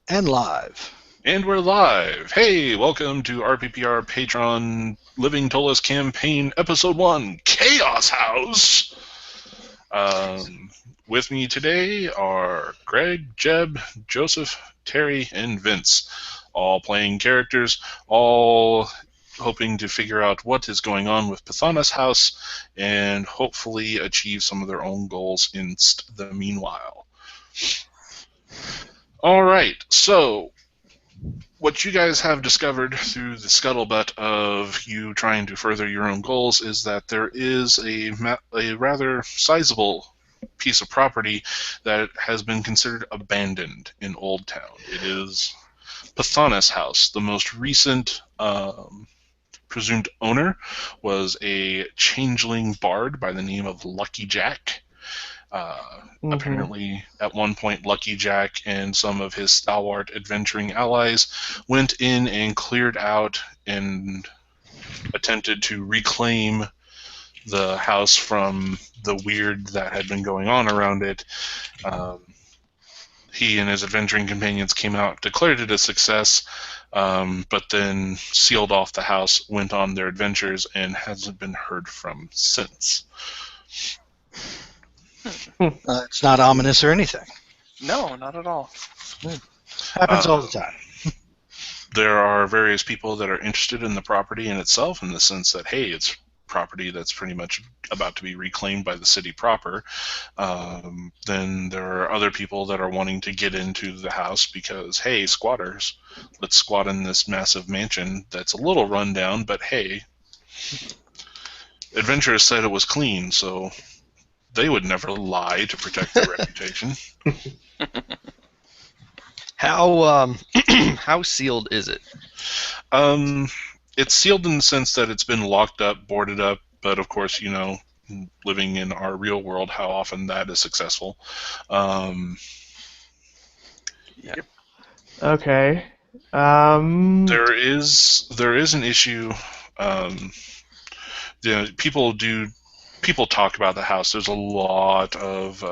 And live. And we're live. Hey, welcome to RPPR Patreon Living Ptoulis Campaign Episode 1, Chaos House. With me today are Greg, Jeb, Joseph, Terry, and Vince, all playing characters, all hoping to figure out what is going on with Pythoness House and hopefully achieve some of their own goals in the meanwhile. All right, so what you guys have discovered through the scuttlebutt of you trying to further your own goals is that there is a rather sizable piece of property that has been considered abandoned in Old Town. It is Pythoness House. The most recent presumed owner was a changeling bard by the name of Lucky Jack. Apparently, at one point, Lucky Jack and some of his stalwart adventuring allies went in and cleared out and attempted to reclaim the house from the weird that had been going on around it. He and his adventuring companions came out, declared it a success, but then sealed off the house, went on their adventures, and hasn't been heard from since. It's not ominous or anything. No, not at all. Happens all the time. There are various people that are interested in the property in itself, in the sense that, hey, it's property that's pretty much about to be reclaimed by the city proper. Then there are other people that are wanting to get into the house because, hey, squatters, let's squat in this massive mansion that's a little run down, but hey, adventurers said it was clean, so they would never lie to protect their reputation. How sealed is it? It's sealed in the sense that it's been locked up, boarded up, but of course, you know, living in our real world, how often that is successful. Okay. There is an issue. People talk about the house. There's a lot of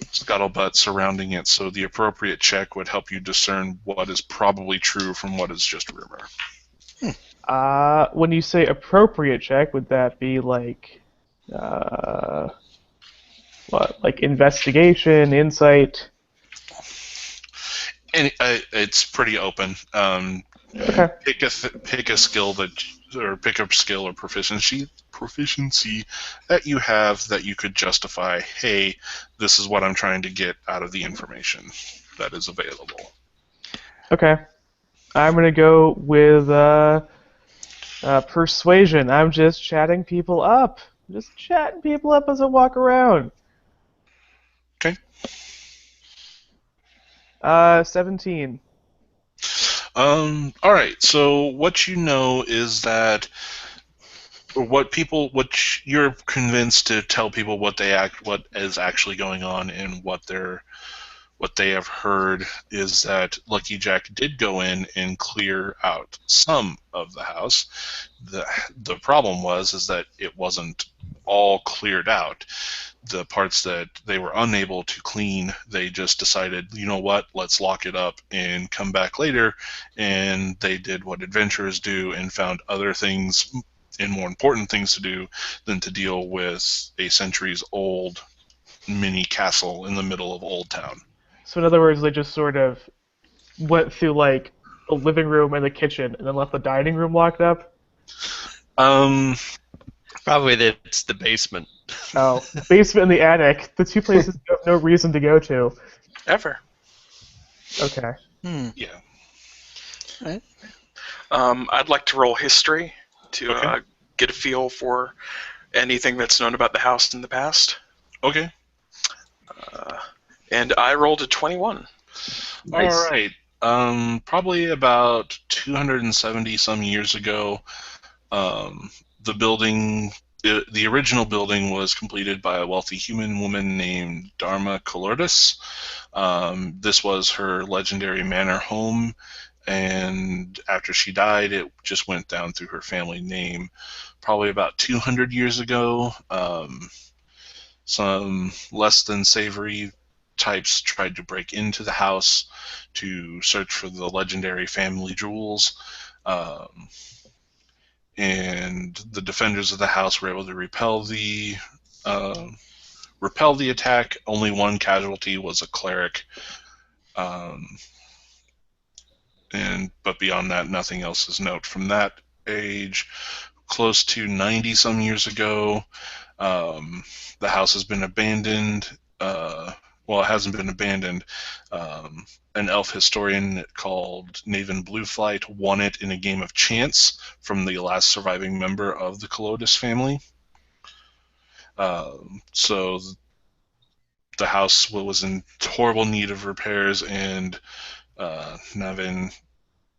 scuttlebutt surrounding it, so the appropriate check would help you discern what is probably true from what is just rumor. When you say appropriate check, would that be like, what, like investigation, insight? And it's pretty open. Okay. Pick a skill pick a skill or proficiency that you have that you could justify. Hey, this is what I'm trying to get out of the information that is available. Okay. I'm gonna go with persuasion. I'm just chatting people up. Just chatting people up as I walk around. Okay. 17. All right. So what you know is that, or what you're convinced to tell people what is actually going on, and what they have heard is that Lucky Jack did go in and clear out some of the house. The problem is that it wasn't all cleared out. The parts that they were unable to clean, they just decided, you know what, let's lock it up and come back later. And they did what adventurers do and found other things and more important things to do than to deal with a centuries-old mini castle in the middle of Old Town. So in other words, they just sort of went through like the living room and the kitchen, and then left the dining room locked up. Probably it's the basement. Oh, the basement and the attic, the two places you have no reason to go to. Ever. Okay. Yeah. Right. I'd like to roll history to Okay. get a feel for anything that's known about the house in the past. Okay. And I rolled a 21. Nice. All right. Probably about 270 some years ago, the original building was completed by a wealthy human woman named Dharma Colordus. This was her legendary manor home, and after she died, it just went down through her family name. Probably about 200 years ago, some less than savory types tried to break into the house to search for the legendary family jewels. And the defenders of the house were able to repel the attack. Only one casualty was a cleric. But beyond that, nothing else is note. From that age, close to 90 some years ago, the house has been abandoned. Well, it hasn't been abandoned. An elf historian called Naven Blueflight won it in a game of chance from the last surviving member of the Colodus family. So the house was in horrible need of repairs, and Naven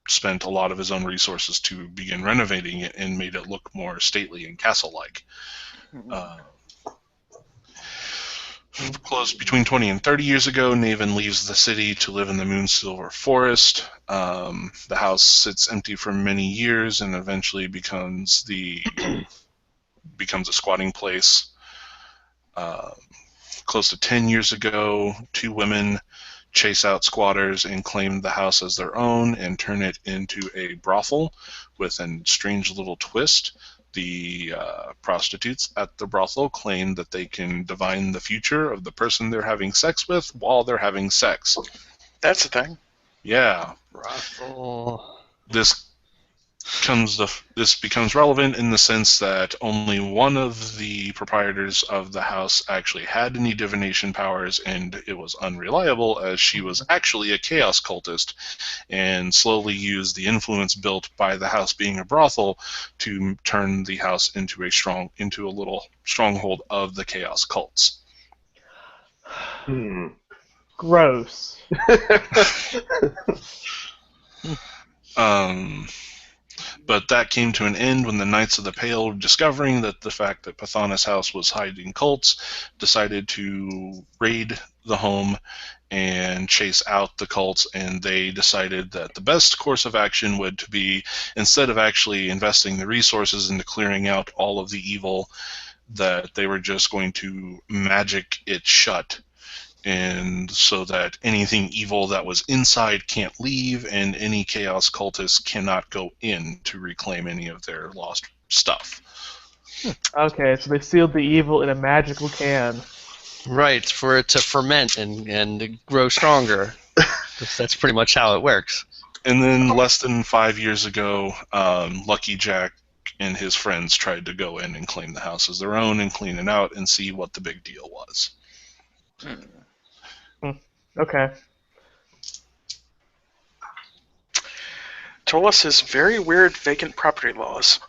spent a lot of his own resources to begin renovating it and made it look more stately and castle-like. Close between 20 and 30 years ago, Naven leaves the city to live in the Moonsilver Forest. The house sits empty for many years and eventually becomes a squatting place. Close to 10 years ago, two women chase out squatters and claim the house as their own and turn it into a brothel with a strange little twist. The prostitutes at the brothel claim that they can divine the future of the person they're having sex with while they're having sex. That's a thing. Yeah. Brothel. This becomes relevant in the sense that only one of the proprietors of the house actually had any divination powers, and it was unreliable as she was actually a chaos cultist and slowly used the influence built by the house being a brothel to turn the house into a little stronghold of the chaos cults. Gross. But that came to an end when the Knights of the Pale, discovering that the fact that Pythoness House was hiding cults, decided to raid the home and chase out the cults, and they decided that the best course of action would be, instead of actually investing the resources into clearing out all of the evil, that they were just going to magic it shut, and so that anything evil that was inside can't leave, and any chaos cultists cannot go in to reclaim any of their lost stuff. Okay, so they sealed the evil in a magical can. Right, for it to ferment and grow stronger. That's pretty much how it works. And then less than 5 years ago, Lucky Jack and his friends tried to go in and claim the house as their own and clean it out and see what the big deal was. Okay. Ptolus has very weird vacant property laws.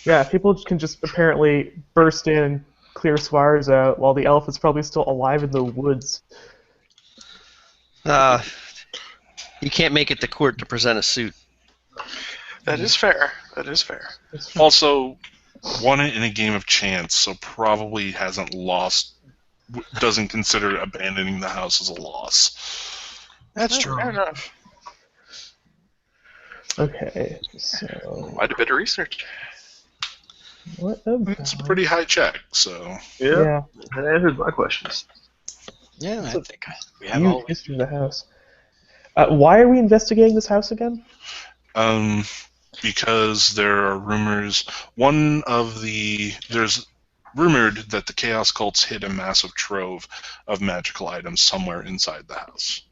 Yeah, people can just apparently burst in and clear swires out while the elf is probably still alive in the woods. You can't make it to court to present a suit. That is fair. That is fair. Also, won it in a game of chance, so probably hasn't lost, doesn't consider abandoning the house as a loss. That's true. Fair enough. Okay, so Quite a bit of research. what about... It's a pretty high check, so... Yeah, That answers my questions. Yeah, I think we have you all. history of the house. Why are we investigating this house again? Because there are rumors. There's rumored that the Chaos Cults hid a massive trove of magical items somewhere inside the house.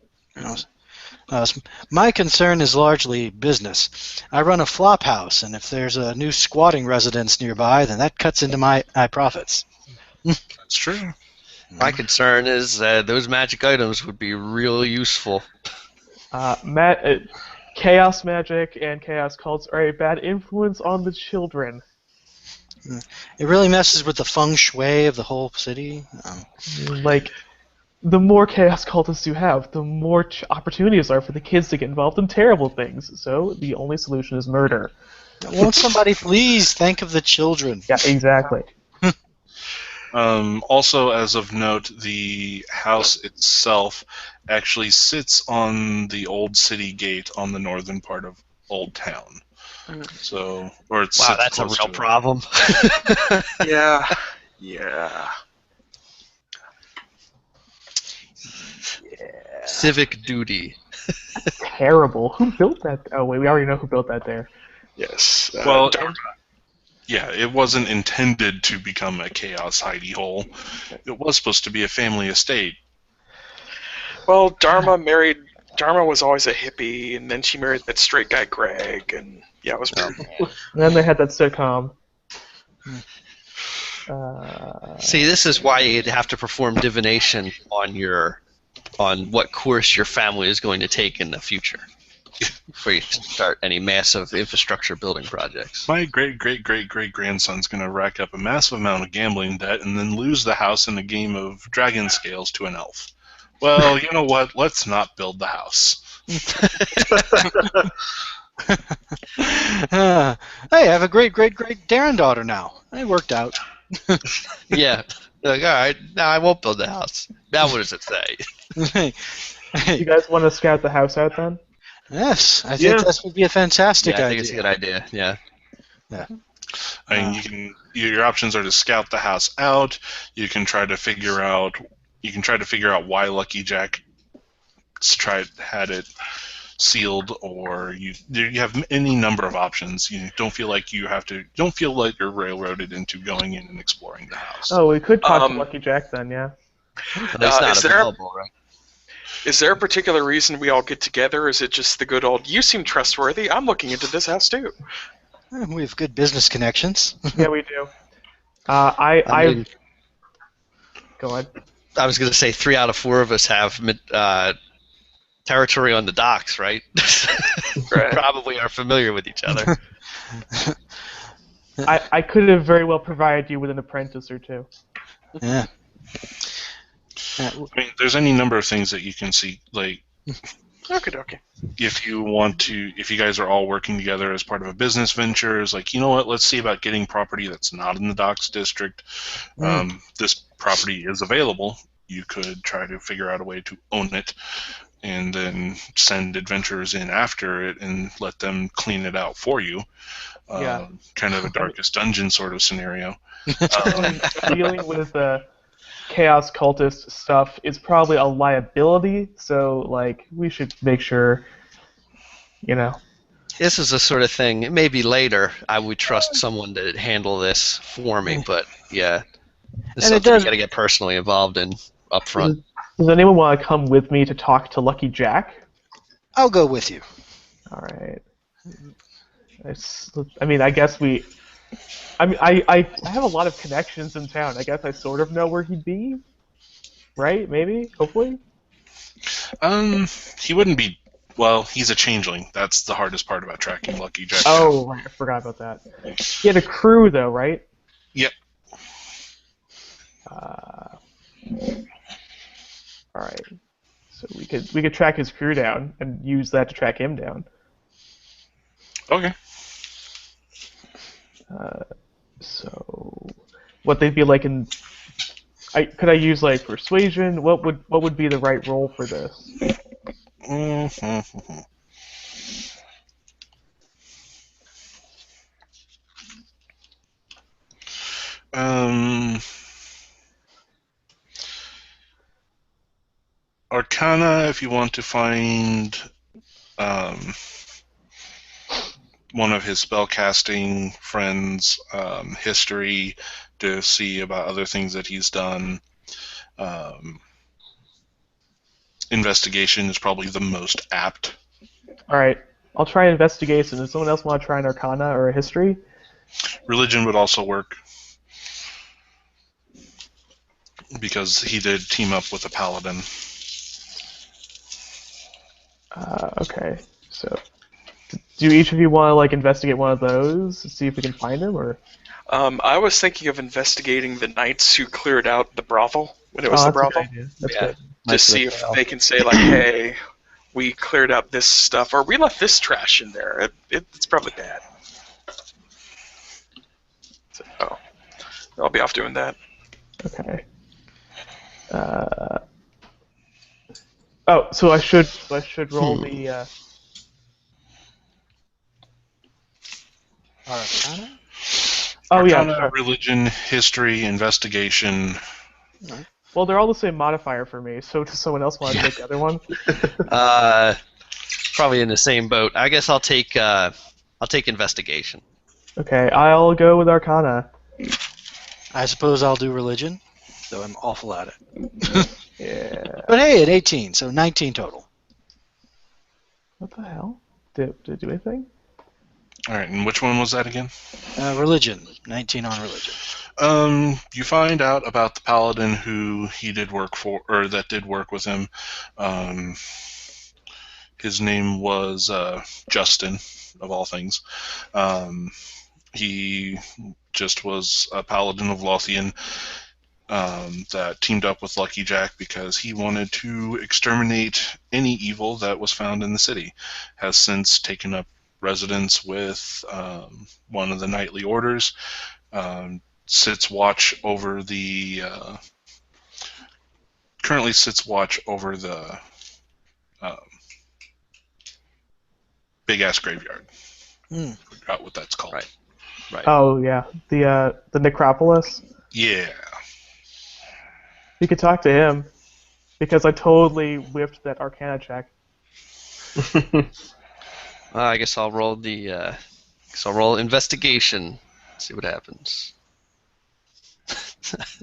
My concern is largely business. I run a flop house, and if there's a new squatting residence nearby, then that cuts into my profits. That's true. My concern is those magic items would be real useful. Chaos magic and chaos cults are a bad influence on the children. It really messes with the feng shui of the whole city. Like, the more chaos cultists you have, the more opportunities are for the kids to get involved in terrible things. So the only solution is murder. Won't somebody please think of the children? Yeah, exactly. Also, as of note, the house itself actually sits on the old city gate on the northern part of Old Town. So, or it's Wow, that's a real problem. Yeah. Yeah. Civic duty. Terrible. Who built that? Oh wait, we already know who built that there. Yes. Well, Dharma. yeah, it wasn't intended to become a chaos hidey hole. It was supposed to be a family estate. Well, Dharma was always a hippie, and then she married that straight guy Greg, and yeah, it was weird. And then they had that sitcom. See, this is why you'd have to perform divination on what course your family is going to take in the future before you start any massive infrastructure building projects. My great-great-great-great-grandson's going to rack up a massive amount of gambling debt and then lose the house in a game of dragon scales to an elf. Well, you know what? Let's not build the house. Hey, I have a great granddaughter now. It worked out. Yeah. Like, all right, now I won't build the house. Now what does it say? You guys want to scout the house out then? Yes, I think this would be a fantastic Yeah, I idea. think it's a good idea. Yeah. I mean, your options are to scout the house out. You can try to figure out why Lucky Jack had it sealed, or you have any number of options. You don't feel like you're railroaded into going in and exploring the house. Oh, we could talk to Lucky Jack then, yeah. But it's not available, right? Is there a particular reason we all get together? Is it just the good old, you seem trustworthy, I'm looking into this house too? We have good business connections. Yeah, we do. I mean, Go on. I was going to say 3 out of 4 of us have territory on the docks, right? Right. Probably are familiar with each other. I could have very well provided you with an apprentice or two. Yeah. I mean, there's any number of things that you can see, like Okay. if you guys are all working together as part of a business venture, is like, you know what, let's see about getting property that's not in the docks district. This property is available. You could try to figure out a way to own it and then send adventurers in after it and let them clean it out for you. Yeah. Kind of a Darkest Dungeon sort of scenario. Dealing with chaos cultist stuff is probably a liability, so like we should make sure, This is the sort of thing, maybe later I would trust someone to handle this for me, but yeah, it's And it something you does- got to get personally involved in up front. Does anyone want to come with me to talk to Lucky Jack? I'll go with you. All right. I guess we. I have a lot of connections in town. I guess I sort of know where he'd be. Right? Maybe? Hopefully? He wouldn't be. Well, he's a changeling. That's the hardest part about tracking Lucky Jack. Oh, right. I forgot about that. He had a crew, though, right? Yep. All right. So we could track his crew down and use that to track him down. Okay. So, what they'd be like in? Could I use like persuasion? What would be the right role for this? Arcana, if you want to find one of his spellcasting friends' history to see about other things that he's done. Investigation is probably the most apt. All right. I'll try investigation. Does someone else want to try an Arcana or a history? Religion would also work, because he did team up with a paladin. Okay. So, do each of you want to like investigate one of those to see if we can find him, or? I was thinking of investigating the knights who cleared out the brothel when it was the That's a good brothel. idea. That's Yeah. good. Just see if they can say like, "Hey, we cleared out this stuff, or we left this trash in there. It's probably bad." So, I'll be off doing that. Okay. So I should roll the. Arcana? Oh yeah. Arcana, Sure. religion, history, investigation. Well, they're all the same modifier for me, so does someone else want to take the other one? Probably in the same boat. I guess I'll take investigation. Okay, I'll go with Arcana. I suppose I'll do religion, though I'm awful at it. Yeah. But hey, an 18, so 19 total. What the hell? Did it do anything? All right, and which one was that again? Religion, 19 on religion. You find out about the paladin who he did work for, or that did work with him. His name was Justin, of all things. He just was a paladin of Lothian that teamed up with Lucky Jack because he wanted to exterminate any evil that was found in the city. Has since taken up residence with one of the knightly orders. Sits watch over the currently sits watch over the big ass graveyard. Forgot what that's called. Right. Oh yeah, the necropolis. Yeah. You could talk to him, because I totally whipped that Arcana check. I guess I'll roll investigation. See what happens.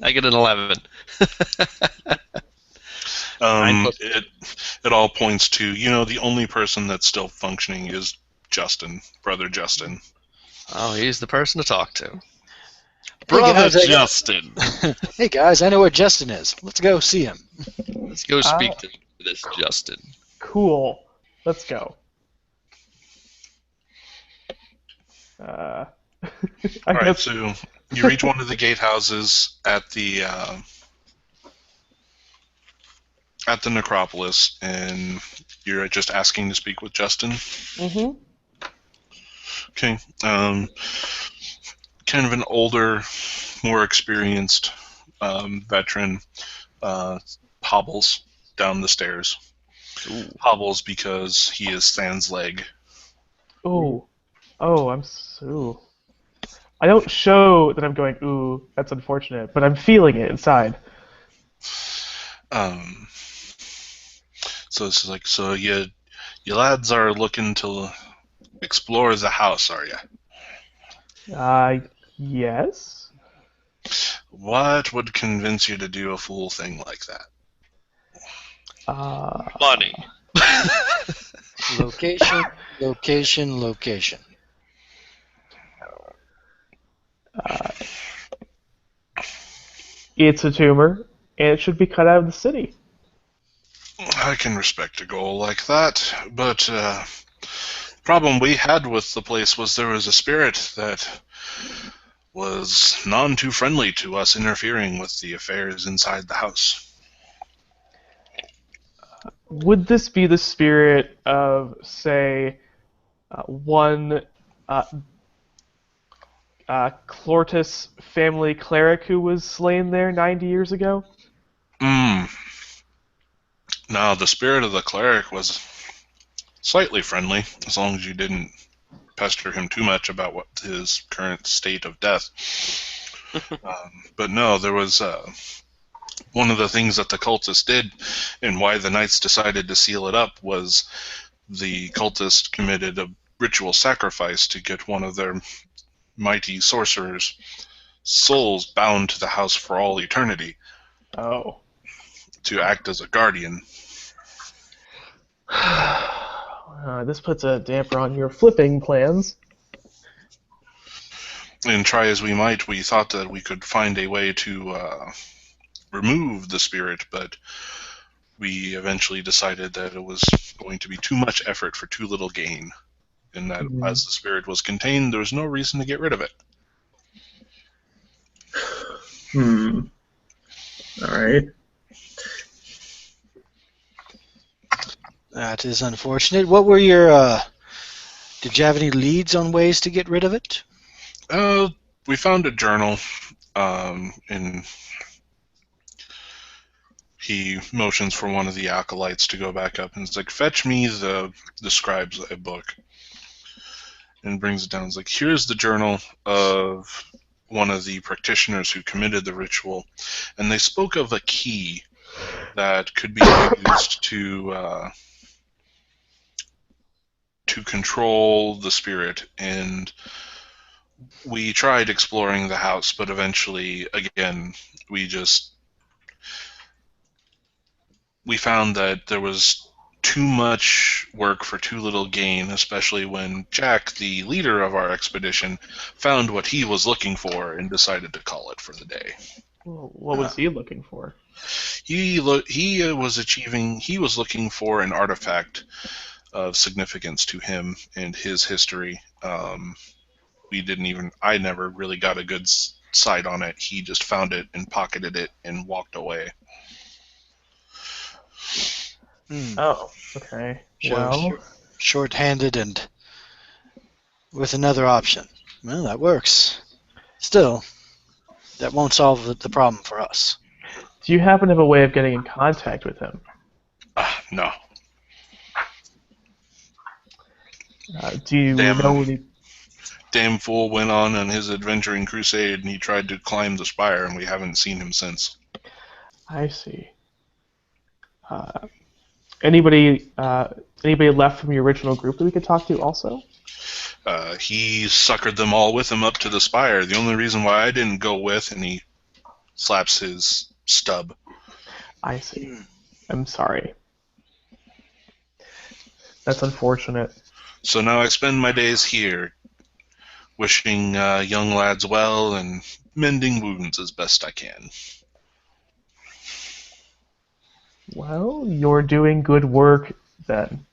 I get an 11. It all points to, the only person that's still functioning is Justin, brother Justin. Oh, he's the person to talk to. Brother Justin. Hey guys, I know where Justin is. Let's go see him. Let's go speak to this Justin. Cool. Let's go. I All right, guess. so you reach one of the gatehouses at the necropolis, and you're just asking to speak with Justin. Mm-hmm. Okay. Kind of an older, more experienced veteran hobbles down the stairs. Ooh. Hobbles because he is Than's leg. Ooh. Oh, I'm so. I don't show that I'm going, ooh, that's unfortunate, but I'm feeling it inside. So it's like, so you lads are looking to explore the house, are you? Yes? What would convince you to do a fool thing like that? Money. Location, location, location. It's a tumor, and it should be cut out of the city. I can respect a goal like that, but the problem we had with the place was there was a spirit that was none too friendly to us interfering with the affairs inside the house. Would this be the spirit of, say, one Clortis family cleric who was slain there 90 years ago? No, the spirit of the cleric was slightly friendly, as long as you didn't pester him too much about what his current state of death. But no, there was one of the things that the cultists did, and why the knights decided to seal it up, was the cultists committed a ritual sacrifice to get one of their mighty sorcerers' souls bound to the house for all eternity. Oh. To act as a guardian. This puts a damper on your flipping plans. And try as we might, we thought that we could find a way to remove the spirit, but we eventually decided that it was going to be too much effort for too little gain, and that as the spirit was contained, there was no reason to get rid of it. Alright. That is unfortunate. What were your, did you have any leads on ways to get rid of it? We found a journal, and he motions for one of the acolytes to go back up, and it's like, fetch me the scribe's book. And brings it down. It's like, here's the journal of one of the practitioners who committed the ritual, and they spoke of a key that could be used to control the spirit. And we tried exploring the house, but eventually, again, we found that there was too much work for too little gain, especially when Jack, the leader of our expedition, found what he was looking for and decided to call it for the day. Well, what was he looking for? He was looking for an artifact of significance to him and his history. I never really got a good sight on it. He just found it and pocketed it and walked away. Oh, okay. Well, Short-handed and with another option. Well, that works. Still, that won't solve the problem for us. do you happen to have a way of getting in contact with him? No. Do you know what he... Damn fool went on his adventuring crusade, and he tried to climb the spire, and we haven't seen him since. I see. Anybody left from your original group that we could talk to also? He suckered them all with him up to the spire. The only reason why I didn't go with, and he slaps his stub. I see. I'm sorry. That's unfortunate. So now I spend my days here, wishing young lads well and mending wounds as best I can. Well, you're doing good work then.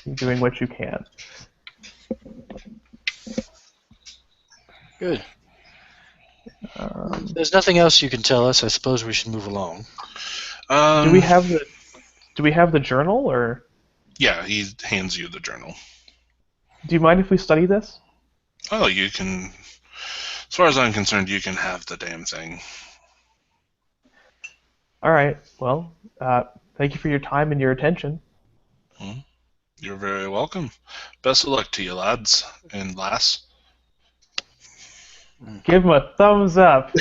You're doing what you can. Good. If there's nothing else you can tell us, I suppose we should move along. Do we have the journal, or Yeah, he hands you the journal. do you mind if we study this? Oh, you can... As far as I'm concerned, you can have the damn thing. All right. Well, thank you for your time and your attention. You're very welcome. Best of luck to you, lads and lass. Give him a thumbs up.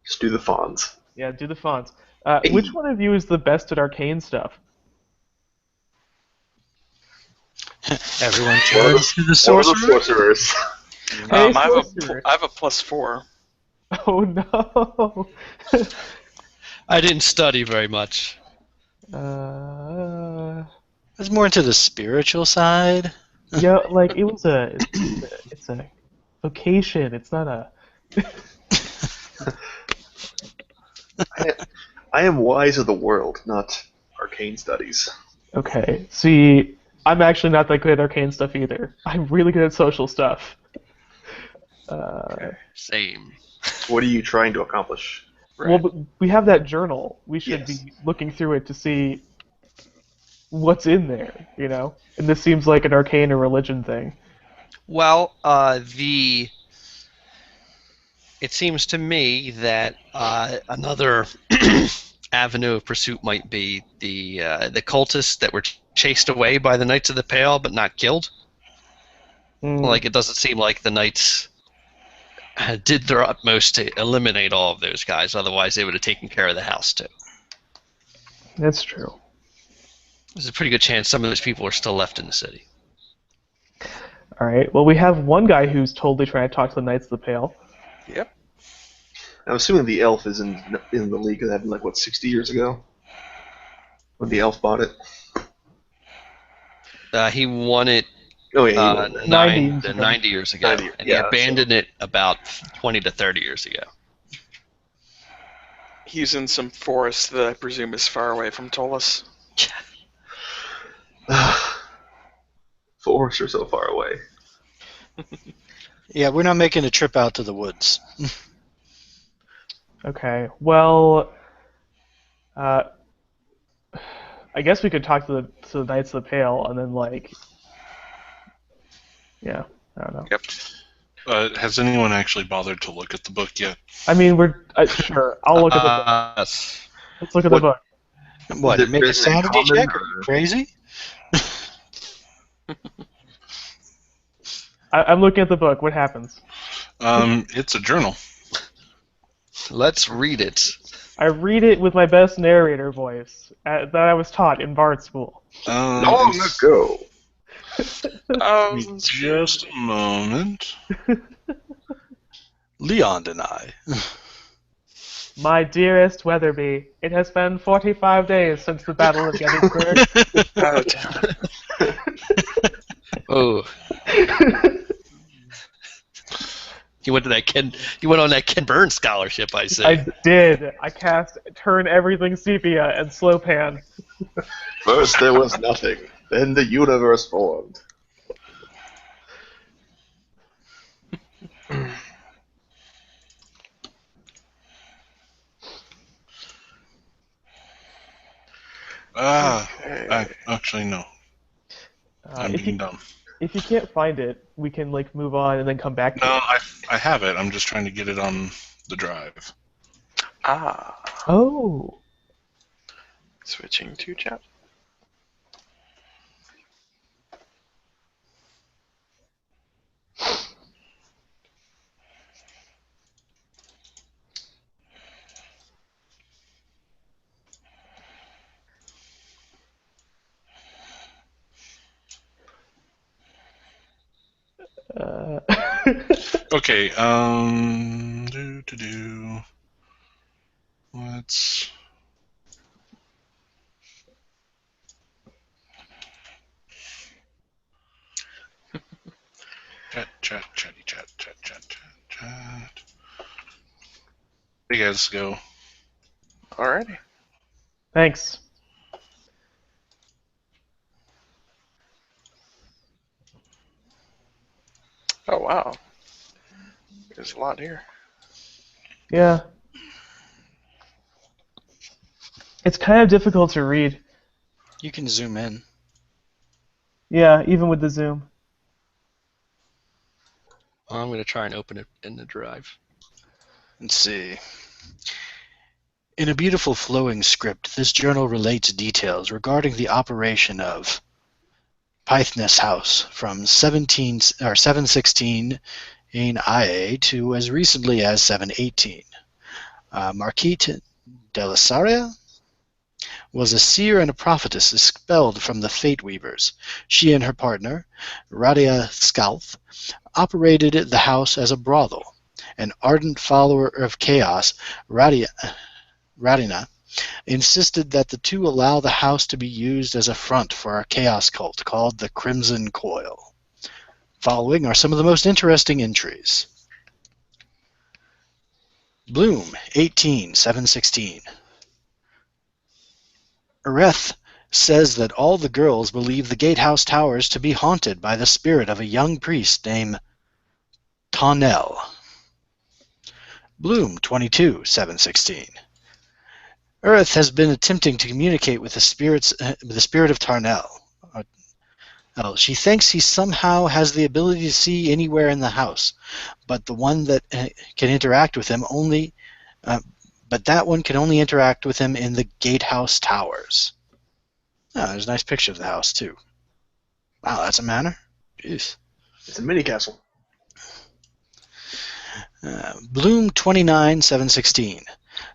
Just do the fawns. Yeah, do the fonts. Which one of you is the best at arcane stuff? Everyone turns to the sorcerer. Sorcerers. Hey, I sorcerer. have a +4. Oh no. I didn't study very much. It's more into the spiritual side. Yeah, like it's a vocation. It's not a. I am wise of the world, not arcane studies. Okay. See, I'm actually not that good at arcane stuff either. I'm really good at social stuff. Same. What are you trying to accomplish? Well, but we have that journal. We should Yes. be looking through it to see what's in there, you know? And this seems like an arcane or religion thing. Well, it seems to me that another avenue of pursuit might be the cultists that were chased away by the Knights of the Pale but not killed. Like, it doesn't seem like the Knights did their utmost to eliminate all of those guys. Otherwise, they would have taken care of the house too. That's true. There's a pretty good chance some of those people are still left in the city. All right. Well, we have one guy who's totally trying to talk to the Knights of the Pale. Yep. I'm assuming the elf is in the league. That happened like 60 years ago when the elf bought it. He won it Oh yeah, he won that. 90 years ago, 90, and he yeah, abandoned it about 20 to 30 years ago. He's in some forest that I presume is far away from Ptolus. Forests are so far away. Yeah, we're not making a trip out to the woods. Okay. Well, I guess we could talk to the Knights of the Pale, and then yeah, I don't know. Yep. Has anyone actually bothered to look at the book yet? I mean, we're sure. I'll look at the book. Let's look at the book. What, Is it make a written in sanity common, check? Are or- you crazy? I'm looking at the book. What happens? It's a journal. Let's read it. I read it with my best narrator voice that I was taught in Bard School. Long ago. Give me just a moment. Leon and I. My dearest Weatherby, it has been 45 days since the Battle of Gettysburg. Oh, damn it. Oh. You went on that Ken Burns scholarship, I say. I did. I cast Turn Everything Sepia and Slow Pan. First there was nothing, then the universe formed. Actually, no. I'm being dumb. If you can't find it, we can move on and then come back to No, it. I have it. I'm just trying to get it on the drive. Ah. Oh. Switching to chat. Okay, let's... Chat. You guys go. Alrighty. Thanks. Oh, wow. There's a lot here. Yeah. It's kind of difficult to read. You can zoom in. Yeah, even with the zoom. I'm going to try and open it in the drive. Let's see. In a beautiful flowing script, this journal relates details regarding the operation of Pythoness House from 716 in IA to as recently as 718. Marquise Delasaria was a seer and a prophetess expelled from the Fate Weavers. She and her partner, Radia Skalth, operated the house as a brothel. An ardent follower of chaos, Radina, insisted that the two allow the house to be used as a front for a chaos cult called the Crimson Coil. Following are some of the most interesting entries. Bloom, 18/716. Ereth says that all the girls believe the gatehouse towers to be haunted by the spirit of a young priest named Tonnel. Bloom, 22/716. Earth has been attempting to communicate with the spirit of Tarnell. She thinks he somehow has the ability to see anywhere in the house, but the one that can interact with him but that one can only interact with him in the gatehouse towers. Oh, there's a nice picture of the house too. Wow, that's a manor? Jeez. It's a mini castle. Bloom 29/716.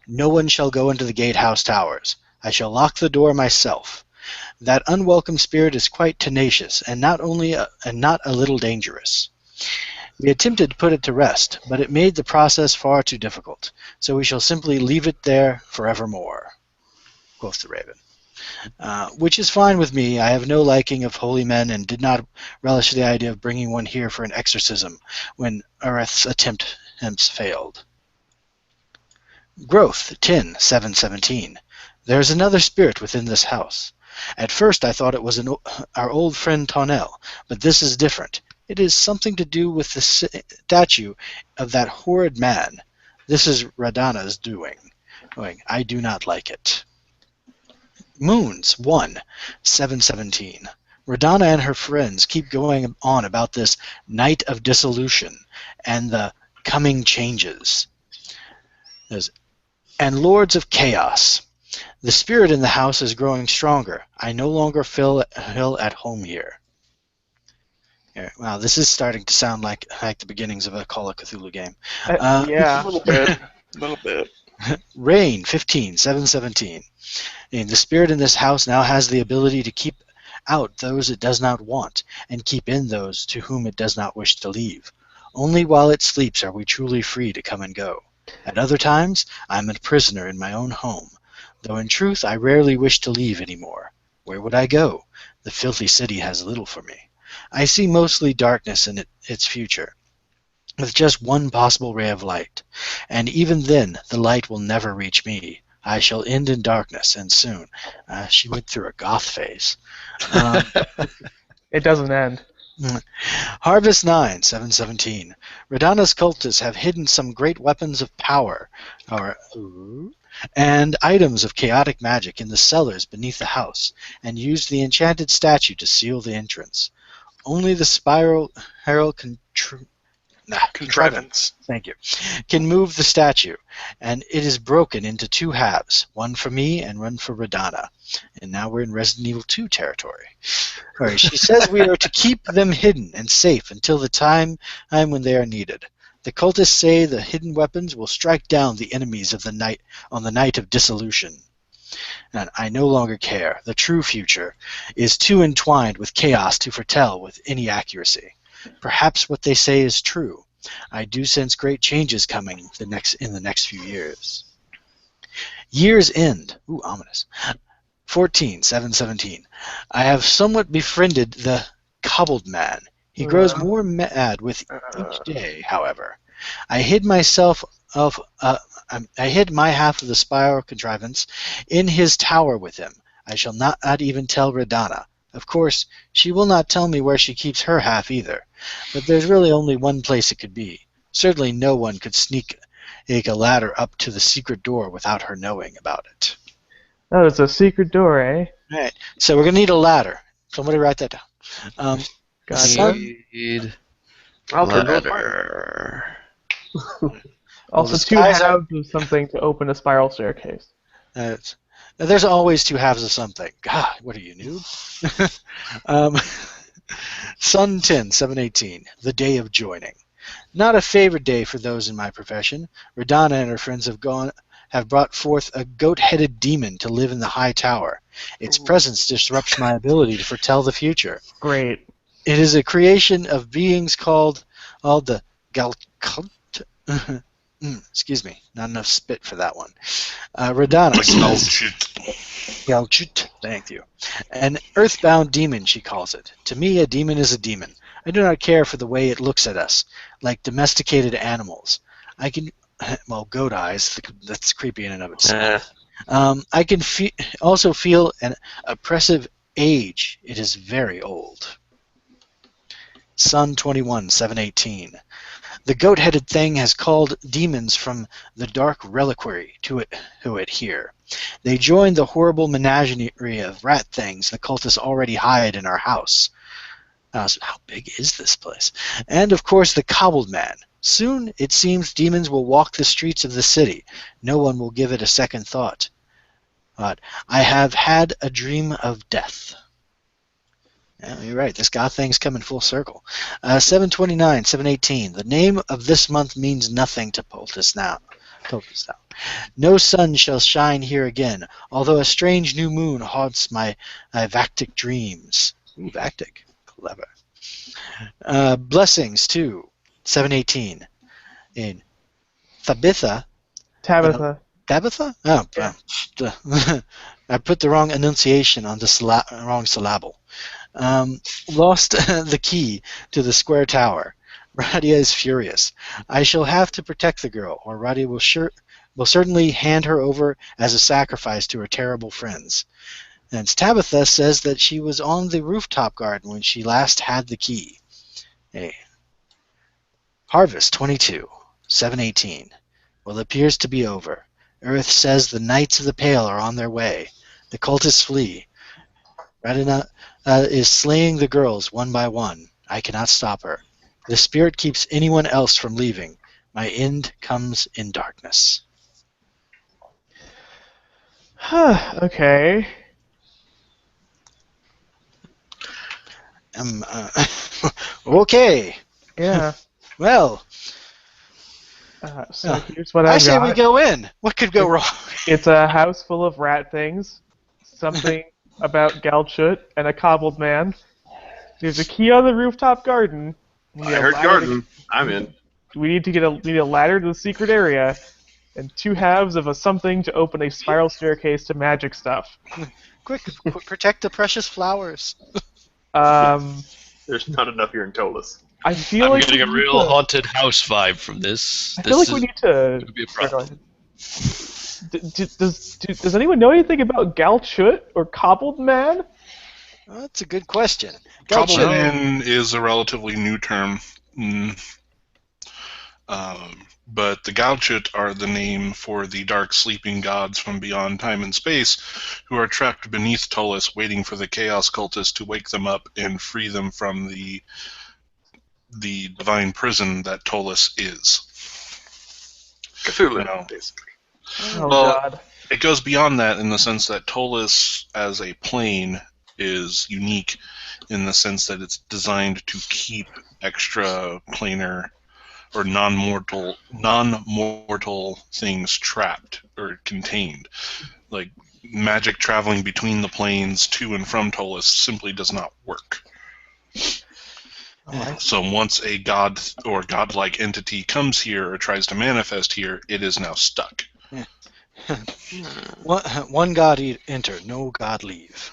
No one shall go into the gatehouse towers. I shall lock the door myself. That unwelcome spirit is quite tenacious and not a little dangerous. We attempted to put it to rest, but it made the process far too difficult, so we shall simply leave it there forevermore, quoth the raven. Which is fine with me. I have no liking of holy men and did not relish the idea of bringing one here for an exorcism when Areth's attempts failed. Growth 10/717. There is another spirit within this house. At first I thought it was our old friend Tonnell, but this is different. It is something to do with the statue of that horrid man. This is Radana's doing. I do not like it. Moons 1/717. Radana and her friends keep going on about this night of dissolution and the coming changes. And Lords of Chaos. The spirit in the house is growing stronger. I no longer feel at home here. Here, wow, this is starting to sound like the beginnings of a Call of Cthulhu game. Yeah. A little bit. A little bit. Rain 15, 717. And the spirit in this house now has the ability to keep out those it does not want, and keep in those to whom it does not wish to leave. Only while it sleeps are we truly free to come and go. At other times, I am a prisoner in my own home, though in truth I rarely wish to leave any more. Where would I go? The filthy city has little for me. I see mostly darkness in its future, with just one possible ray of light, and even then the light will never reach me. I shall end in darkness, and soon. She went through a goth phase. It doesn't end. Harvest 9, 717. Radana's cultists have hidden some great weapons of power, and items of chaotic magic in the cellars beneath the house, and used the enchanted statue to seal the entrance. Only the spiral Contrivance. thank you, can move the statue, and it is broken into two halves, one for me and one for Radana. And now we're in Resident Evil 2 territory. All right, she says we are to keep them hidden and safe until the time when they are needed. The cultists say the hidden weapons will strike down the enemies of the night on the night of dissolution. And I no longer care. The true future is too entwined with chaos to foretell with any accuracy. Perhaps what they say is true. I do sense great changes coming in the next few years. Year's End. Ooh, ominous. 14, 717. I have somewhat befriended the cobbled man. He grows more mad with each day, however. I hid my half of the spiral contrivance in his tower with him. I shall not even tell Radana. Of course, she will not tell me where she keeps her half either. But there's really only one place it could be. Certainly no one could sneak a ladder up to the secret door without her knowing about it. Oh, it's a secret door, eh? All right, so we're going to need a ladder. Somebody write that down. Gotcha. Need I'll turn it ladder. Also, the two skies are- halves of something to open a spiral staircase. There's always two halves of something. God, what are you, noob? Sun 10, 718, the day of joining. Not a favorite day for those in my profession. Radana and her friends have brought forth a goat-headed demon to live in the high tower. Its presence disrupts my ability to foretell the future. Great. It is a creation of beings called the Galkult. Excuse me, not enough spit for that one. Radana says, Galchut, thank you. An earthbound demon, she calls it. To me, a demon is a demon. I do not care for the way it looks at us, like domesticated animals. I can, well, goat eyes, that's creepy in and of itself. I can also feel an oppressive age. It is very old. Sun 21, 718. The goat-headed thing has called demons from the dark reliquary to it here. They join the horrible menagerie of rat things the cultists already hide in our house. So how big is this place? And, of course, the cobbled man. Soon, it seems, demons will walk the streets of the city. No one will give it a second thought. But I have had a dream of death. Yeah, you're right. This goth thing's coming full circle. 729, 718. The name of this month means nothing to Ptolus now. No sun shall shine here again, although a strange new moon haunts my Vactic dreams. Ooh, Vactic. Clever. Blessings, too. 718. In Tabitha. Tabitha. Tabitha? Oh, I put the wrong enunciation on the wrong syllable. Lost the key to the square tower. Radia is furious. I shall have to protect the girl, or Radia will certainly hand her over as a sacrifice to her terrible friends. And Tabitha says that she was on the rooftop garden when she last had the key. Hey. Harvest 22, 718. Well, it appears to be over. Earth says the Knights of the Pale are on their way. The cultists flee. Radina is slaying the girls one by one. I cannot stop her. The spirit keeps anyone else from leaving. My end comes in darkness. Okay. Okay. Yeah. Well, So here's what I I've say got. we go in. What could go wrong? It's a house full of rat things, something about Galchut, and a cobbled man. There's a key on the rooftop garden. We need I a heard ladder garden. I'm in. we need a ladder to the secret area, and 2 halves of a something to open a spiral staircase to magic stuff. Quick, protect the precious flowers. There's not enough here in Ptolus. I feel I'm like getting we a need real to, haunted house vibe from this. I feel like we need to. Could be a Yeah, go problem. ahead. Does anyone know anything about Galchut or Cobbled Man? Well, that's a good question. Cobbleman is a relatively new term. But the Gauchut are the name for the dark sleeping gods from beyond time and space who are trapped beneath Ptolus waiting for the Chaos Cultist to wake them up and free them from the divine prison that Ptolus is. Cthulhu, You know. basically. Oh Well, God. It goes beyond that in the sense that Ptolus as a plane is unique in the sense that it's designed to keep extra planar or non-mortal things trapped or contained. Like magic traveling between the planes to and from Ptolus simply does not work. So once a god or godlike entity comes here or tries to manifest here, it is now stuck. One god enter, no god leave.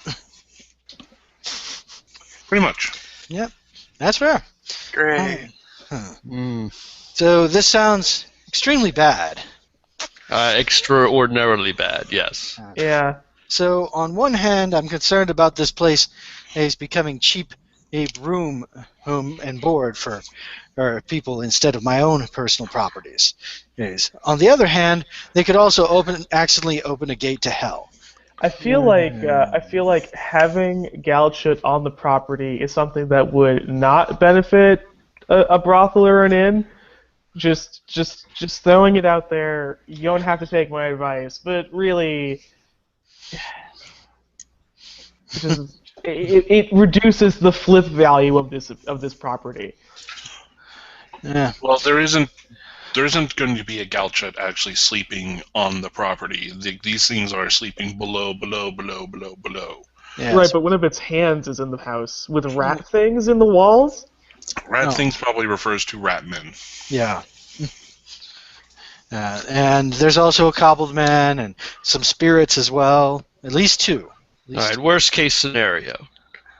Pretty much. Yep, that's fair. Great. So this sounds extremely bad. Extraordinarily bad, yes. Yeah. So on one hand, I'm concerned about this place is becoming cheap room and board for people instead of my own personal properties. On the other hand, they could also accidentally open a gate to hell. I feel like having Galchut on the property is something that would not benefit a brothel or an inn. Just throwing it out there. You don't have to take my advice, but really, it reduces the flip value of this property. Yeah. Well, there isn't going to be a Gauchut actually sleeping on the property. These things are sleeping below. Yes. Right, but one of its hands is in the house with rat things in the walls. Rat things probably refers to rat men. Yeah. And there's also a cobbled man and some spirits as well. At least 2. All right, worst case scenario.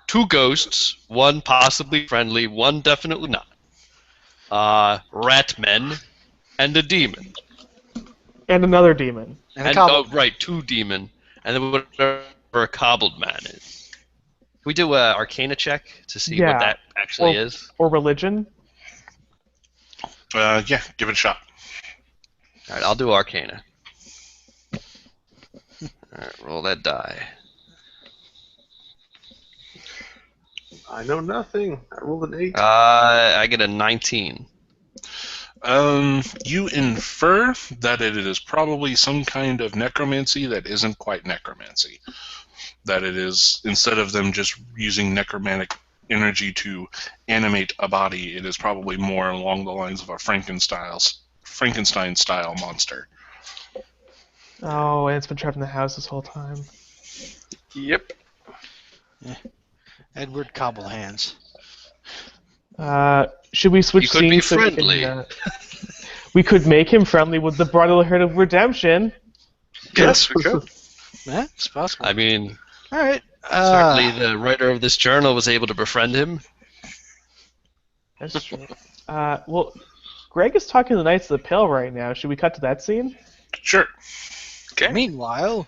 2 ghosts, 1 possibly friendly, 1 definitely not. Rat men, and a demon. And another demon. And a 2 demon, and then whatever a cobbled man is. We do a Arcana check to see what that actually is. Or religion. Yeah, give it a shot. All right, I'll do Arcana. All right, roll that die. I know nothing. I rolled an 8. I get a 19. You infer that it is probably some kind of necromancy that isn't quite necromancy. That it is, instead of them just using necromantic energy to animate a body, it is probably more along the lines of a Frankenstein-style monster. Oh, and it's been trapped in the house this whole time. Yep. Edward Cobblehands. Should we switch You could be scenes so friendly. we could make him friendly with the Brotherhood of Redemption. Yes, we could. Yeah, it's possible. I mean, All right. certainly the writer of this journal was able to befriend him. That's true. Well, Greg is talking to the Knights of the Pale right now. Should we cut to that scene? Sure. Okay. Meanwhile,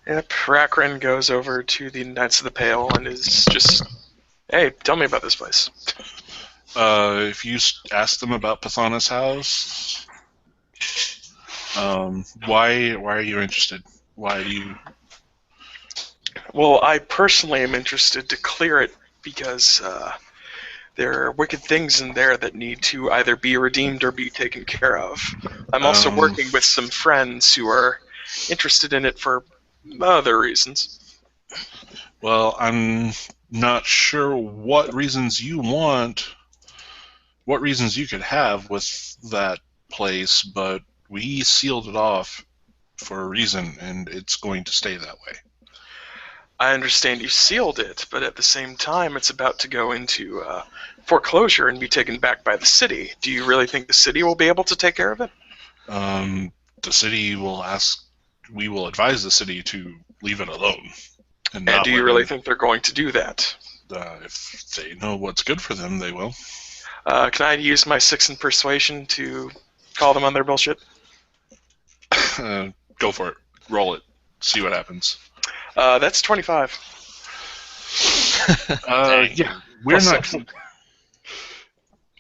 Yep, Rakrin goes over to the Knights of the Pale and is just, hey, tell me about this place. If you ask them about Pythoness House, why are you interested? Why do you? Well, I personally am interested to clear it because there are wicked things in there that need to either be redeemed or be taken care of. I'm also working with some friends who are interested in it for other reasons. Well, I'm not sure what reasons you could have with that place, but we sealed it off for a reason, and it's going to stay that way. I understand you sealed it, but at the same time, it's about to go into foreclosure and be taken back by the city. Do you really think the city will be able to take care of it? The city will ask. We will advise the city to leave it alone. And not do you let really them- think they're going to do that? If they know what's good for them, they will. Can I use my 6 in persuasion to call them on their bullshit? Go for it. Roll it. See what happens. That's 25. Yeah, we're not.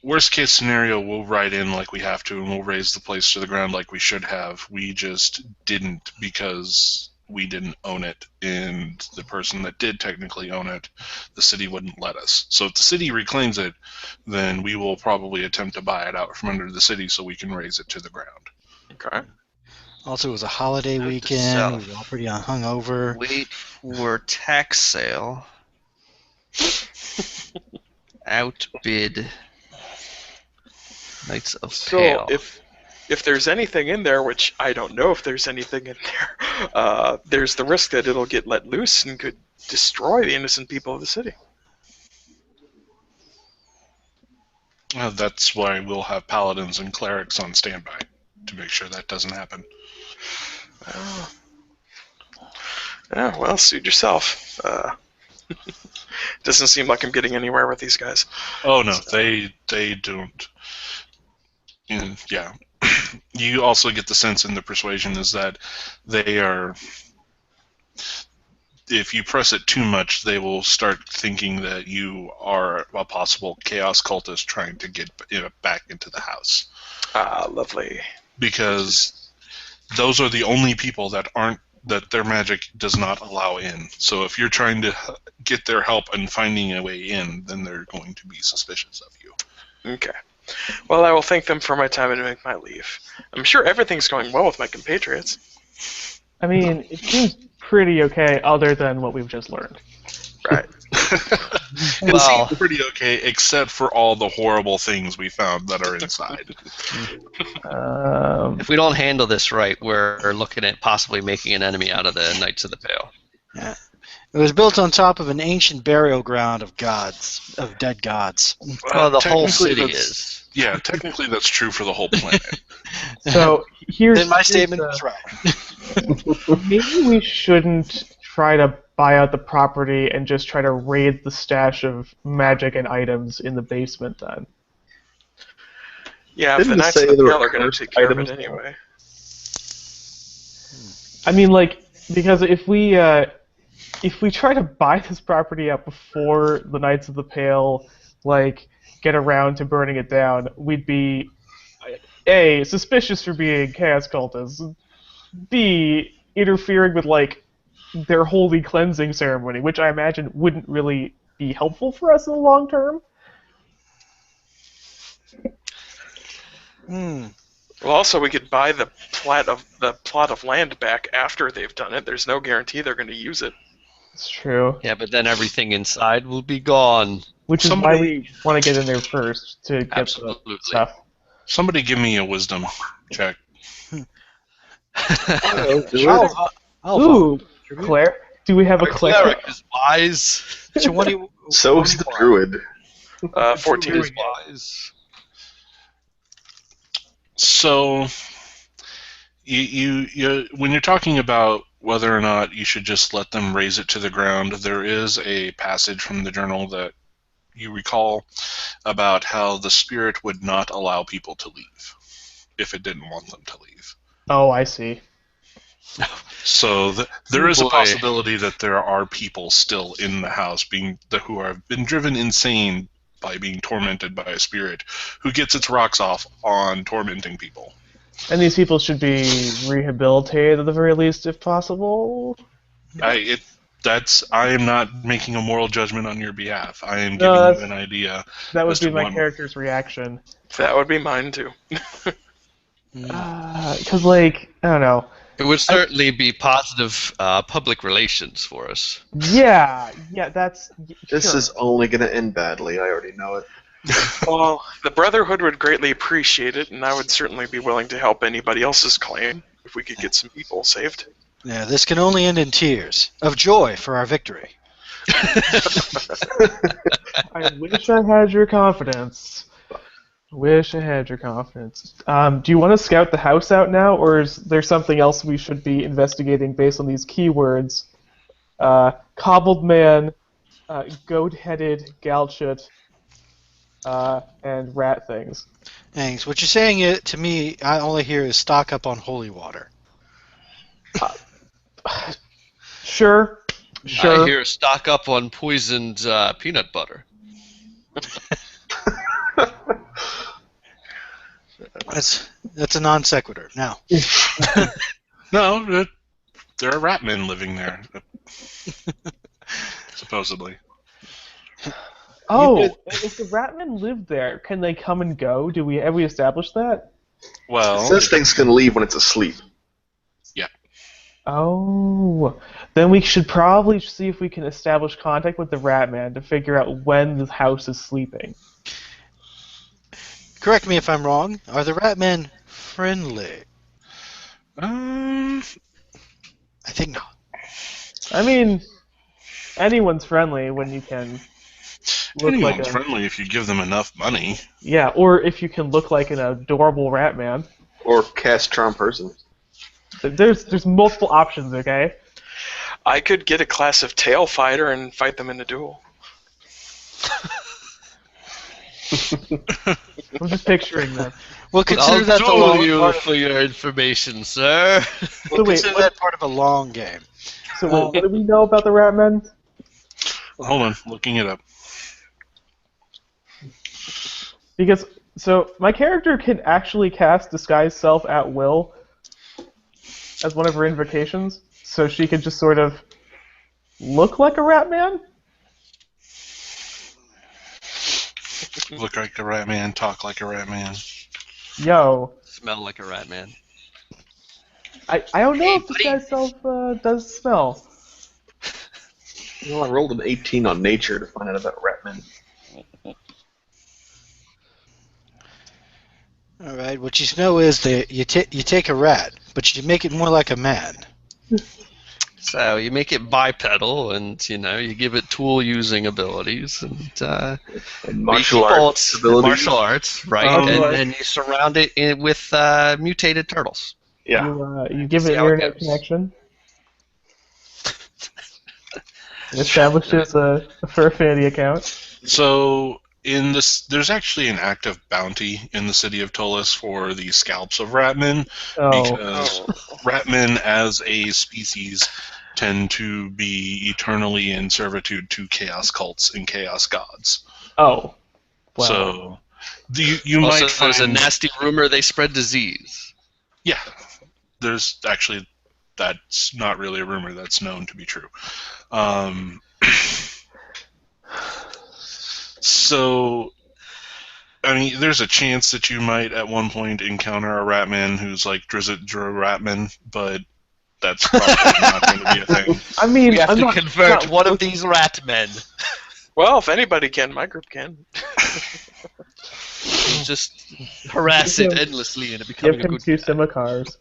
Worst case scenario, we'll write in like we have to, and we'll raise the place to the ground like we should have. We just didn't because we didn't own it, and the person that did technically own it, the city wouldn't let us. So if the city reclaims it, then we will probably attempt to buy it out from under the city so we can raise it to the ground. Okay. Also, it was a holiday Note to weekend. self. We were all pretty hungover. Wait for tax sale. Outbid Knights of So Pale. if there's anything in there, which I don't know if there's anything in there, there's the risk that it'll get let loose and could destroy the innocent people of the city. That's why we'll have paladins and clerics on standby to make sure that doesn't happen. Yeah, well, suit yourself. Doesn't seem like I'm getting anywhere with these guys. Oh no, they don't. Yeah. You also get the sense in the persuasion is that they are. If you press it too much, they will start thinking that you are a possible chaos cultist trying to get back into the house. Ah, lovely. Because those are the only people that their magic does not allow in. So if you're trying to get their help and finding a way in, then they're going to be suspicious of you. Okay. Well, I will thank them for my time and make my leave. I'm sure everything's going well with my compatriots. I mean, it seems pretty okay, other than what we've just learned. Right. It Well- seems pretty okay, except for all the horrible things we found that are inside. If we don't handle this right, we're looking at possibly making an enemy out of the Knights of the Pale. Yeah. It was built on top of an ancient burial ground of dead gods. Well, the whole technically city that's- is. Yeah, technically that's true for the whole planet. So here's Then my here's statement the- was right. Maybe we shouldn't try to buy out the property and just try to raid the stash of magic and items in the basement then. Yeah, if the Didn't it Knights say of the there were Pale are going to cursed take care of it items? anyway. I mean, like, because if we try to buy this property out before the Knights of the Pale, like, get around to burning it down, we'd be A, suspicious for being chaos cultists, B, interfering with, like, their holy cleansing ceremony, which I imagine wouldn't really be helpful for us in the long term. Hmm. Well, also we could buy the plot of land back after they've done it. There's no guarantee they're going to use it. It's true. Yeah, but then everything inside will be gone. Which is why Somebody- we want to get in there first to get Absolutely. the stuff. Somebody give me a wisdom check. I'll Ooh, Claire. Do we have a Claire? Cleric is wise. 20, So is the druid. 14. Is wise. So, you when you're talking about whether or not you should just let them raise it to the ground, there is a passage from the journal that you recall about how the spirit would not allow people to leave if it didn't want them to leave. Oh, I see. So there is a Boy. possibility that there are people still in the house who have been driven insane by being tormented by a spirit who gets its rocks off on tormenting people. And these people should be rehabilitated at the very least, if possible. I am not making a moral judgment on your behalf. I am No, giving that's- you an idea. That would As be to my one. character's reaction. That would be mine too. Because, like, I don't know. It would certainly be positive public relations for us. Yeah, that's. This sure. is only going to end badly. I already know it. Well, the Brotherhood would greatly appreciate it, and I would certainly be willing to help anybody else's claim if we could get some people saved. Yeah, this can only end in tears of joy for our victory. I wish I had your confidence. Wish I had your confidence. Do you want to scout the house out now, or is there something else we should be investigating based on these keywords? Cobbled man, goat-headed Galchut, and rat things. Thanks. What you're saying to me, I only hear is stock up on holy water. Sure. I hear stock up on poisoned peanut butter. That's a non sequitur. Now. No, there are rat men living there, supposedly. Oh, if the ratmen live there, can they come and go? Have we established that? Well, This thing's going to leave when it's asleep. Oh, then we should probably see if we can establish contact with the Ratman to figure out when the house is sleeping. Correct me if I'm wrong. Are the Ratmen friendly? um, I think not. I mean, anyone's friendly when you can look like anyone's friendly if you give them enough money. Yeah, or if you can look like an adorable Ratman. Or cast charm person. There's multiple options, okay? I could get a class of tail fighter and fight them in a duel. I'm just picturing that. We'll consider that the I'll long duel you part. for your information, sir. We'll wait, consider what- that part of a long game. So what do we know about the Ratmen? Hold on, looking it up. Because my character can actually cast Disguise Self at will as one of her invocations, so she can just sort of look like a Ratman? Look like a rat man, talk like a rat man. Yo. Smell like a rat man. I don't know Hey, if Disguise Self does smell. Well, I rolled an 18 on nature to find out about Ratman. All right. What you know is that you take a rat, but you make it more like a man. So you make it bipedal, and you give it tool-using abilities, and And martial arts abilities. martial arts, right? Oh, and you surround it with mutated turtles. Yeah. You give See it an how it internet goes. connection. It establishes a Fur Fanny account. So in this, there's actually an active bounty in the city of Ptolus for the scalps of ratmen, Oh. because ratmen as a species tend to be eternally in servitude to chaos cults and chaos gods. Oh. Wow. So you Also, might find there's a nasty rumor they spread disease. Yeah, there's actually, that's not really a rumor, that's known to be true. So, I mean, there's a chance that you might at one point encounter a Ratman who's like Drizzt Ratman, but that's probably not going to be a thing. I mean, We have I'm to not, convert not one of these rat men. Well, if anybody can, my group can. Just harass it endlessly, and it Give becoming a him good two guy. Simicars.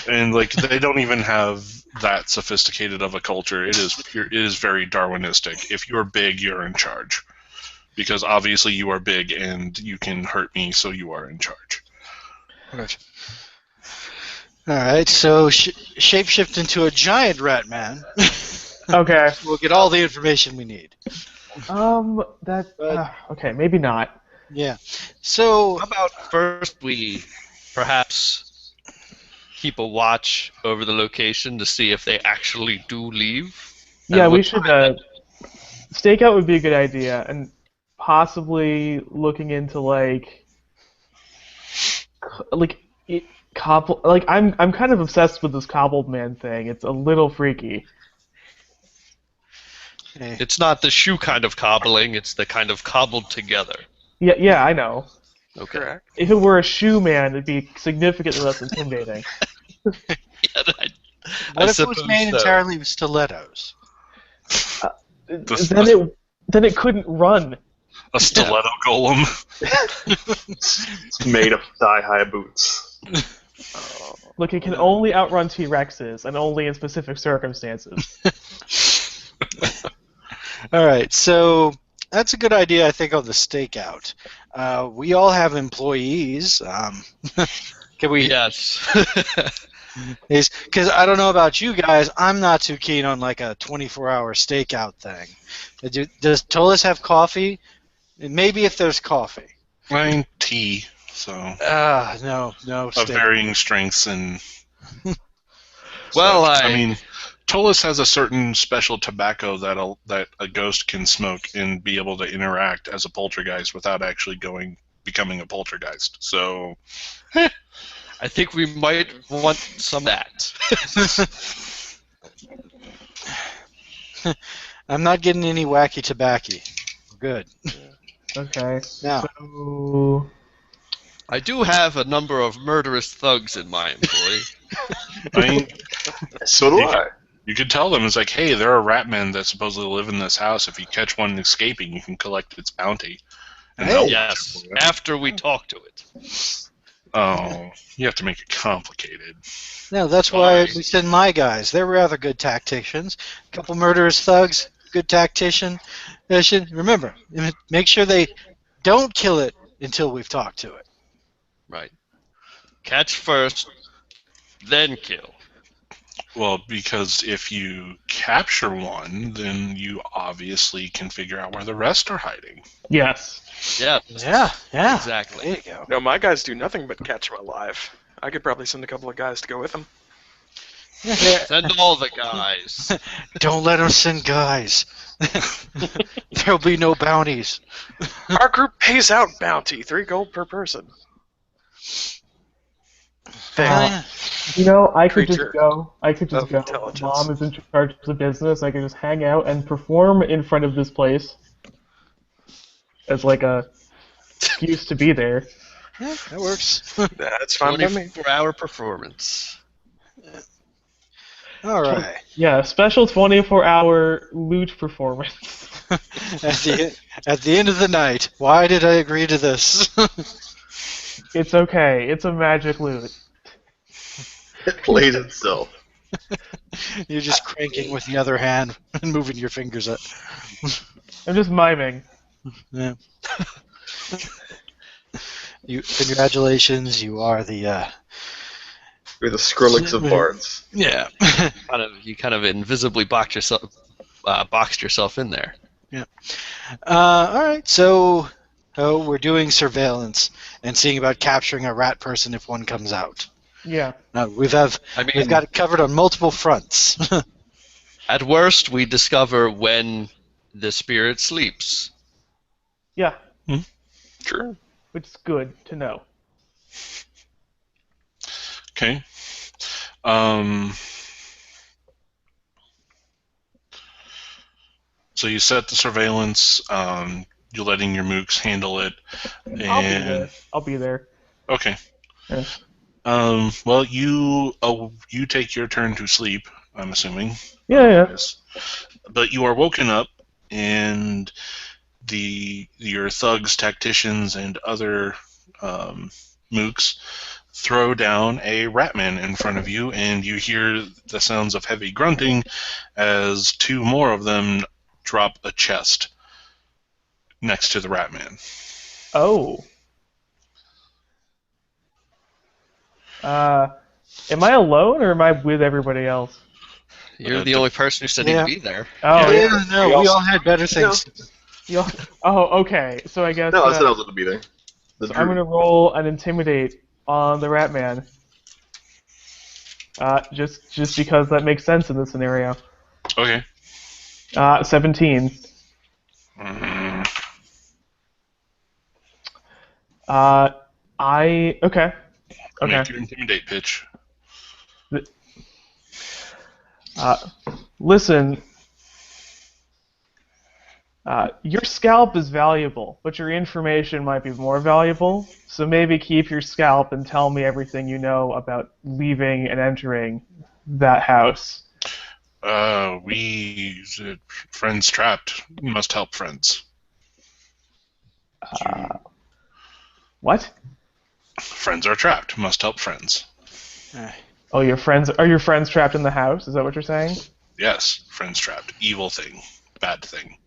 And like, they don't even have that sophisticated of a culture. It is pure, it is very Darwinistic. If you're big, you're in charge. Because obviously you are big and you can hurt me, so you are in charge. Right. All right. So shapeshift into a giant rat man. Okay. We'll get all the information we need. Okay, maybe not. Yeah. So How about first we perhaps keep a watch over the location to see if they actually do leave? Yeah, And we what should. time? Stakeout would be a good idea, and possibly looking into cobble. Like I'm kind of obsessed with this cobbled man thing. It's a little freaky. It's not the shoe kind of cobbling, it's the kind of cobbled together. Yeah, I know. Okay. Correct. If it were a shoe man, it'd be significantly less intimidating. Yeah, What if it was suppose made so. entirely of stilettos? Then it couldn't run. A stiletto golem. It's made of thigh-high boots. Look, it can only outrun T-Rexes, and only in specific circumstances. All right, so that's a good idea, I think, on the stakeout. We all have employees. Can we? Yes. Because I don't know about you guys, I'm not too keen on like a 24-hour stakeout thing. Does Ptolus have coffee? Maybe if there's coffee. Mine tea, so No, of steak. varying strengths and. Well, such. I mean, Ptolus has a certain special tobacco that a ghost can smoke and be able to interact as a poltergeist without actually becoming a poltergeist. So. I think we might want some of that. I'm not getting any wacky tobacco. Good. Okay. Now, So... I do have a number of murderous thugs in my employ. I mean, So do I. you could tell them, it's like, hey, there are rat men that supposedly live in this house. If you catch one escaping, you can collect its bounty. And Hey. they'll- Yes, after we talk to it. Oh, you have to make it complicated. no, that's why Fine. we send my guys. They're rather good tacticians. A couple murderous thugs, good tactician. Remember, make sure they don't kill it until we've talked to it. Right. Catch first, then kill. Well, because if you capture one, then you obviously can figure out where the rest are hiding. Yes. Yeah, Yeah. exactly. There you go. No, my guys do nothing but catch them alive. I could probably send a couple of guys to go with them. Yeah. Send all the guys. Don't let them send guys. There'll be no bounties. Our group pays out bounty, 3 gold per person. Yeah. You know, I could Creature just go. I could just of go. intelligence. Mom is in charge of the business. I could just hang out and perform in front of this place as like a excuse to be there. Yeah, that works. That's fine by me. 24-hour performance. All right. Yeah, special 24-hour loot performance. At the end of the night, why did I agree to this? It's okay. It's a magic loot. It plays itself. You're just cranking with the other hand and moving your fingers up. I'm just miming. Yeah. Congratulations, you are the You're the Skrillex of bards. yeah. You kind of invisibly boxed yourself in there. All right, so we're doing surveillance and seeing about capturing a rat person if one comes out. Yeah. We've I mean, got it covered on multiple fronts. at worst, we discover when the spirit sleeps. Yeah. Sure. Which is good to know. Okay. So you set the surveillance. You're letting your mooks handle it. I'll be there. Okay. Yeah. Well, you take your turn to sleep, I'm assuming. Yeah. Yes. But you are woken up, and your thugs, tacticians, and other mooks throw down a ratman in front of you, and you hear the sounds of heavy grunting as 2 more of them drop a chest next to the ratman. Oh. Am I alone or am I with everybody else? You're the only person who said Yeah. he'd be there. Oh, Yeah, yeah. no, we all had better things. Oh, okay. So I guess No, I said I was going to be there. so I'm gonna roll an intimidate on the Ratman. Just because that makes sense in this scenario. Okay. 17. Okay. Make your intimidate pitch. Listen. Your scalp is valuable, but your information might be more valuable. So maybe keep your scalp and tell me everything you know about leaving and entering that house? Friends trapped. Must help friends. What? Friends are trapped. Must help friends. Oh, your friends are your friends trapped in the house? Is that what you're saying? Yes, friends trapped. Evil thing. Bad thing.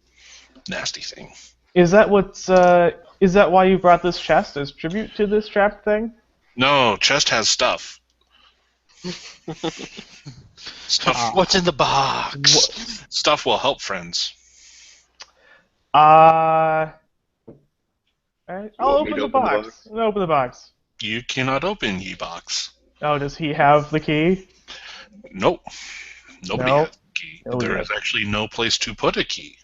Nasty thing. Is that what's is that why you brought this chest as tribute to this trapped thing? No, chest has stuff. Stuff. What's in the box? Stuff will help friends. Alright, I'll want me open to the open the box. box? I'll open the box. You cannot open ye box. Oh, does he have the key? Nope. Nobody No. has a key. Nobody There has. is actually no place to put a key.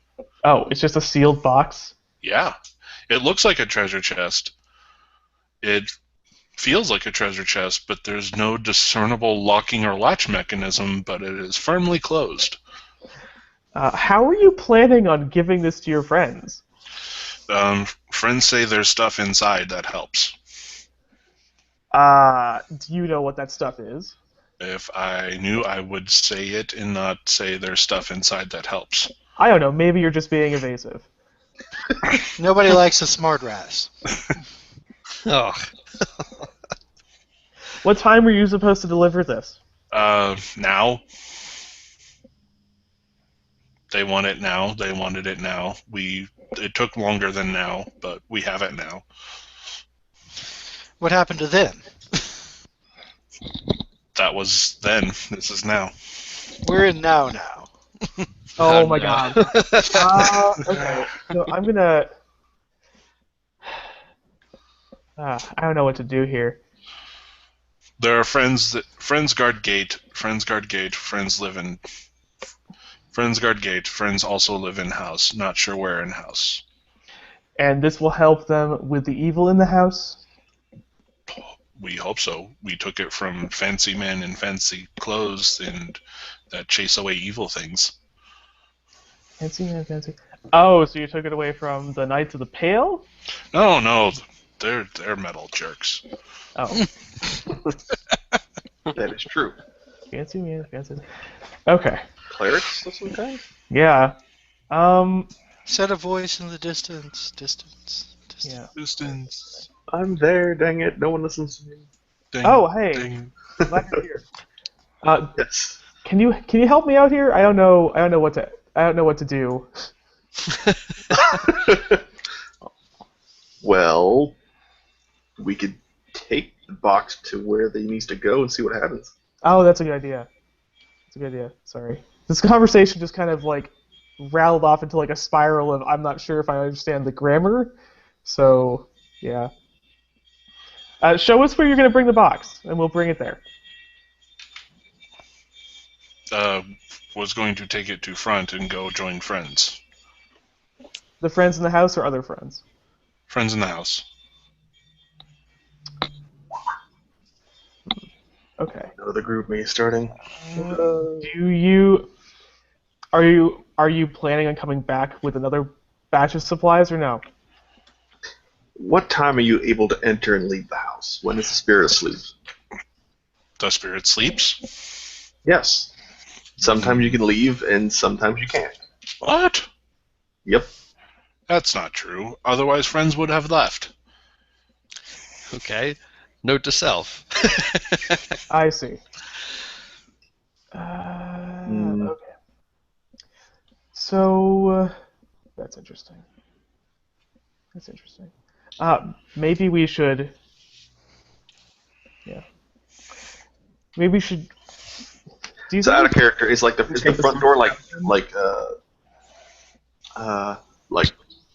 Oh, it's just a sealed box? Yeah. It looks like a treasure chest. It feels like a treasure chest, but there's no discernible locking or latch mechanism, but it is firmly closed. How are you planning on giving this to your friends? Friends say there's stuff inside that helps. Do you know what that stuff is? If I knew, I would say it and not say there's stuff inside that helps. I don't know, maybe you're just being evasive. Nobody likes a smart ass. Oh, What time were you supposed to deliver this? Now. They want it now. They wanted it now. It took longer than now, but we have it now. What happened to then? That was then. This is now. We're in now. Oh no. my god. Okay, so I'm gonna... I don't know what to do here. There are friends guard gate. Friends guard gate. Friends live in. Friends guard gate. Friends also live in house. Not sure where in house. And this will help them with the evil in the house? We hope so. We took it from fancy men in fancy clothes and that chase away evil things. Fancy man, fancy. Oh, so you took it away from the Knights of the Pale? No, they're metal jerks. Oh, That is true. fancy man, fancy. Okay, Clerics of some kind? yeah. Set a voice in the distance. Yeah. Distance. I'm there, dang it. No one listens to me. Ding, Oh, hey. ding. Glad you're here. Yes. Can you help me out here? I don't know what to do. Well, we could take the box to where they needs to go and see what happens. Oh, that's a good idea. Sorry. This conversation just kind of like rattled off into like a spiral of I'm not sure if I understand the grammar. So, yeah. Show us where you're going to bring the box, and we'll bring it there. Was going to take it to front and go join friends. The friends in the house or other friends? Friends in the house. Okay. Another group me starting. Are you planning on coming back with another batch of supplies or no? What time are you able to enter and leave the house? When is the spirit asleep? The spirit sleeps. Yes. Sometimes you can leave and sometimes you can't. What? Yep. That's not true. Otherwise, friends would have left. okay. Note to self. I see. Hmm. Okay. So, that's interesting. Maybe we should... Yeah. Maybe we should... Do you So think out of character, is like is the front door like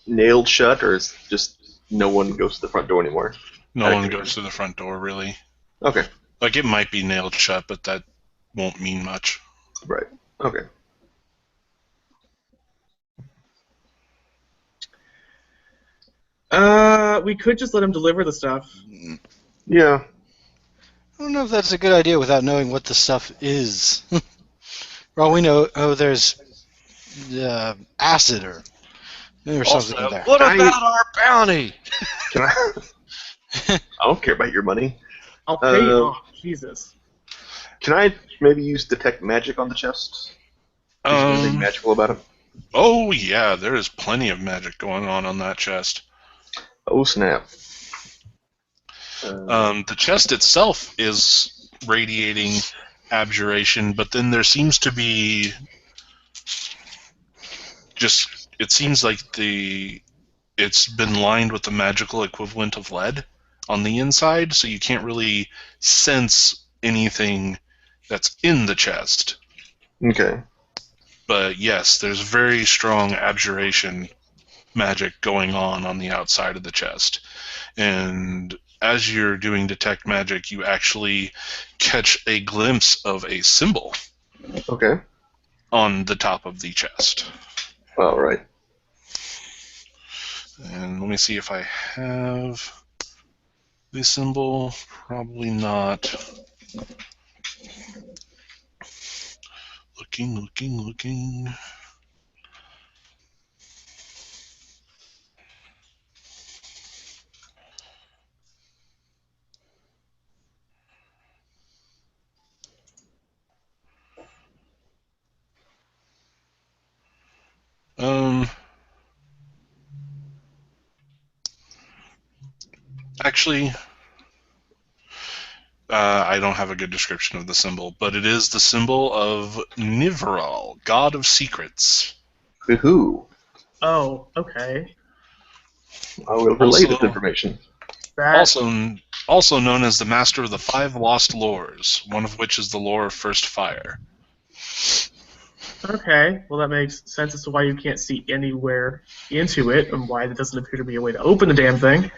nailed shut, or is just no one goes to the front door anymore? No Okay. one goes to the front door, really. Okay. Like, it might be nailed shut, but that won't mean much. Right. Okay. We could just let him deliver the stuff. Yeah. I don't know if that's a good idea without knowing what the stuff is. Well, we know, there's acid or something in there. What about our bounty? Can I? I don't care about your money. I'll pay you off. Jesus. Can I maybe use detect magic on the chest? Is there anything magical about it? Oh yeah, there is plenty of magic going on that chest. Oh snap! The chest itself is radiating abjuration, but then there seems to be it seems like it's been lined with the magical equivalent of lead on the inside, so you can't really sense anything that's in the chest. Okay. But yes, there's very strong abjuration magic going on the outside of the chest. And as you're doing detect magic, you actually catch a glimpse of a symbol Okay. on the top of the chest. All right. And let me see if I have the symbol. Probably not. Looking. Actually, I don't have a good description of the symbol, but it is the symbol of Nivaral, God of Secrets. Woohoo! Oh, okay. I will relay this information. That, Also known as the Master of the Five Lost Lores, one of which is the lore of First Fire. okay. Well, that makes sense as to why you can't see anywhere into it and why there doesn't appear to be a way to open the damn thing.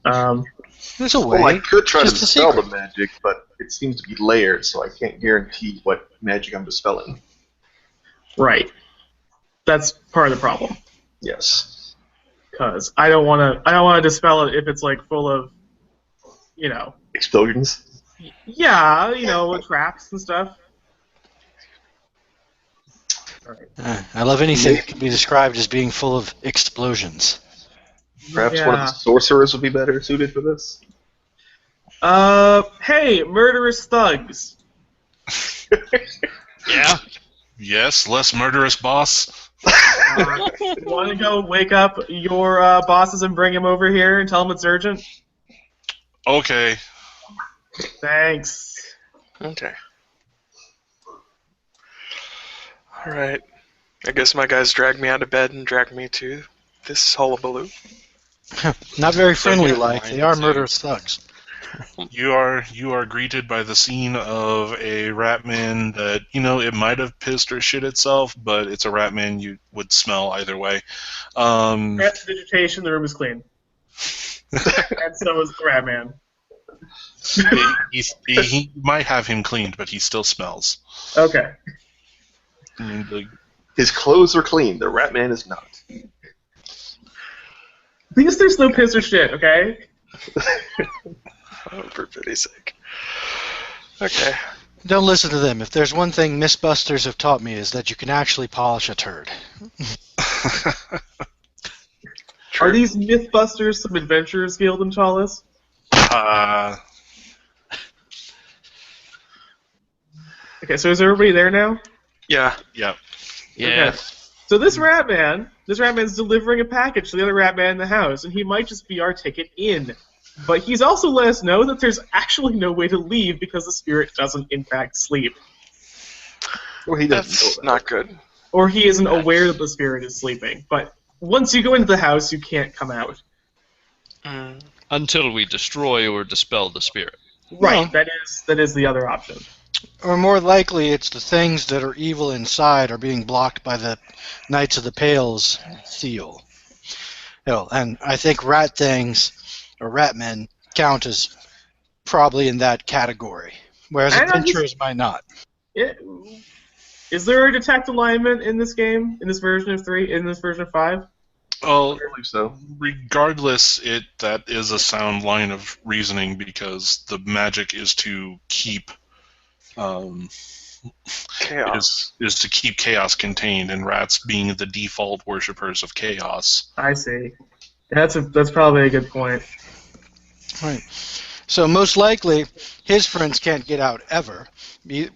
There's a way. Well, I could try to Just a dispel the secret. magic, but it seems to be layered, so I can't guarantee what magic I'm dispelling. Right. That's part of the problem. Yes. Because I don't want to dispel it if it's like full of, Explosions? traps and stuff. I love anything that can be described as being full of explosions. Perhaps one of the sorcerers would be better suited for this? Hey, murderous thugs. Yeah. Yes, less murderous boss. Want to go wake up your bosses and bring him over here and tell him it's urgent? Okay. Thanks. Okay. Alright. I guess my guys dragged me out of bed and dragged me to this hullabaloo. Not very friendly you're like. lying They are too. murderous thugs. You are greeted by the scene of a rat man that, it might have pissed or shit itself, but it's a rat man you would smell either way. Rat vegetation, the room is clean. And so is the rat man. He might have him cleaned, but he still smells. Okay. I mean, His clothes are clean, the rat man is not. At least there's no piss or shit, okay? Oh, for pity's sake. Okay. Don't listen to them. If there's one thing Mythbusters have taught me is that you can actually polish a turd. Are these Mythbusters some adventurers guild in Ptolus? Okay, so is everybody there now? Yeah. yeah. Yeah. Okay. So this rat man's delivering a package to the other rat man in the house, and he might just be our ticket in. But he's also let us know that there's actually no way to leave because the spirit doesn't, in fact, sleep. Well, he doesn't That's know that. not good. Or he isn't aware that the spirit is sleeping. But once you go into the house, you can't come out. Mm. Until we destroy or dispel the spirit. Right, that is the other option. Or more likely, it's the things that are evil inside are being blocked by the Knights of the Pale's seal. And I think rat things, or rat men, count as probably in that category, whereas I don't know, adventurers might not. Is there a detect alignment in this game, in this version of 3, in this version of 5? Well, I believe so. regardless, that is a sound line of reasoning because the magic is to keep Chaos. is to keep chaos contained, and rats being the default worshippers of chaos. I see. That's probably a good point. Right. So most likely, his friends can't get out ever,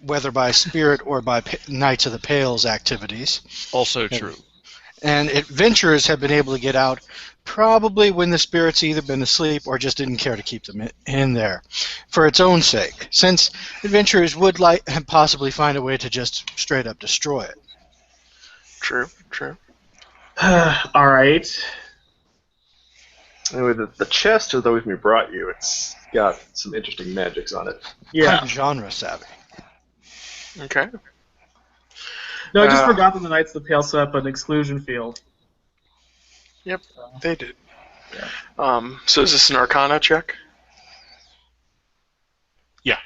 whether by spirit or by Knights of the Pale's activities. Also true. And adventurers have been able to get out probably when the spirits either been asleep or just didn't care to keep them in there for its own sake, since adventurers would possibly find a way to just straight up destroy it. True, true. All right. Anyway, the chest has always been brought you. It's got some interesting magics on it. Yeah. I'm genre savvy. Okay. No, I just forgot that the Knights of the Pale set up an exclusion field. Yep, they did. Yeah. So is this an Arcana check? Yeah.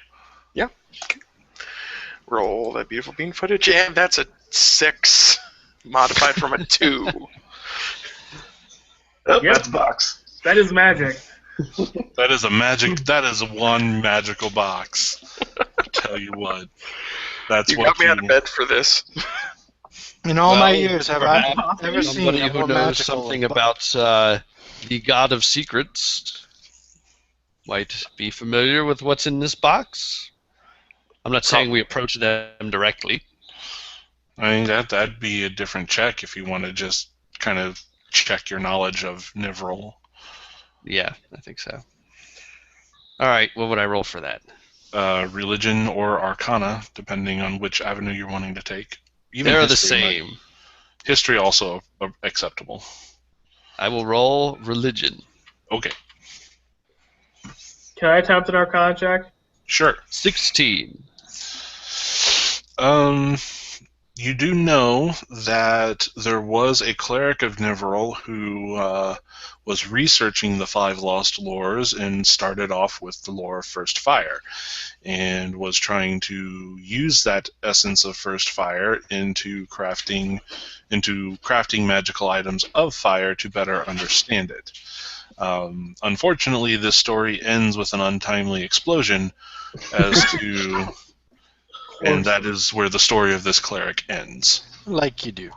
Yeah. Okay. Roll that beautiful bean footage, and that's a 6, modified from a 2. Oh, Yep. that's a box. That is magic. That is a magic. That is one magical box. I tell you what. That's You what got me out of bed for this. In all my Well, years, have I ever seen Somebody a who more knows magical something about the God of Secrets might be familiar with what's in this box. I'm not saying we approach them directly. I mean, that'd be a different check if you want to just kind of check your knowledge of Nivril. Yeah, I think so. All right, what would I roll for that? Religion or Arcana, depending on which avenue you're wanting to take. Even They're the history same. History also acceptable. I will roll religion. Okay, Can I attempt an Arcana check? sure. 16. You do know that there was a cleric of Nivril who was researching the 5 lost lores and started off with the lore of First Fire, and was trying to use that essence of First Fire into crafting magical items of fire to better understand it. Unfortunately, this story ends with an untimely explosion as to... And that is where the story of this cleric ends. like you do.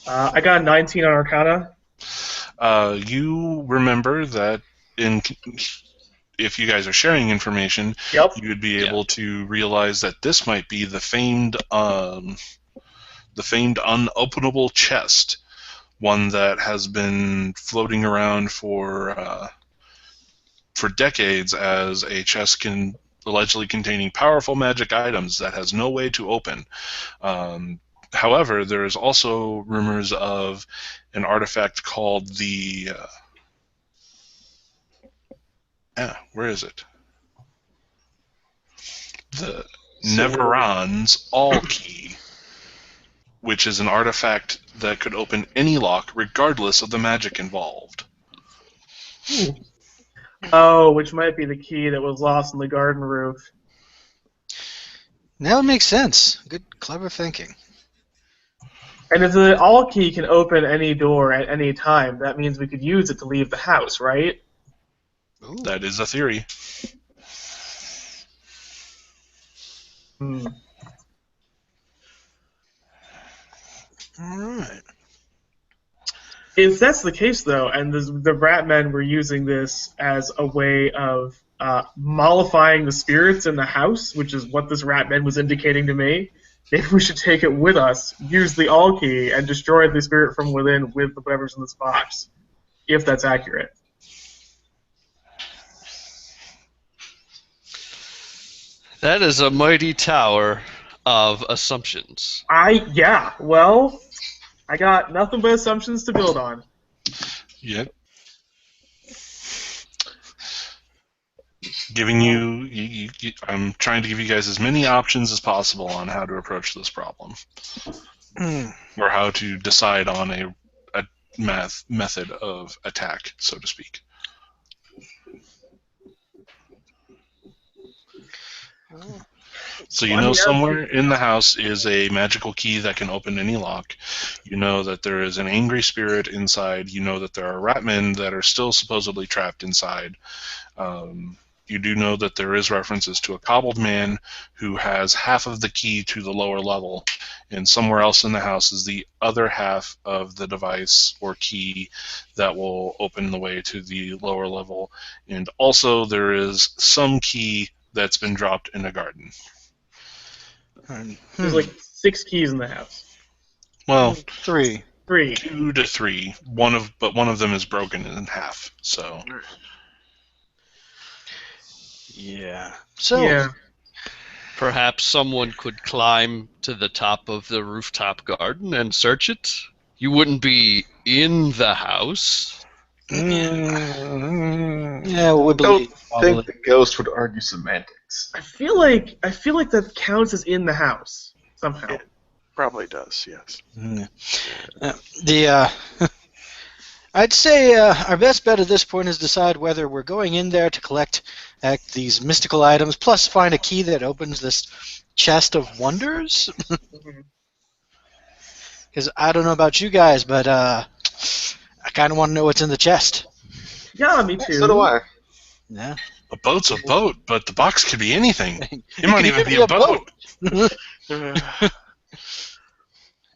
I got a 19 on Arcana. You remember that if you guys are sharing information, Yep. you would be able to realize that this might be the famed unopenable chest, one that has been floating around for decades as a chest allegedly containing powerful magic items that has no way to open. However, there is also rumors of an artifact called the... where is it? The Neveron's All Key, which is an artifact that could open any lock regardless of the magic involved. Oh, which might be the key that was lost in the garden roof. Now it makes sense. Good, clever thinking. And if the all key can open any door at any time, that means we could use it to leave the house, right? Ooh. That is a theory. Hmm. All right. If that's the case, though, and the Ratmen were using this as a way of mollifying the spirits in the house, which is what this Ratman was indicating to me, maybe we should take it with us, use the All Key, and destroy the spirit from within with whatever's in this box, if that's accurate. That is a mighty tower of assumptions. Yeah, well, I got nothing but assumptions to build on. Yep. Giving you, I'm trying to give you guys as many options as possible on how to approach this problem, or how to decide on a method of attack, so to speak. So you know somewhere in the house is a magical key that can open any lock. You know that there is an angry spirit inside. You know that there are ratmen that are still supposedly trapped inside. you do know that there is references to a cobbled man who has half of the key to the lower level, and somewhere else in the house is the other half of the device or key that will open the way to the lower level. And also there is some key that's been dropped in a garden. There's like 6 keys in the house. Well, 3. 3. 2 to 3. One of them is broken in half. So Yeah. So Yeah. Perhaps someone could climb to the top of the rooftop garden and search it. You wouldn't be in the house. yeah, we Don't believe probably. think the ghost would argue semantics. I feel like that counts as in the house somehow. Probably does, yes. I'd say our best bet at this point is decide whether we're going in there to collect these mystical items, plus find a key that opens this chest of wonders. Because I don't know about you guys, but I kind of want to know what's in the chest. Yeah, me too. So do I. Yeah. a boat's a boat, but the box could be anything. It might even be a boat.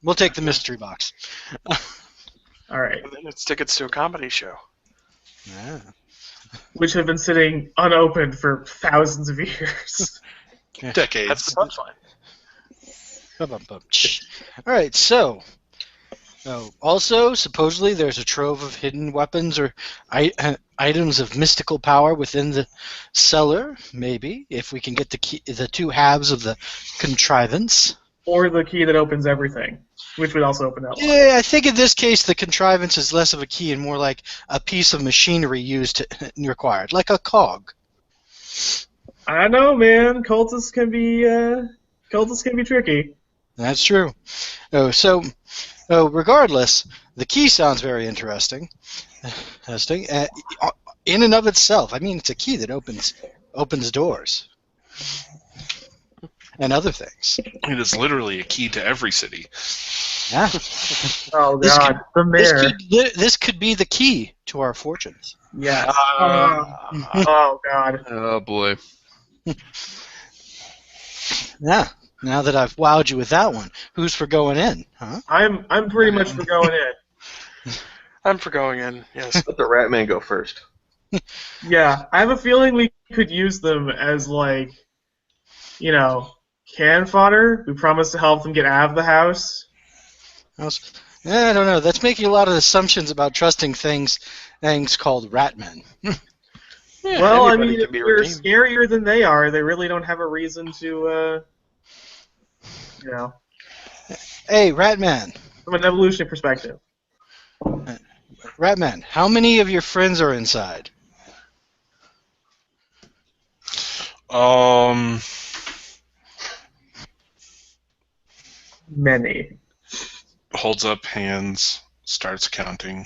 We'll take the mystery box. All right. And then it's tickets to a comedy show. Yeah. Which have been sitting unopened for thousands of years. Decades. That's the punchline. All right, so also supposedly there's a trove of hidden weapons or items of mystical power within the cellar. Maybe if we can get the 2 halves of the contrivance. Or the key that opens everything, which would also open that one. Yeah, I think in this case the contrivance is less of a key and more like a piece of machinery required, like a cog. I know, man. Cultists can be tricky. That's true. Regardless, the key sounds very interesting. In and of itself, I mean, it's a key that opens doors and other things. It is literally a key to every city. Yeah. Oh God, the mayor. This could be the key to our fortunes. Yes. Oh God. Oh boy. Yeah. Now that I've wowed you with that one, who's for going in? Huh? I'm pretty much for going in. I'm for going in, yes. Let the rat man go first. Yeah, I have a feeling we could use them as like, can fodder. We promised to help them get out of the house. I don't know. That's making a lot of assumptions about trusting things called rat men. Well, I anybody mean, can if be we're redeemed. scarier than they are, they really don't have a reason to, Hey, rat man. from an evolutionary perspective. Rat man, how many of your friends are inside? Many. Holds up hands, starts counting.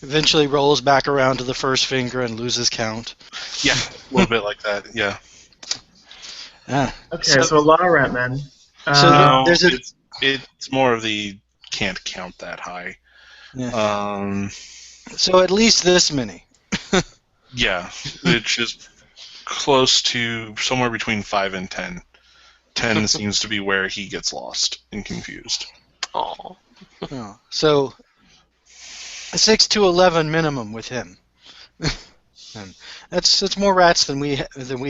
Eventually rolls back around to the first finger and loses count. Yeah, a little bit like that. Yeah. Ah. Okay, so a lot of rat men. No, there's a- it's more of the can't count that high. Yeah. So at least this many. Yeah, it's just close to somewhere between 5 and 10. 10 seems to be where he gets lost and confused. Aw. Oh, so 6 to 11 minimum with him. And that's more rats than we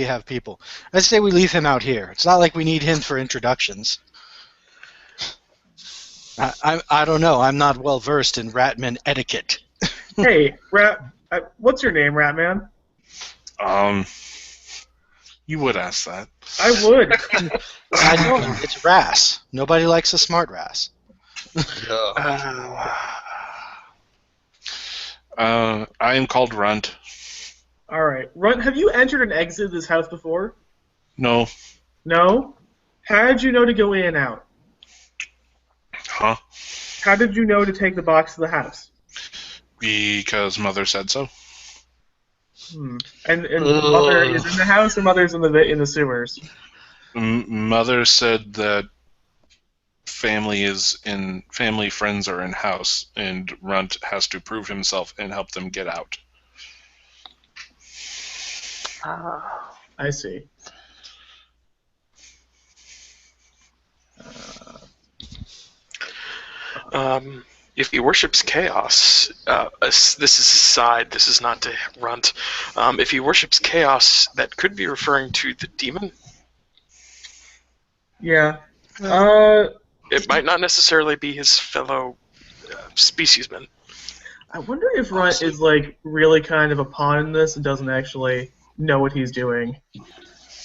have people. I say we leave him out here. It's not like we need him for introductions. I don't know. I'm not well versed in ratman etiquette. Hey, what's your name, rat man? You would ask that. I would. I know it's Ras. Nobody likes a smart Ras. I am called Runt. All right, Runt. Have you entered and exited this house before? No. No. How did you know to go in and out? Huh? How did you know to take the box to the house? Because Mother said so. And Mother is in the house, or Mother's in the sewers? Mother said that family friends are in house, and Runt has to prove himself and help them get out. I see. If he worships chaos, this is a side, this is not to runt. If he worships chaos, that could be referring to the demon. Yeah. It might not necessarily be his fellow speciesmen. I wonder if Runt is like really kind of a pawn in this and doesn't actually know what he's doing.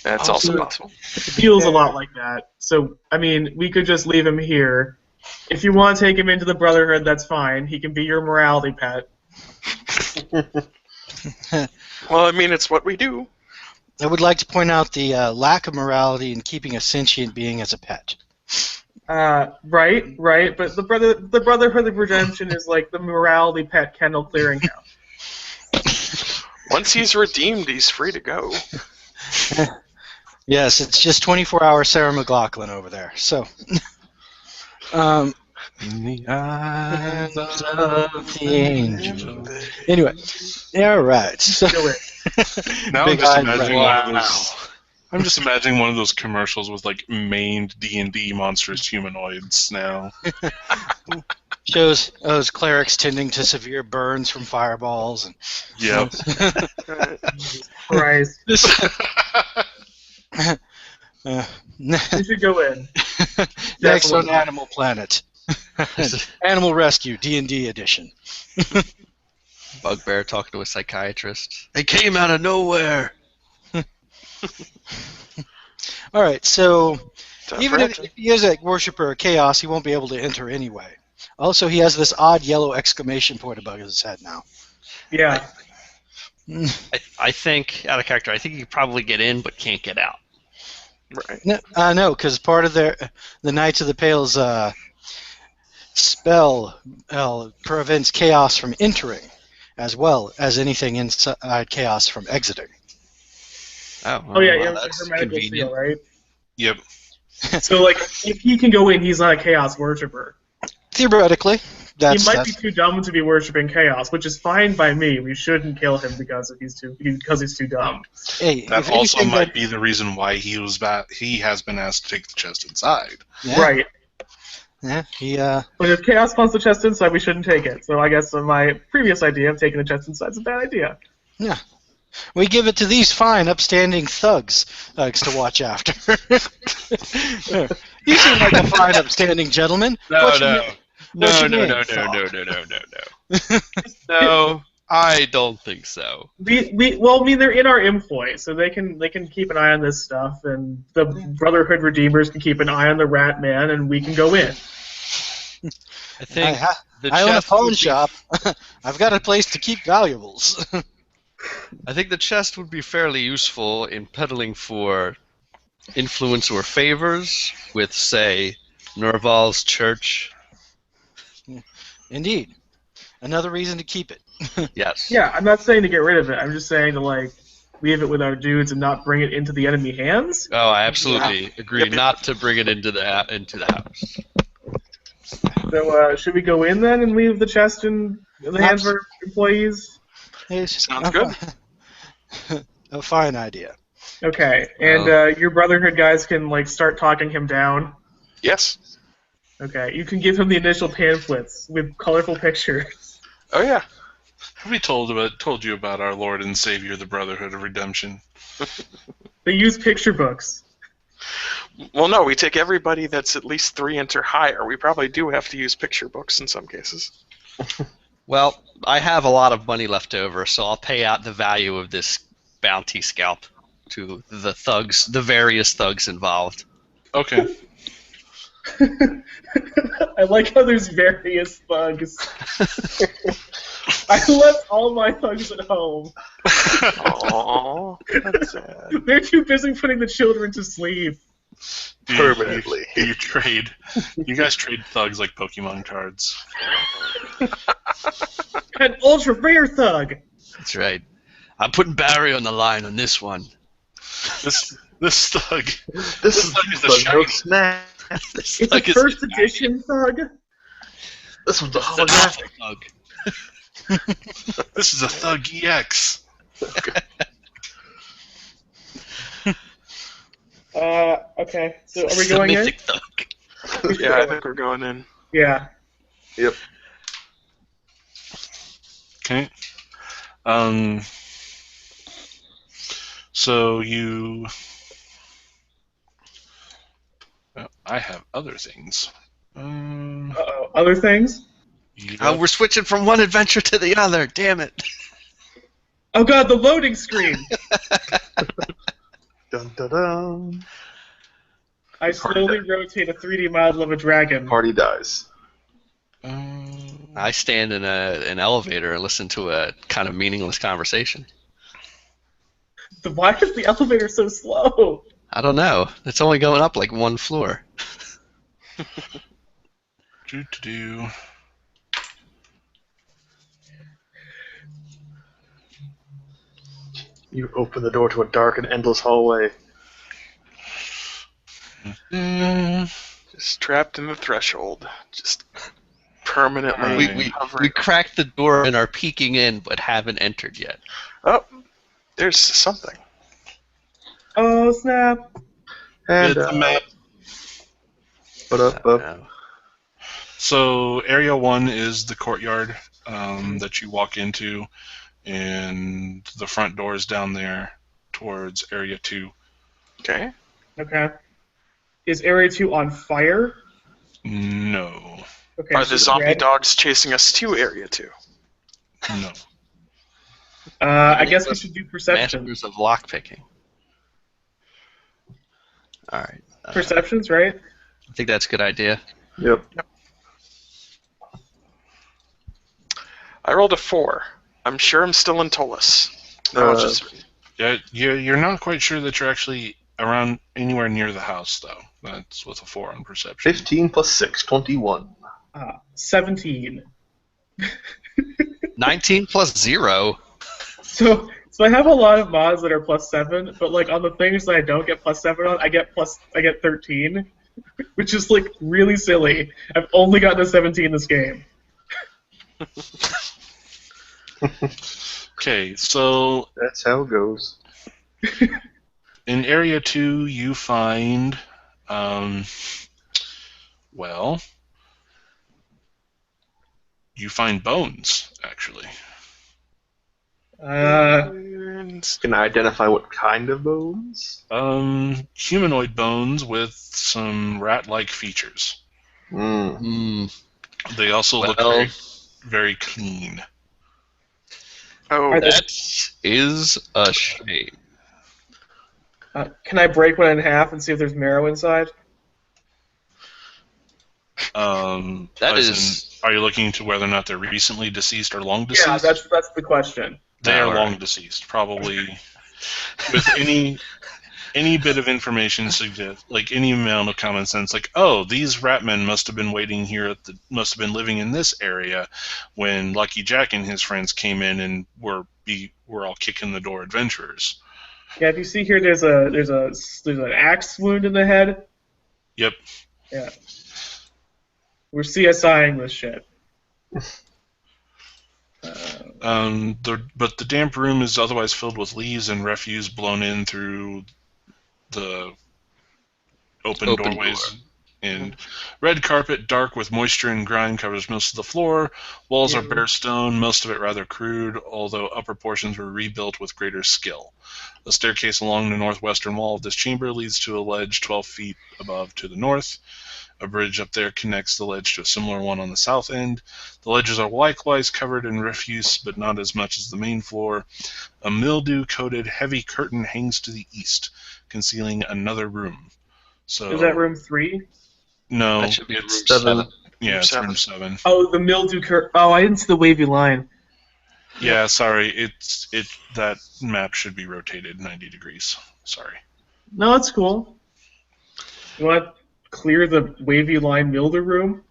That's also possible. It feels a lot like that. So, I mean, we could just leave him here. If you want to take him into the Brotherhood, that's fine. He can be your morality pet. Well, I mean, it's what we do. I would like to point out the lack of morality in keeping a sentient being as a pet. Right. But the Brotherhood of Redemption is like the morality pet kennel clearinghouse. Once he's redeemed, he's free to go. Yes, it's just 24-hour Sarah McLachlan over there. So, In the eyes of the angel. Anyway, all right. So, Now Big I'm just eyes, imagining right. one of those. I'm just imagining one of those commercials with like maimed D&D monstrous humanoids now. shows those clerics tending to severe burns from fireballs and. Yep. Christ. Ne- You should go in. Next on Definitely. Animal Planet. Animal Rescue D&D edition. Bugbear talking to a psychiatrist. They came out of nowhere. All right, so Tough even if reaction. he is a worshiper of chaos, he won't be able to enter anyway. Also, he has this odd yellow exclamation point above his head now. Yeah. I think, out of character, I think you could probably get in, but can't get out. Right. No, because part of the Knights of the Pale's spell prevents chaos from entering, as well as anything inside chaos from exiting. Oh yeah, well, it's that's a hermetical convenient. seal, right? Yep. So like, if he can go in, he's not a chaos worshiper. Theoretically, He might be too dumb to be worshiping chaos, which is fine by me. We shouldn't kill him because he's too dumb. Hey, That if also anything, might be the reason why he has been asked to take the chest inside. Yeah, Right. Yeah, he But if chaos wants the chest inside, we shouldn't take it. So I guess my previous idea of taking the chest inside is a bad idea. Yeah. We give it to these fine, upstanding thugs to watch after. You seem like a fine, upstanding gentleman. What's your name? No, I don't think so. Well, I mean, they're in our employ, so they can keep an eye on this stuff, and the Brotherhood Redeemers can keep an eye on the Rat Man, and we can go in. I think the I own a chest pawn would be- shop. I've got a place to keep valuables. I think the chest would be fairly useful in peddling for influence or favors with, say, Nerval's church. Indeed. Another reason to keep it. Yes. Yeah, I'm not saying to get rid of it. I'm just saying to like leave it with our dudes and not bring it into the enemy hands. Oh, I absolutely agree not to bring it into the house. So should we go in then and leave the chest in the hands of our employees? Sounds good. A fine idea. Okay, and your Brotherhood guys can like start talking him down. Yes. Okay, you can give him the initial pamphlets with colorful pictures. Oh yeah. Have we told you about our Lord and Savior, the Brotherhood of Redemption? They use picture books. Well, no, we take everybody that's at least 3 enter higher. We probably do have to use picture books in some cases. Well, I have a lot of money left over, so I'll pay out the value of this bounty scalp to the thugs, the various thugs involved. Okay. I like how there's various thugs. I left all my thugs at home. Aww, that's sad. They're too busy putting the children to sleep. Permanently. You guys trade thugs like Pokemon cards. An ultra rare thug. That's right. I'm putting Barry on the line on this one. This thug. This is thug is a the shiny. no snack. This It's a thug is first edition thug. This one's a the holographic. thug. This is a Thug EX. Okay. So are we It's the going in? mythic thug. Yeah, I think we're going in. Yeah. Yep. Okay. So you. I have other things. Uh-oh. Other things? Yep. Oh, we're switching from one adventure to the other. Damn it. Oh god, the loading screen! Dun dun dun. I slowly rotate a 3D model of a dragon. Party dies. I stand in an elevator and listen to a kind of meaningless conversation. Why is the elevator so slow? I don't know. It's only going up like one floor. Do. You open the door to a dark and endless hallway. Just trapped in the threshold. Just permanently Right. We hovering. cracked the door and are peeking in, but haven't entered yet. Oh, there's something. Oh snap! And It's a map. up. No. So area 1 is the courtyard that you walk into, and the front door is down there towards area 2. Okay. Okay. Is Area 2 on fire? No. Okay. Are so the zombie red. dogs chasing us to Area 2? No. I guess we should do perception. Masters of lockpicking. All right. Perceptions, right? I think that's a good idea. Yep. I rolled a 4. I'm sure I'm still in Ptolus. No, it's just Yeah, you're not quite sure that you're actually around anywhere near the house, though. That's with a 4 on perception. 15 plus 6, 21. 17. 19 plus 0. So I have a lot of mods that are +7, but like on the things that I don't get +7 on, I get 13, which is like really silly. I've only gotten a 17 this game. Okay, so That's how it goes. in area 2, you find, you find bones, actually. Can I identify what kind of bones? Humanoid bones with some rat-like features. They also look Well- very, very clean. oh, That is a shame. Can I break one in half and see if there's marrow inside? That That is. is- Are you looking to whether or not they're recently deceased or long deceased? Yeah, that's the question. They are Alright. long deceased, probably. With any bit of information suggest, like any amount of common sense, like, oh, these ratmen must have been waiting here must have been living in this area when Lucky Jack and his friends came in and were all kicking the door adventurers. Yeah, if you see here, there's an axe wound in the head. Yep. Yeah. We're CSIing this shit. But the damp room is otherwise filled with leaves and refuse blown in through the open doorways. door. And red carpet, dark with moisture and grime, covers most of the floor. Walls are bare stone, most of it rather crude, although upper portions were rebuilt with greater skill. A staircase along the northwestern wall of this chamber leads to a ledge 12 feet above to the north. A bridge up there connects the ledge to a similar one on the south end. The ledges are likewise covered in refuse, but not as much as the main floor. A mildew-coated heavy curtain hangs to the east, concealing another room. So Is that room 3? No, That should be it's room 7. 7. yeah, it's Room room 7. Oh, the mildew Oh, I didn't see the wavy line. Yeah, sorry, that map should be rotated 90 degrees. Sorry. No, that's cool. You want to clear the wavy line mildew room?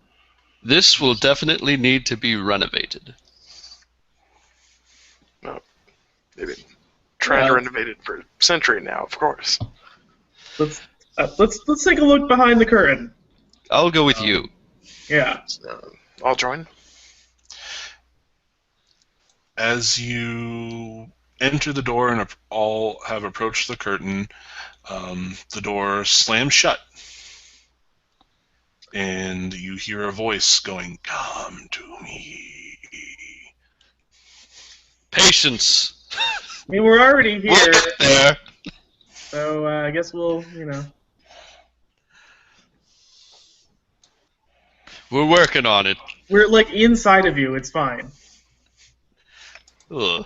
This will definitely need to be renovated. they've been trying to renovate it for a century now, of course. Let's take a look behind the curtain. I'll go with you. Yeah. I'll join. As you enter the door and all have approached the curtain. The door slams shut, and you hear a voice going, "Come to me." Patience. I mean, we're already here, We'll get there. so I guess we'll, We're working on it. we're like inside of you. It's fine. Ugh.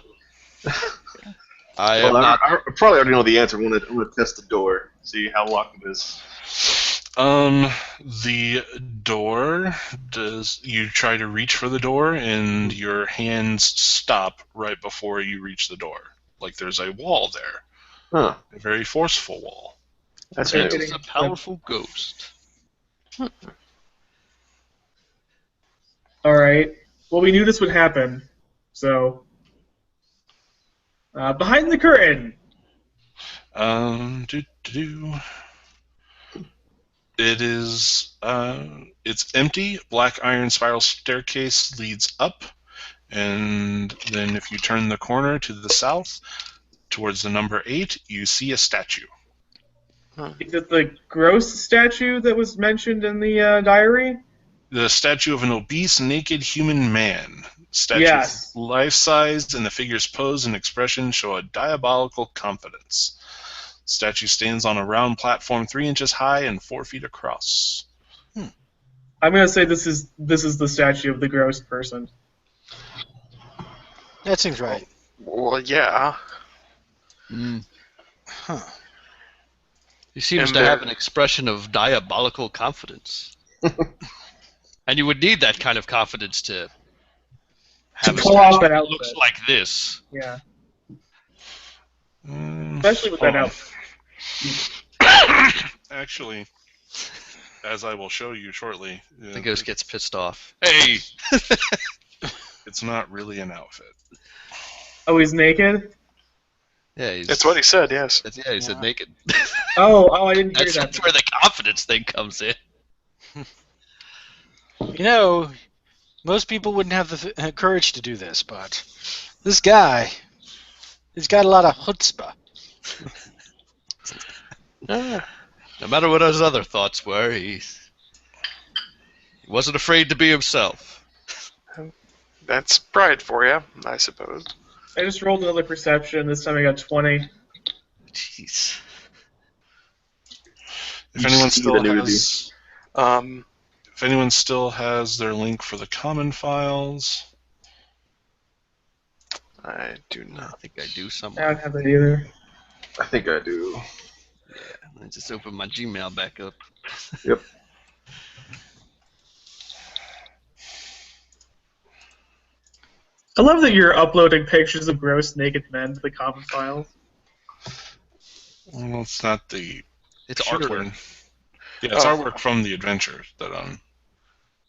I Well, am not. I probably already know the answer. I'm gonna test the door, see how locked it is. The door you try to reach for the door, and your hands stop right before you reach the door. Like there's a wall there, Huh. a very forceful wall. That's It right. is a powerful ghost. All right. Well, we knew this would happen, so behind the curtain. It is. It's empty. Black iron spiral staircase leads up, and then if you turn the corner to the south, towards the number 8, you see a statue. Is it the gross statue that was mentioned in the diary? The statue of an obese, naked human man. Statue Yes. life-sized, and the figure's pose and expression show a diabolical confidence. Statue stands on a round platform 3 inches high and 4 feet across. I'm gonna say this is the statue of the gross person. That seems right. Well, yeah. Huh. He seems And to there- have an expression of diabolical confidence. And you would need that kind of confidence to have a pull off statue that that looks outfit. like this. Yeah. Especially with that outfit. Actually, as I will show you shortly, The ghost gets pissed off. Hey! it's not really an outfit. Oh, he's naked? Yeah, he's, That's what he said, yes. yeah, he said naked. Oh, I didn't hear That's, that. that's where the confidence thing comes in. You know, most people wouldn't have the courage to do this, but this guy, he's got a lot of chutzpah. No matter what his other thoughts were, he wasn't afraid to be himself. That's pride for you, I suppose. I just rolled another perception. This time I got 20. Jeez. If anyone see still the nudity. has, Um, if anyone still has their link for the common files, I do I not. think I do I somewhere. don't have that either. I think I do. Let me just open my Gmail back up. Yep. I love that you're uploading pictures of gross naked men to the common files. well, it's not the It's pure- artwork. Yeah, it's Oh. artwork from the adventure that I'm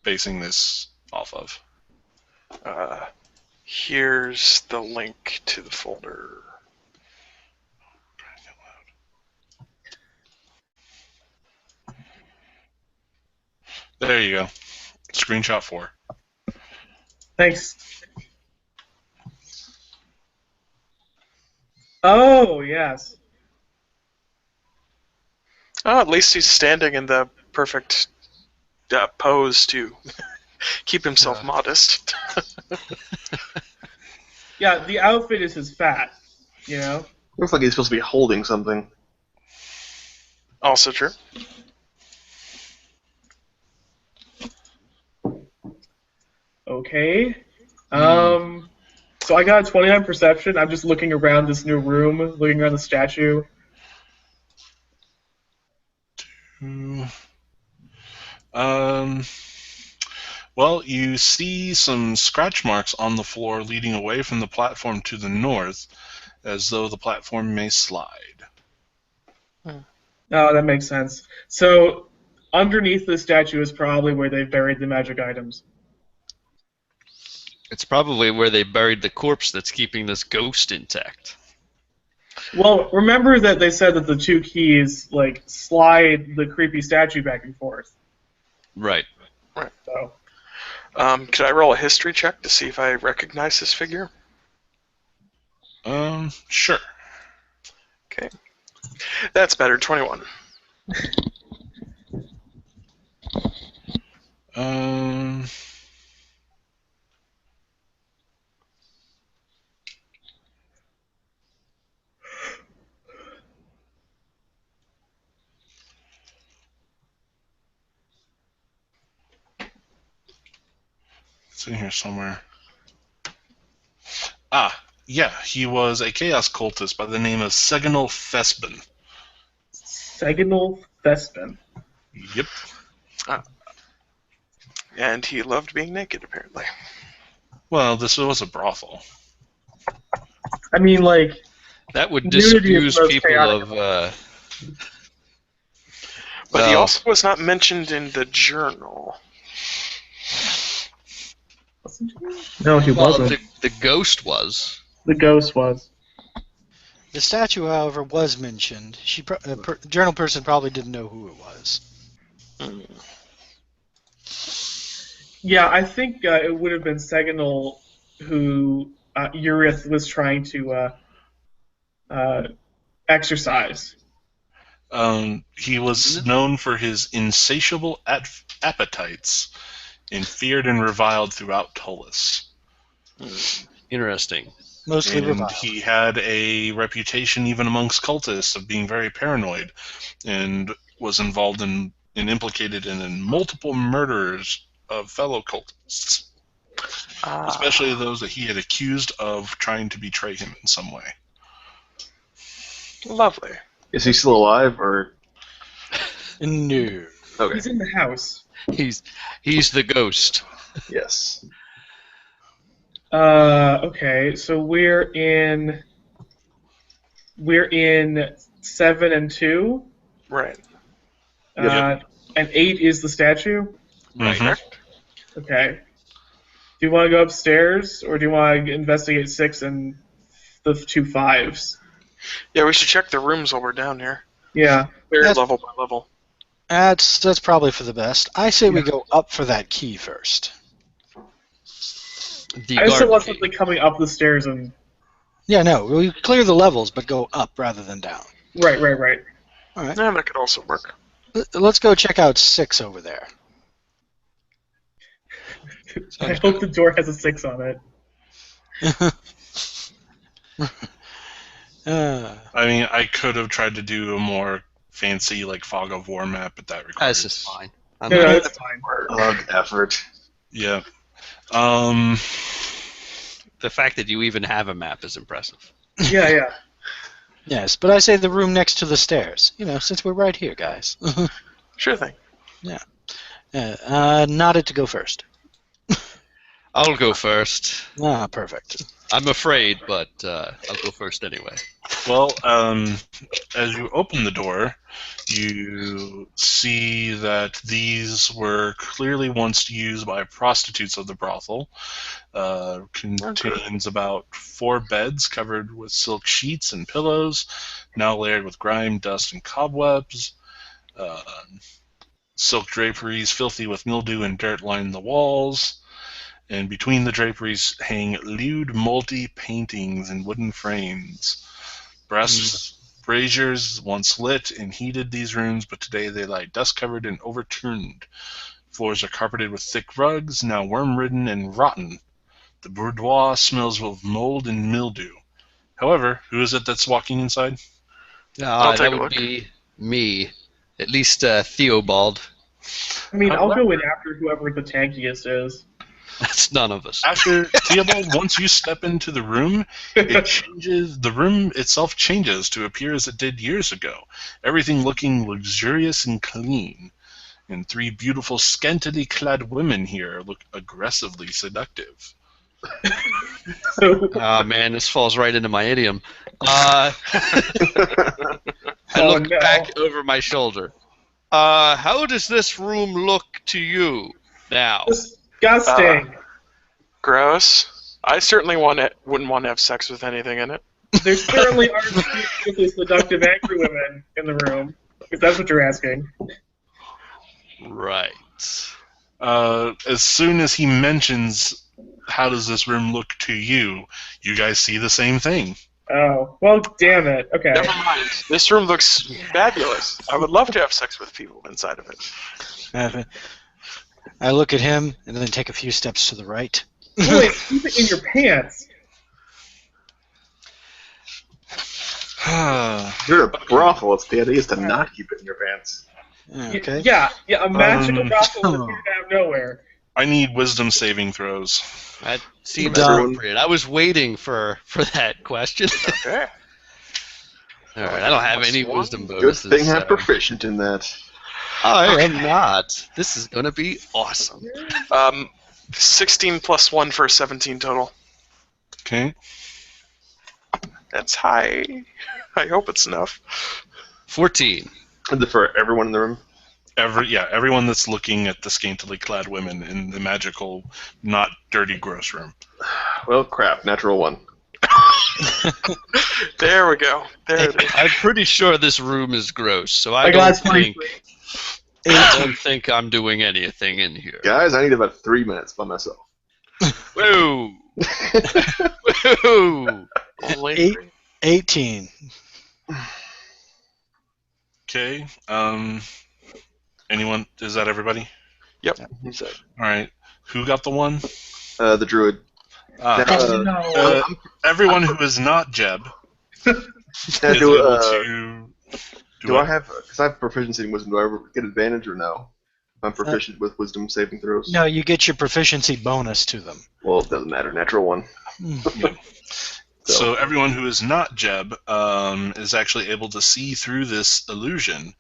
basing this off of. Here's the link to the folder. There you go. Screenshot 4. Thanks. Oh, yes. Oh, at least he's standing in the perfect pose to keep himself modest. Yeah, the outfit is his fat, you know? Looks like he's supposed to be holding something. Also true. Okay. So I got a 29 perception. I'm just looking around this new room, looking around the statue. Well, you see some scratch marks on the floor leading away from the platform to the north, as though the platform may slide. Oh, that makes sense. So underneath the statue is probably where they've buried the magic items. It's probably where they buried the corpse that's keeping this ghost intact. Well, remember that they said that the two keys like slide the creepy statue back and forth. Right. So Could I roll a history check to see if I recognize this figure? Sure. Okay. That's better. 21. Um, it's in here somewhere. Ah, yeah, he was a chaos cultist by the name of Seganal Thespin. Seganal Thespin. Yep. And he loved being naked, apparently. Well, this was a brothel. I mean, like, That would nudity is disabuse the most people chaotic of. But he Well, also was not mentioned in the journal. wasn't he? No, he well, wasn't. the ghost was. The ghost was. The statue, however, was mentioned. Journal person probably didn't know who it was. Yeah, I think it would have been Seganal who Urith was trying to exercise. He was known for his insatiable appetites and feared and reviled throughout Ptolus. Interesting. Mostly And reviled. he had a reputation even amongst cultists of being very paranoid and was involved in and implicated in multiple murders of fellow cultists, especially those that he had accused of trying to betray him in some way. Lovely. Is he still alive, or? No. Okay. He's in the house. He's the ghost. Yes. Okay, so we're in 7 and 2. Right. And 8 is the statue. Mhm. Okay. Do you want to go upstairs, or do you want to investigate 6 and the 2 5s? Yeah, we should check the rooms while we're down here. Yeah. Clear That's- level by level. That's probably for the best. I say we go up for that key first. The I just don't guard want key. something coming up the stairs and. Yeah, no, we clear the levels, but go up rather than down. Right. All right. Yeah, that could also work. Let's go check out 6 over there. I hope the door has a 6 on it. I mean, I could have tried to do a more fancy, like, fog of war map, but that requires... That's just fine. No, I'm not- that's fine. Effort. Yeah. The fact that you even have a map is impressive. Yeah. Yes, but I say the room next to the stairs. Since we're right here, guys. Sure thing. Nodded to go first. I'll go first. Ah, perfect. I'm afraid, but I'll go first anyway. Well, as you open the door, you see that these were clearly once used by prostitutes of the brothel. Contains about 4 beds covered with silk sheets and pillows, now layered with grime, dust, and cobwebs. Silk draperies filthy with mildew and dirt line the walls. And between the draperies hang lewd, multi paintings in wooden frames. Brass braziers once lit and heated these rooms, but today they lie dust-covered and overturned. Floors are carpeted with thick rugs, now worm-ridden and rotten. The boudoir smells of mold and mildew. However, who is it that's walking inside? I'll take That a would look. be me. At least Theobald. I mean, I'll go in after whoever the tankiest is. That's none of us. After Theobald, once you step into the room, it changes. The room itself changes to appear as it did years ago. Everything looking luxurious and clean. And 3 beautiful, scantily clad women here look aggressively seductive. So, Oh man, this falls right into my idiom. I Oh, look no. back over my shoulder. How does this room look to you now? disgusting. Gross. I certainly wouldn't want to have sex with anything in it. There certainly aren't beautifully seductive angry women in the room, if that's what you're asking. Right. As soon as he mentions how does this room look to you, you guys see the same thing. Oh, well, damn it. Okay. Never mind. This room looks fabulous. I would love to have sex with people inside of it. I look at him and then take a few steps to the right. Boy, keep it in your pants. You're a brothel. It's the idea is to not keep it in your pants. Okay. Yeah, a magical brothel that oh. appeared out of nowhere. I need wisdom saving throws. That seems Done. appropriate. I was waiting for that question. Okay. All right, I don't have any Plus one. wisdom Good bonuses. thing I'm so- proficient in that. I am not. This is gonna be awesome. 16 plus 1 for 17 total. Okay. That's high. I hope it's enough. 14. Is it for everyone in the room? Everyone that's looking at the scantily clad women in the magical, not dirty, gross room. Well, crap. Natural 1. There we go. There it is. I'm pretty sure this room is gross, so I got don't think I'm doing anything in here. Guys, I need about 3 minutes by myself. Whoa! Whoa! Only 18. Okay. Anyone? Is that everybody? Yep. All right. Who got the one? The druid. No. Everyone who is not Jeb Now, is able to. do I have? Because I have proficiency in wisdom. Do I ever get advantage or no? I'm proficient with wisdom saving throws. No, you get your proficiency bonus to them. Well, it doesn't matter. Natural 1. So everyone who is not Jeb is actually able to see through this illusion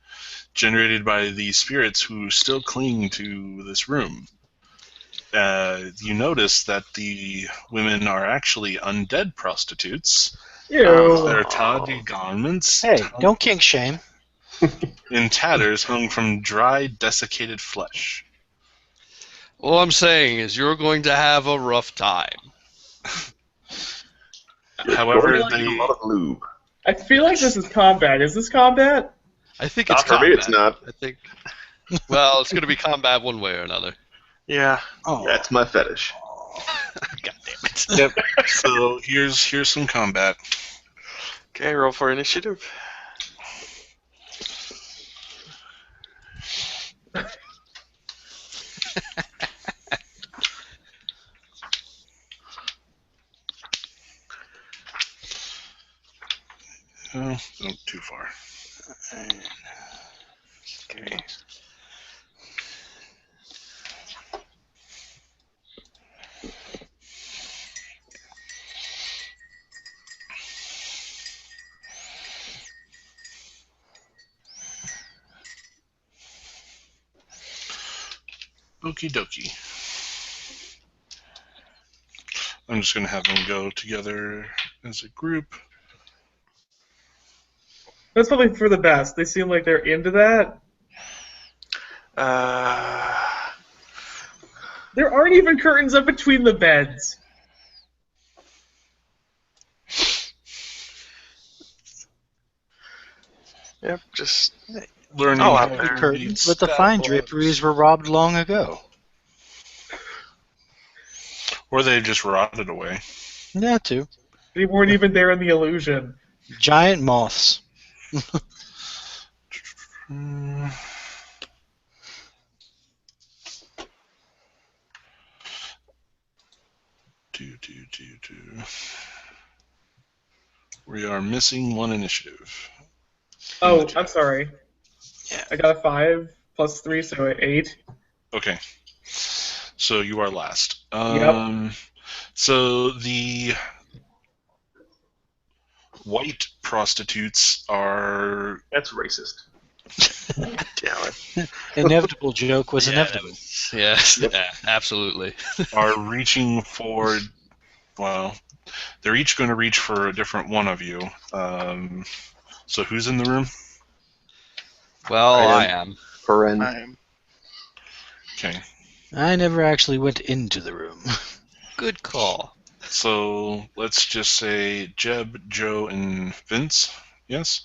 generated by the spirits who still cling to this room. You notice that the women are actually undead prostitutes. Ew. Their tawdry garments Hey, don't kink shame. in tatters hung from dry, desiccated flesh. All I'm saying is you're going to have a rough time. However, Going to need a lot of lube. I feel like this is combat. Is this combat? I think it's Not for combat. me, it's not. I think. Well, it's going to be combat one way or another. Yeah. Oh, That's my fetish. God damn it. Yep. So here's some combat. Okay, roll for initiative. Oh, not too far. Okay. Okie dokie. I'm just going to have them go together as a group. That's probably for the best. They seem like they're into that. There aren't even curtains up between the beds. Yep, just Learning Oh, how out to there. curtains, read but the stat fine books. draperies were robbed long ago. Or they just rotted away. Yeah, too. They weren't even there in the illusion. Giant moths. Mm. Do. We are missing one initiative. Oh, I'm sorry. Yeah. I got a 5 plus 3, so 8. Okay. So you are last. Yep. So the white prostitutes are. That's racist. damn it. Inevitable joke was Yeah, inevitable. Yes, Yep. yeah, absolutely. are reaching for. Well, they're each going to reach for a different one of you. So who's in the room? Well, I I am. Paren. Okay. I never actually went into the room. Good call. So let's just say Jeb, Joe, and Vince. Yes.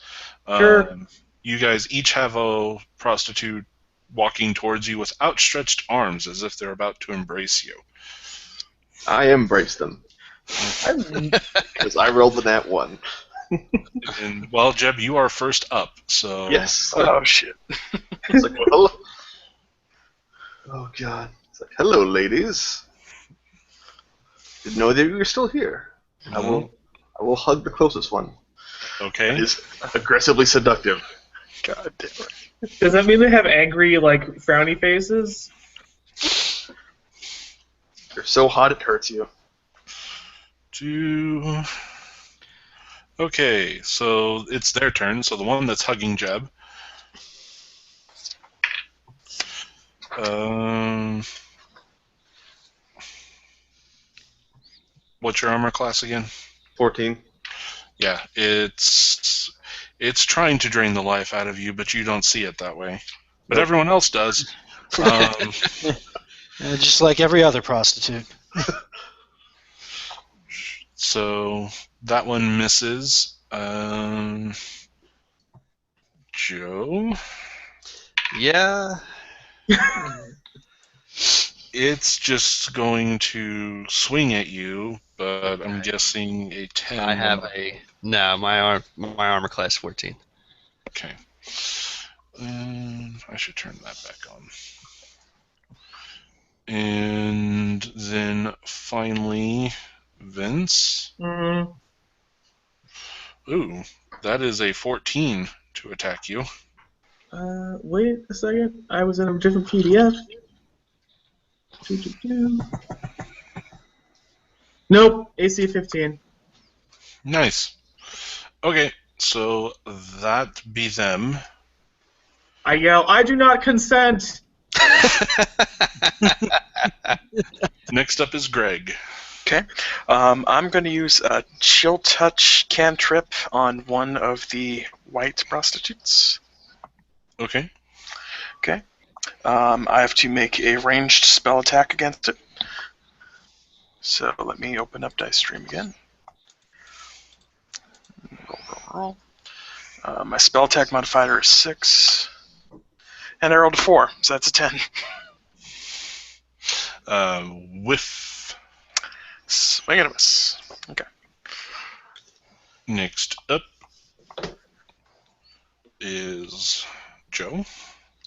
Sure. You guys each have a prostitute walking towards you with outstretched arms, as if they're about to embrace you. I embrace them. Because I rolled the nat 1. And well, Jeb, you are first up. So Yes. Oh shit. It's like, well, hello. Oh god. It's like, hello, ladies. Didn't know that you were still here. I will hug the closest one. Okay. That is aggressively seductive. God damn it. Does that mean they have angry, like, frowny faces? You're so hot it hurts you. Okay, so it's their turn. So the one that's hugging Jeb. What's your armor class again? 14. Yeah, it's trying to drain the life out of you, but you don't see it that way. But Nope. everyone else does. Just like every other prostitute. So that one misses. Joe? Yeah. It's just going to swing at you, but I'm guessing a 10. I have a no. My armor class 14. Okay. I should turn that back on. And then finally, Vince. Mm. Ooh, that is a 14 to attack you. Wait a second. I was in a different PDF. Nope. AC 15. Nice. Okay, so that be them. I yell, I do not consent! Next up is Greg. Okay. I'm going to use a chill touch cantrip on one of the white prostitutes. Okay. Okay. I have to make a ranged spell attack against it. So let me open up Dice Stream again. Roll. My spell attack modifier is 6. And I rolled a 4, so that's a 10. Whiff. Swing and a miss. Okay. Next up is Joe.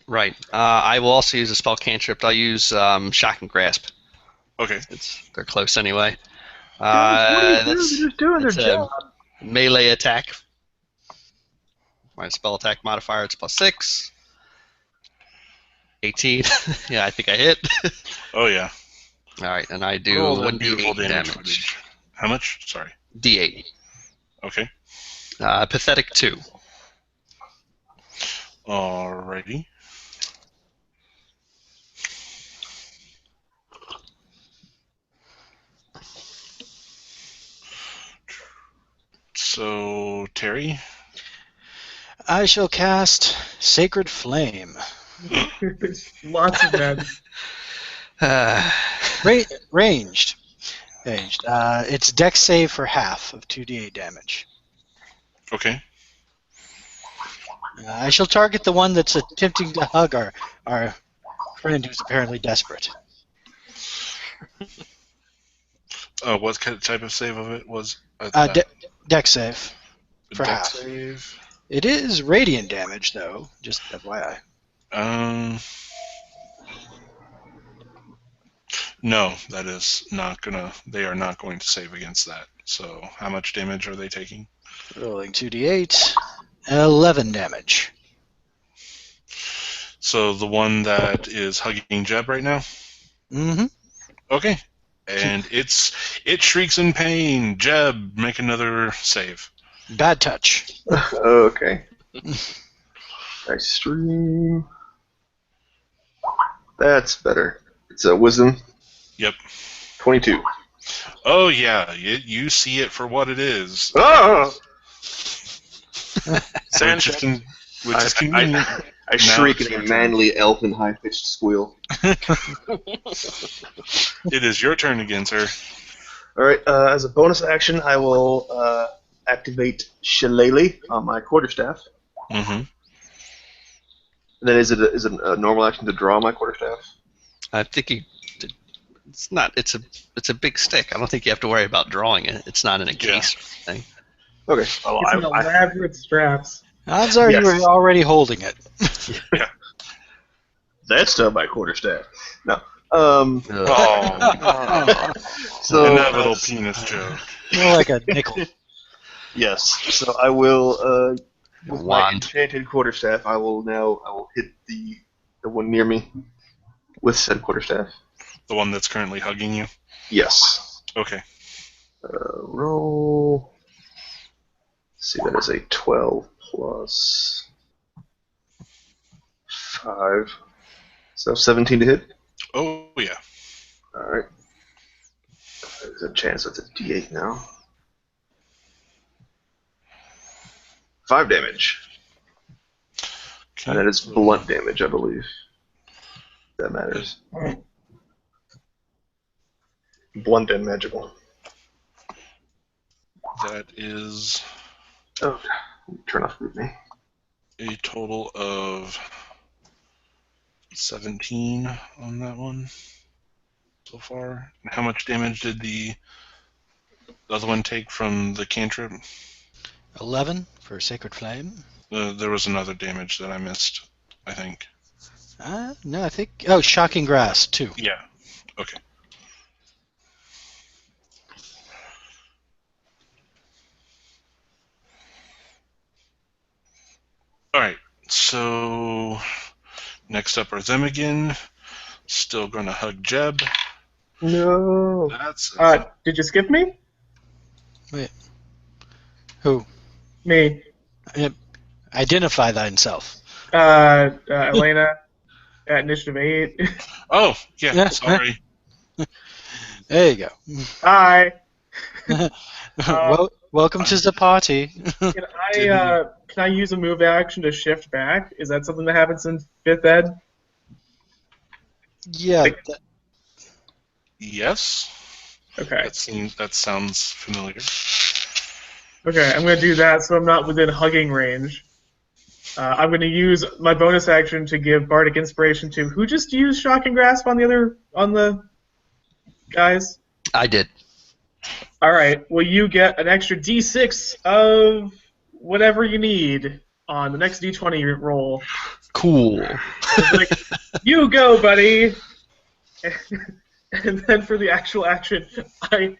Right. I will also use a spell cantrip. I'll use Shock and Grasp. Okay. They're close anyway. Guys, what are you doing? That's They're just doing their it's a job. melee attack. My spell attack modifier is +6. 18. Yeah, I think I hit. Oh, yeah. All right, and I do Roll that 1d8 beautiful damage. footage. How much? Sorry. D8. Okay. Pathetic 2. Alrighty. So, Terry? I shall cast Sacred Flame. Lots of men. Ranged. It's Dex save for half of 2d8 damage. Okay. I shall target the one that's attempting to hug our friend who's apparently desperate. What kind of type of save of it was? Dex save for Dex half. save? It is radiant damage, though, just FYI. No, that is not gonna. They are not going to save against that. So, how much damage are they taking? Rolling 2d8, 11 damage. So, the one that is hugging Jeb right now? Mm-hmm. Okay. And it shrieks in pain. Jeb, make another save. Bad touch. Okay. Nice stream. That's better. It's a wisdom. Yep. 22. Oh, yeah. You see it for what it is. Oh! Which is convenient. I shriek in a manly, elfin, high-pitched squeal. It is your turn again, sir. Alright, as a bonus action, I will activate Shillelagh on my quarterstaff. Mm-hmm. And then is it a normal action to draw my quarterstaff? I think you It's not. It's a big stick. I don't think you have to worry about drawing it. It's not in a case or anything. Okay. Well, It's an elaborate straps. Odds are you Yes. were already holding it. that's not my quarterstaff. No. Oh, So inevitable penis joke. More like a nickel. yes. So I will with my Wand. enchanted quarterstaff. I will hit the one near me with said quarterstaff. The one that's currently hugging you. Yes. Okay. Roll. Let's see, that is a 12 plus 5. So 17 to hit. Oh yeah. Alright. There's a chance that's a d8 now. 5 damage. Okay. And that is blunt damage, I believe. That matters. Blunt and magical. That is Oh, turn off me. a total of 17 on that one so far. How much damage did the other one take from the cantrip? 11 for Sacred Flame. There was another damage that I missed, I think. No, I think... Oh, Shocking Grass, 2. Yeah. Okay. Alright, so next up are them again. Still gonna hug Jeb. No. That's Did you skip me? Who? Me. Identify thyself. Elena at initiative 8. Oh, yeah, sorry. There you go. Hi. Welcome to the party. Can I use a move action to shift back? Is that something that happens in 5th ed? Yeah. Yes. Okay. That sounds familiar. Okay, I'm gonna do that so I'm not within hugging range. I'm gonna use my bonus action to give Bardic Inspiration to who just used Shocking Grasp on the guys? I did. Alright, well you get an extra D6 of whatever you need on the next D20 roll. Cool. It's like, you go, buddy! And then for the actual action, I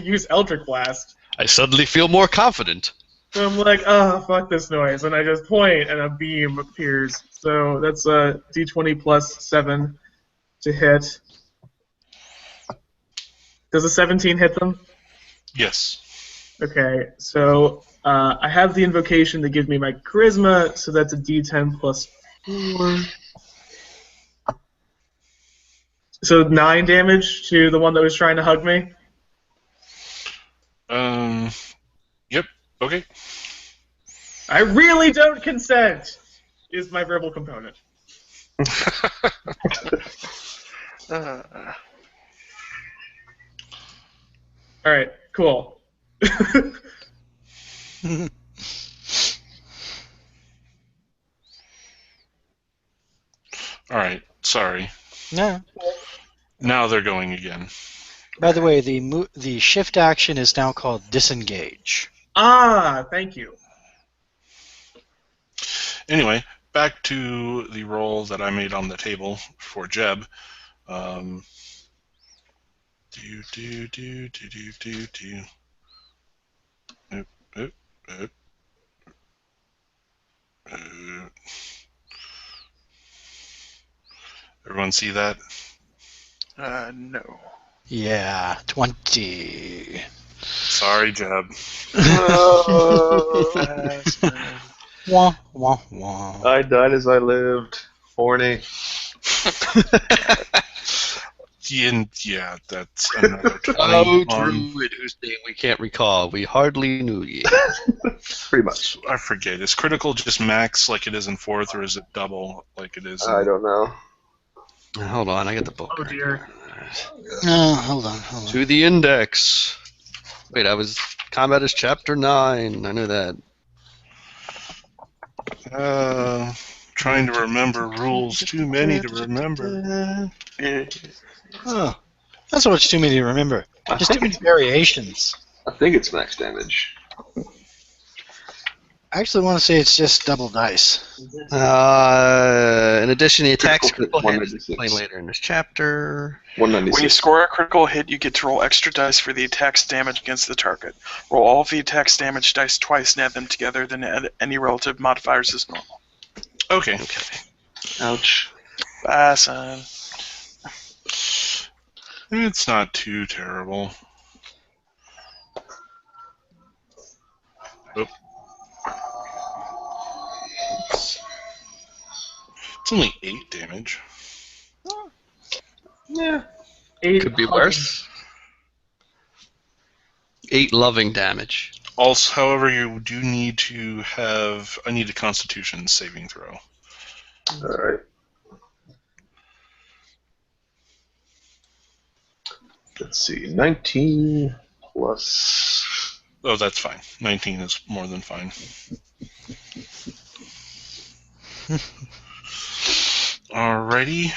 use Eldritch Blast. I suddenly feel more confident. So I'm like, oh, fuck this noise. And I just point, and a beam appears. So that's a D20 plus 7 to hit. Does a 17 hit them? Yes. Okay, so I have the invocation to give me my charisma, so that's a D10 plus 4. So 9 damage to the one that was trying to hug me? Yep, okay. I really don't consent, is my verbal component. Alright, cool. Alright, sorry. No. Now they're going again. By the way, the shift action is now called Disengage. Ah, thank you. Anyway, back to the roll that I made on the table for Jeb. Everyone see that? No. Yeah, 20. Sorry, Jeb. Wah, wah, wah. I died as I lived. Horny. Yeah, that's another 20. Oh, druid whose name we can't recall. We hardly knew ye. Pretty much. I forget. Is critical just max like it is in 4th, or is it double like it is in... I don't know. Hold on, I got the book. Oh, dear. No, hold on. To the index. Wait, combat is chapter 9. I know that. Trying to remember rules. Too many to remember. Oh, not so much too many to remember. I Just too think many variations. I think it's max damage. I actually want to say it's just double dice. In addition, the attack's Critical critical hit, hit is 196. explained later in this chapter. 196. When you score a critical hit, you get to roll extra dice for the attack's damage against the target. Roll all of the attack's damage dice twice and add them together, then add any relative modifiers as normal. Okay. Ouch. Bye, son. It's not too terrible. Oop. It's only 8 damage. Yeah. 8 Could be worse. 8 loving damage. Also, however, you do need to have... I need a Constitution saving throw. Alright. Let's see. 19 plus... Oh, that's fine. 19 is more than fine. Alrighty.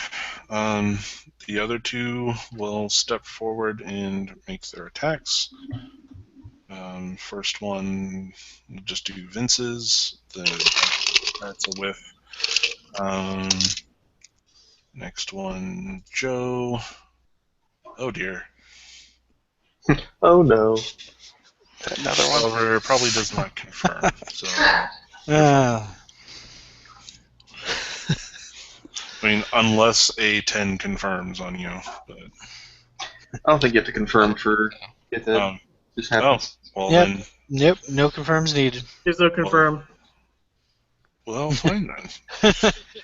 The other two will step forward and make their attacks. First one, we'll just do Vince's. That's a whiff. Next one, Joe. Oh dear. Oh no. Another one. However, probably does not confirm. So, Uh, I mean, unless a 10 confirms on you. But, I don't think you have to confirm for it to um, just happens. well Yep. then, nope, no confirms needed. There's no confirm. well, fine then.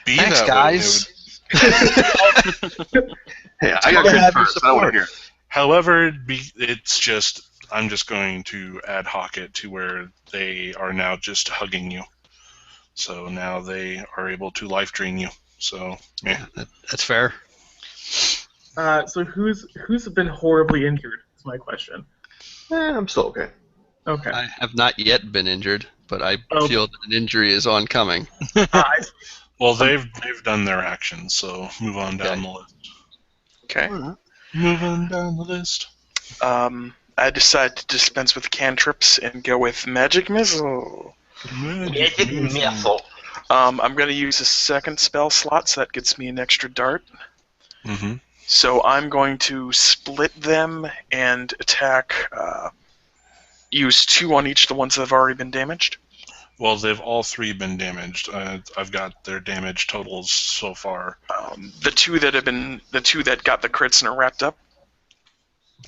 Be Thanks, that guys. Hey, I got to have confirmed, your so I want to hear it. However, it's just I'm just going to ad hoc it to where they are now just hugging you. So now they are able to life drain you. So yeah. That's fair. So who's been horribly injured? Is my question. I'm still okay. Okay. I have not yet been injured, but I Oh. feel that an injury is oncoming. I see. Well, they've done their actions, so move on down the list. Okay. Move on down the list. I decide to dispense with cantrips and go with Magic Missile. I'm going to use a second spell slot, so that gets me an extra dart. Mm-hmm. So I'm going to split them and attack. Use 2 on each of the ones that have already been damaged. Well, they've all 3 been damaged. I've got their damage totals so far. The two that got the crits and are wrapped up.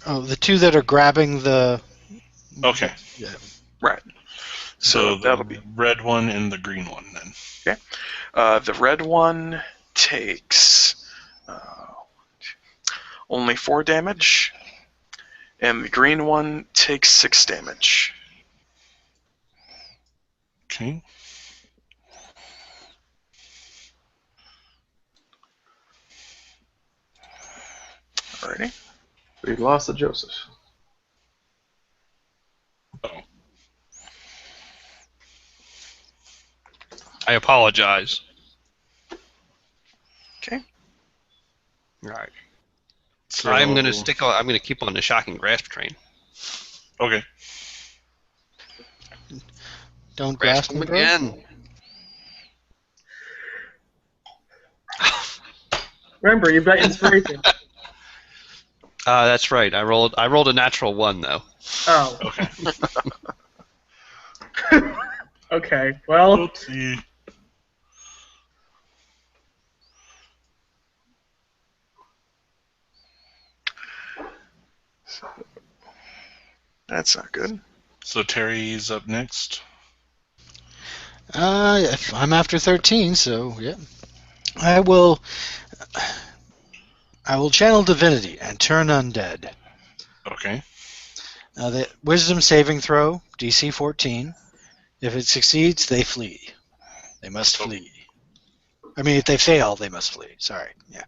Oh, the two that are grabbing the... Okay. Right. So the that'll be red one and the green one then. the red one takes only 4 damage, and the green one takes 6 damage. Okay. Alrighty. We lost to Joseph. Oh. I apologize. Okay. All right. So, I'm going to keep on the shocking grasp train. Okay. Don't Grasp grasp him them bro? again. Remember, you've got inspiration. That's right. I rolled a natural 1 though. Oh. Okay. Okay. Well, Oopsie. That's not good. So Terry's up next. I'm after 13, so yeah. I will channel divinity and turn undead. Okay. The wisdom saving throw, DC 14. If it succeeds, they flee. They must flee. I mean, if they fail, they must flee. Sorry. Yeah.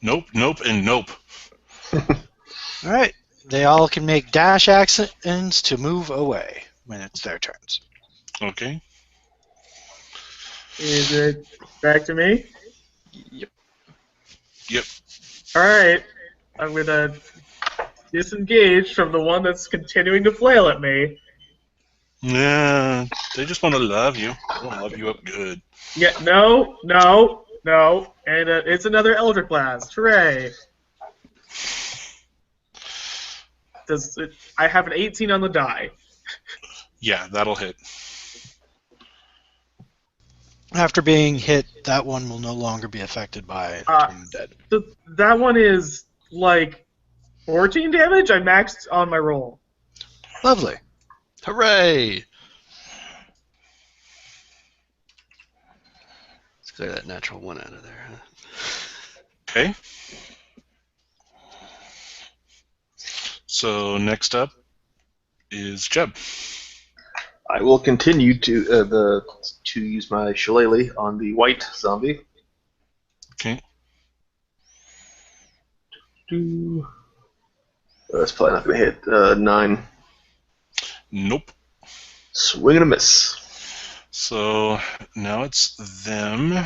Nope, nope, and nope. All right. They all can make dash actions to move away when it's their turns. Okay. Is it back to me? Yep. Yep. Alright. I'm gonna disengage from the one that's continuing to flail at me. Yeah, they just want to love you. They want to love you up good. Yeah, no. And it's another Eldritch Blast. Hooray. I have an 18 on the die. Yeah, that'll hit. After being hit, that one will no longer be affected by turning dead. That one is, like, 14 damage? I maxed on my roll. Lovely. Hooray! Let's clear that natural one out of there. Huh? Okay. So next up is Jeb. I will continue to use my shillelagh on the white zombie. Okay. That's probably not going to hit. 9. Nope. Swing and a miss. So now it's them.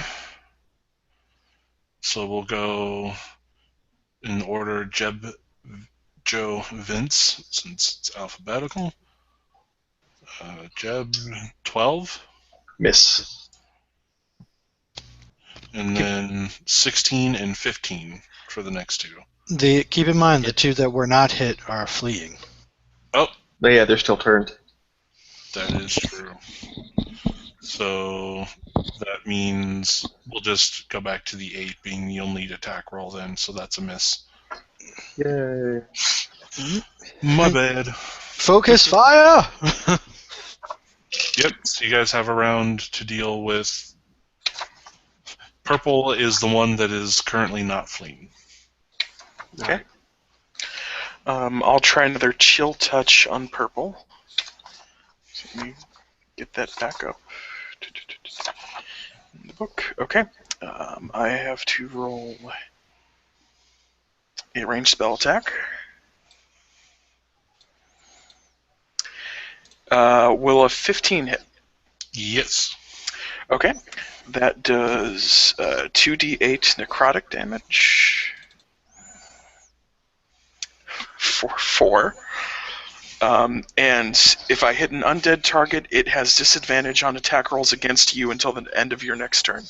So we'll go in order: Jeb, Joe, Vince, since it's alphabetical. Jeb, 12. Miss. And then 16 and 15 for the next two. Keep in mind, the two that were not hit are fleeing. Oh, Yeah, they're still turned. that is true. So that means we'll just go back to the 8 being the only attack roll then, so that's a miss. Yay. My bad. Focus fire! Yep, so you guys have a round to deal with. Purple is the one that is currently not fleeing. Okay. I'll try another chill touch on purple. So let me get that back up in the book. Okay. I have to roll a ranged spell attack. Will a 15 hit? Yes. Okay. That does 2d8 necrotic damage. For 4. And if I hit an undead target, it has disadvantage on attack rolls against you until the end of your next turn.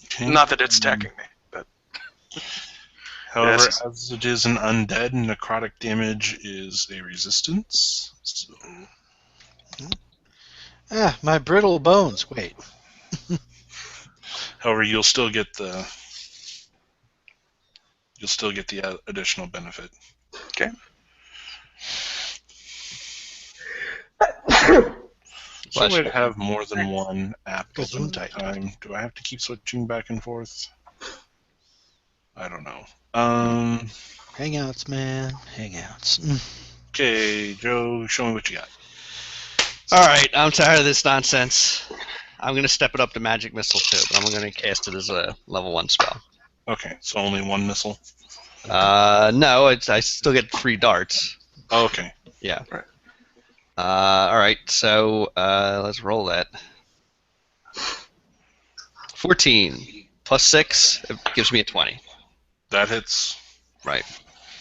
Okay. Not that it's attacking me, but... However, Yes. as it is an undead, necrotic damage is a resistance. So My brittle bones. Wait. however, you'll still get the additional benefit. Okay. So I have more than one app open at a Gesundheit. time. Do I have to keep switching back and forth? I don't know. Hangouts, man. Hangouts. Okay, Joe, show me what you got. Alright, I'm tired of this nonsense. I'm going to step it up to Magic Missile too, but I'm going to cast it as a level 1 spell. Okay, so only one missile. No, I still get 3 darts. Oh, okay. Yeah. Right. Alright, so let's roll that. 14 plus 6, it gives me a 20. That hits. Right.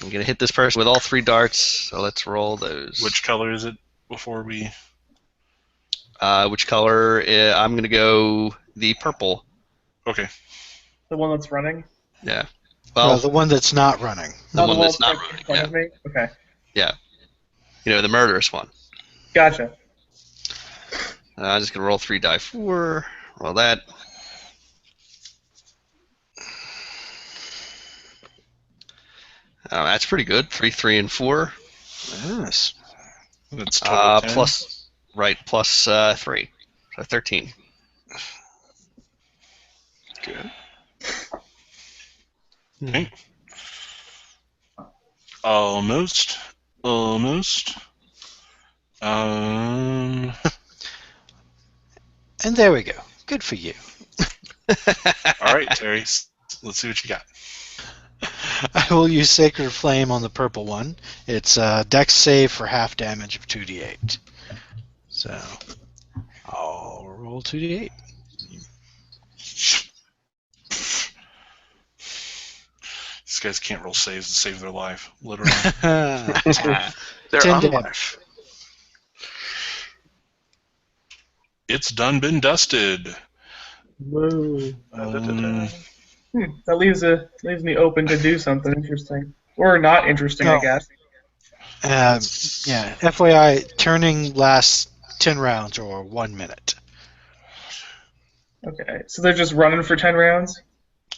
I'm going to hit this person with all 3 darts, so let's roll those. Which color is it before we... Which color? I'm going to go the purple. Okay. The one that's running? Yeah. Well, Well, the one that's not running. the Oh, one that's not like, in running. front Yeah. of me? Okay. Yeah. You know, the murderous one. Gotcha. I'm just going to roll 3 die 4. Roll that. That's pretty good. 3, 3, and 4. Yes. That's total 10. Plus 3. So 13. Good. Okay. Almost. And there we go. Good for you. All right, Terry. Let's see what you got. I will use Sacred Flame on the purple one. It's Dex save for half damage of 2d8. So I'll roll 2d8. These guys can't roll saves to save their life, literally. They're 10 unlife. damage. It's done been dusted. Whoa. Um, That leaves me open to do something interesting. Or not interesting, I Oh. guess. Yeah, FYI, turning lasts 10 rounds or 1 minute. Okay, so they're just running for 10 rounds?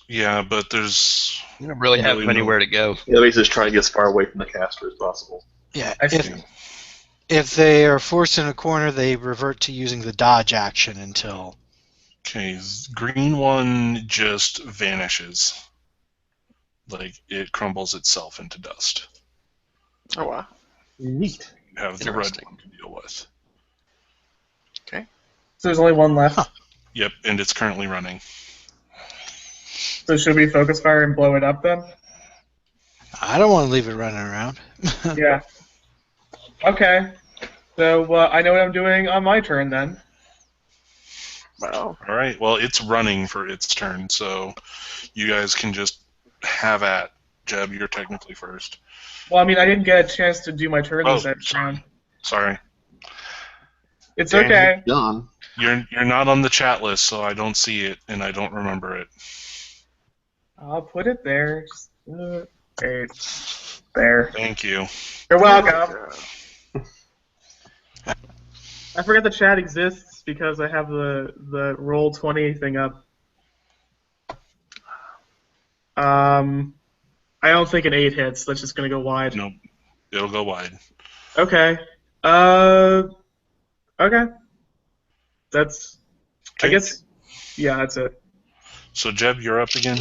yeah, but there's You don't really have Really anywhere to go. Yeah, we just try to get as far away from the caster as possible. Yeah, I see. if they are forced in a corner, they revert to using the dodge action until... okay. Green one just vanishes, like it crumbles itself into dust. Oh wow. Neat. You have the red Interesting. one to deal with. So there's only one left. Huh. Yep, and it's currently running. So should we focus fire and blow it up then? I don't want to leave it running around. Yeah. Okay. So I know what I'm doing on my turn then. Well, All right. Well, it's running for its turn, so you guys can just have at. Jeb, you're technically first. Well, I mean, I didn't get a chance to do my turn Oh, this next round. sorry. It's okay. Done. You're not on the chat list, so I don't see it and I don't remember it. I'll put it there. Just, there. Thank you. You're welcome. I forget the chat exists because I have the roll 20 thing up. I don't think an 8 hits. That's just gonna go wide. Nope. It'll go wide. Okay. Okay. That's. I Okay. guess. Yeah, that's it. So Jeb, you're up again.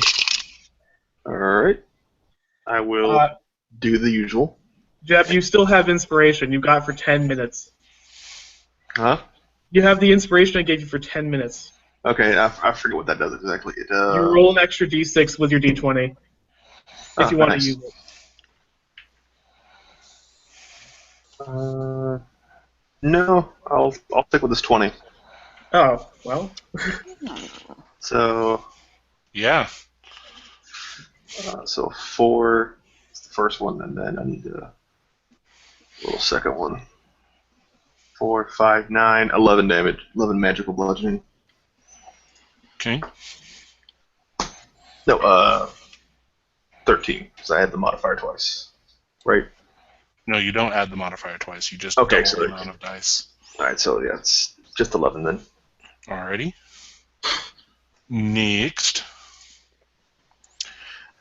Alright. I will do the usual. Jeb, you still have inspiration. You got for 10 minutes. Huh? You have the inspiration I gave you for 10 minutes. Okay, I forget what that does exactly. It, You roll an extra d6 with your d20 if you want nice. to use it. No, I'll stick with this 20. Oh, well. So, Yeah. so 4 is the first one, and then I need a little second one. 4, 5, 9, 11 damage. 11 magical bludgeoning. Okay. No, 13, because I had the modifier twice. Right? No, you don't add the modifier twice. You just Okay, double sorry. the amount of dice. Alright, so yeah, it's just 11 then. Alrighty. Next.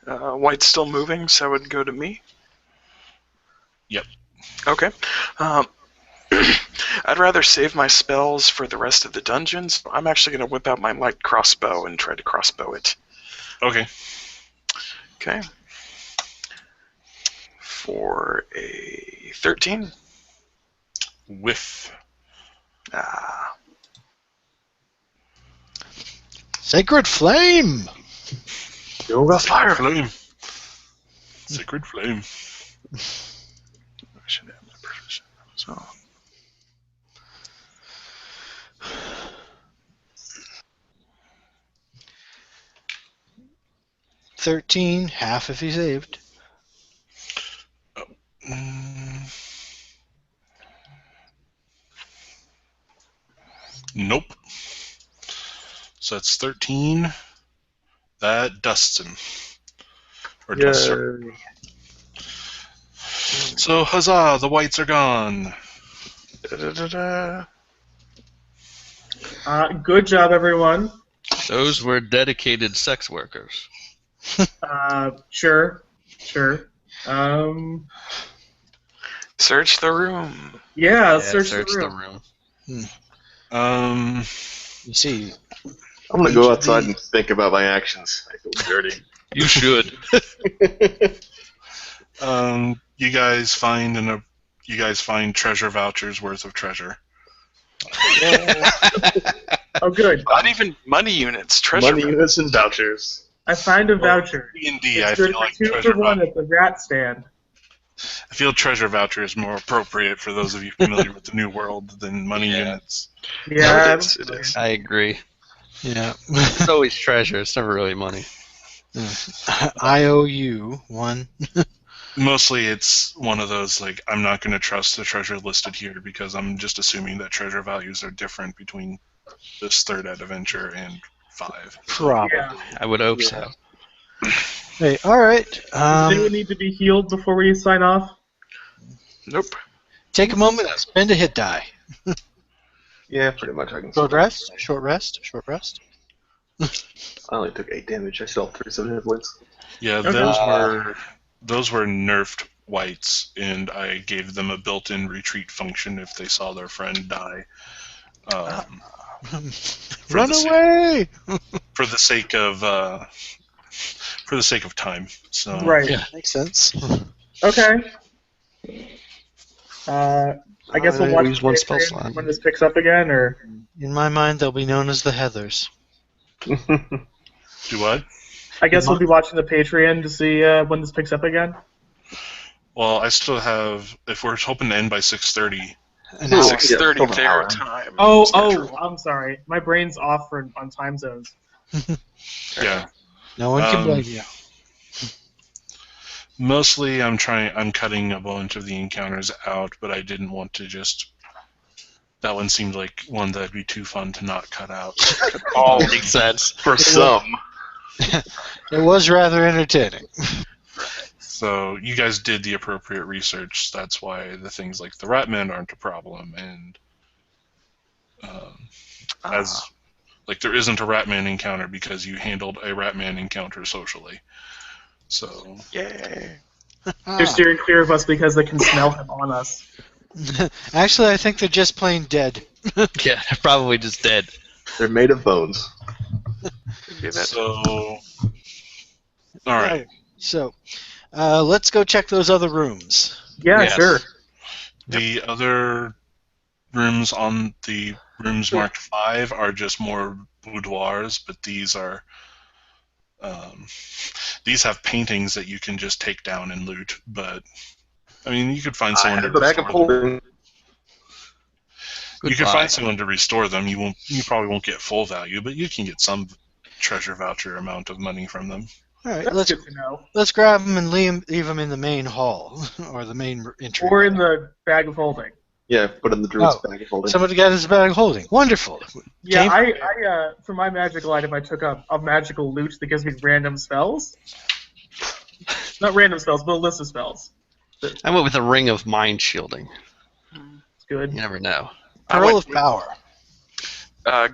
White's still moving, so it would go to me. Yep. Okay. I'd rather save my spells for the rest of the dungeons. I'm actually going to whip out my light crossbow and try to crossbow it. Okay. Okay. For a 13. Whiff. Ah. Sacred Flame! Go got fire! Flame. Sacred flame. I should have my proficiency. So. $13, half if he saved. Nope. So that's 13. That dusts him. Or dusts her. Yay. So, huzzah, the whites are gone. Da-da-da-da. Good job, everyone. Those were dedicated sex workers. Sure. Search the room. Yeah, let's Yeah, search search the room. You see, I'm gonna go outside and think about my actions. I feel dirty. You should. You guys find treasure vouchers worth of treasure. Oh, good. Not even money units. Treasure. Money units and vouchers. I find a voucher. D&D, I It's good feel for like 2 treasure for 1 voucher. at the rat stand. I feel treasure voucher is more appropriate for those of you familiar with the New World than money units. Yeah, it is. I agree. Yeah. It's always treasure. It's never really money. IOU 1. Mostly, it's one of those like I'm not going to trust the treasure listed here because I'm just assuming that treasure values are different between this third adventure and 5. Probably. Yeah. I would hope so. Hey, all right. Does anyone need to be healed before we sign off? Nope. Take a moment. Spend a hit die. Yeah, pretty much. I can. Short rest. Short rest. Short rest. I only took 8 damage. I still have 37 hit points. Yeah, Okay. those were nerfed whites, and I gave them a built-in retreat function if they saw their friend die. Run away! For the sake of time. So Right. Yeah, makes sense. Okay. I guess we'll watch use one the spell Patreon slot. when this picks up again, or In my mind, they'll be known as the Heathers. do what? I guess we'll be watching the Patreon to see when this picks up again. Well, I still have. If we're hoping to end by 6:30, An hour. 6:30 Yeah, their hour. time. Oh, schedule. I'm sorry. My brain's off on time zones. yeah. No one can Um, blame you. Mostly, I'm cutting a bunch of the encounters out, but I didn't want to just. That one seemed like one that'd be too fun to not cut out. All makes sense. For some. It was rather entertaining. So you guys did the appropriate research. That's why the things like the Ratman aren't a problem, and as like there isn't a Ratman encounter because you handled a Ratman encounter socially. So Yay. They're steering clear of us because they can smell him on us. Actually, I think they're just plain dead. Yeah, probably just dead. They're made of bones. so all right. So, let's go check those other rooms. Yeah, Yes. sure. The other rooms on the rooms marked 5 are just more boudoirs, but these are these have paintings that you can just take down and loot. But I mean, you could find I someone have to the bag of restore them. holding. You can Goodbye. find someone to restore them. You probably won't get full value, but you can get some treasure voucher amount of money from them. All right, That's good to know. let's grab them and leave them in the main hall or the main entry. Or in the bag of holding. Yeah, put in the druid's Oh. bag of holding. Somebody got his bag of holding. Wonderful. Yeah, Came- I for my magical item, I took a magical loot that gives me random spells. Not random spells, but a list of spells. I went with a ring of mind shielding. It's good. You never know. I Pearl went of Power.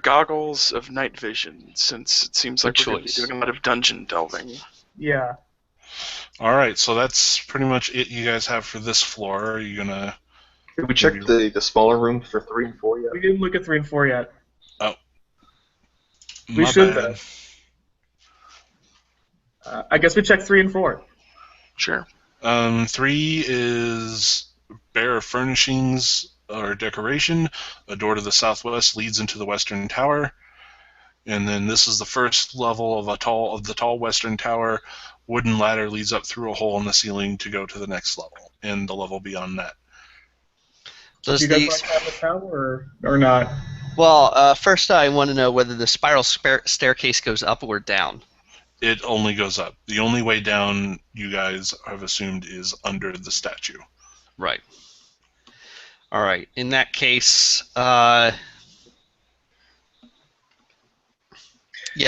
Goggles of night vision, since it seems like Good we're going to be choice. doing a lot of dungeon delving. Yeah. All right, so that's pretty much it you guys have for this floor. Are you gonna? Did we check the smaller room for 3 and 4 yet? We didn't look at 3 and 4 yet. We My should, bad. I guess we checked 3 and 4. Sure. 3 is bare of furnishings or decoration. A door to the southwest leads into the western tower, and then this is the first level of the tall western tower. Wooden ladder leads up through a hole in the ceiling to go to the next level, and the level beyond that. Does Do you guys the want to have the tower or not? well? First, I want to know whether the spiral staircase goes up or down. It only goes up. The only way down, you guys have assumed, is under the statue. Right. All right. In that case, yeah,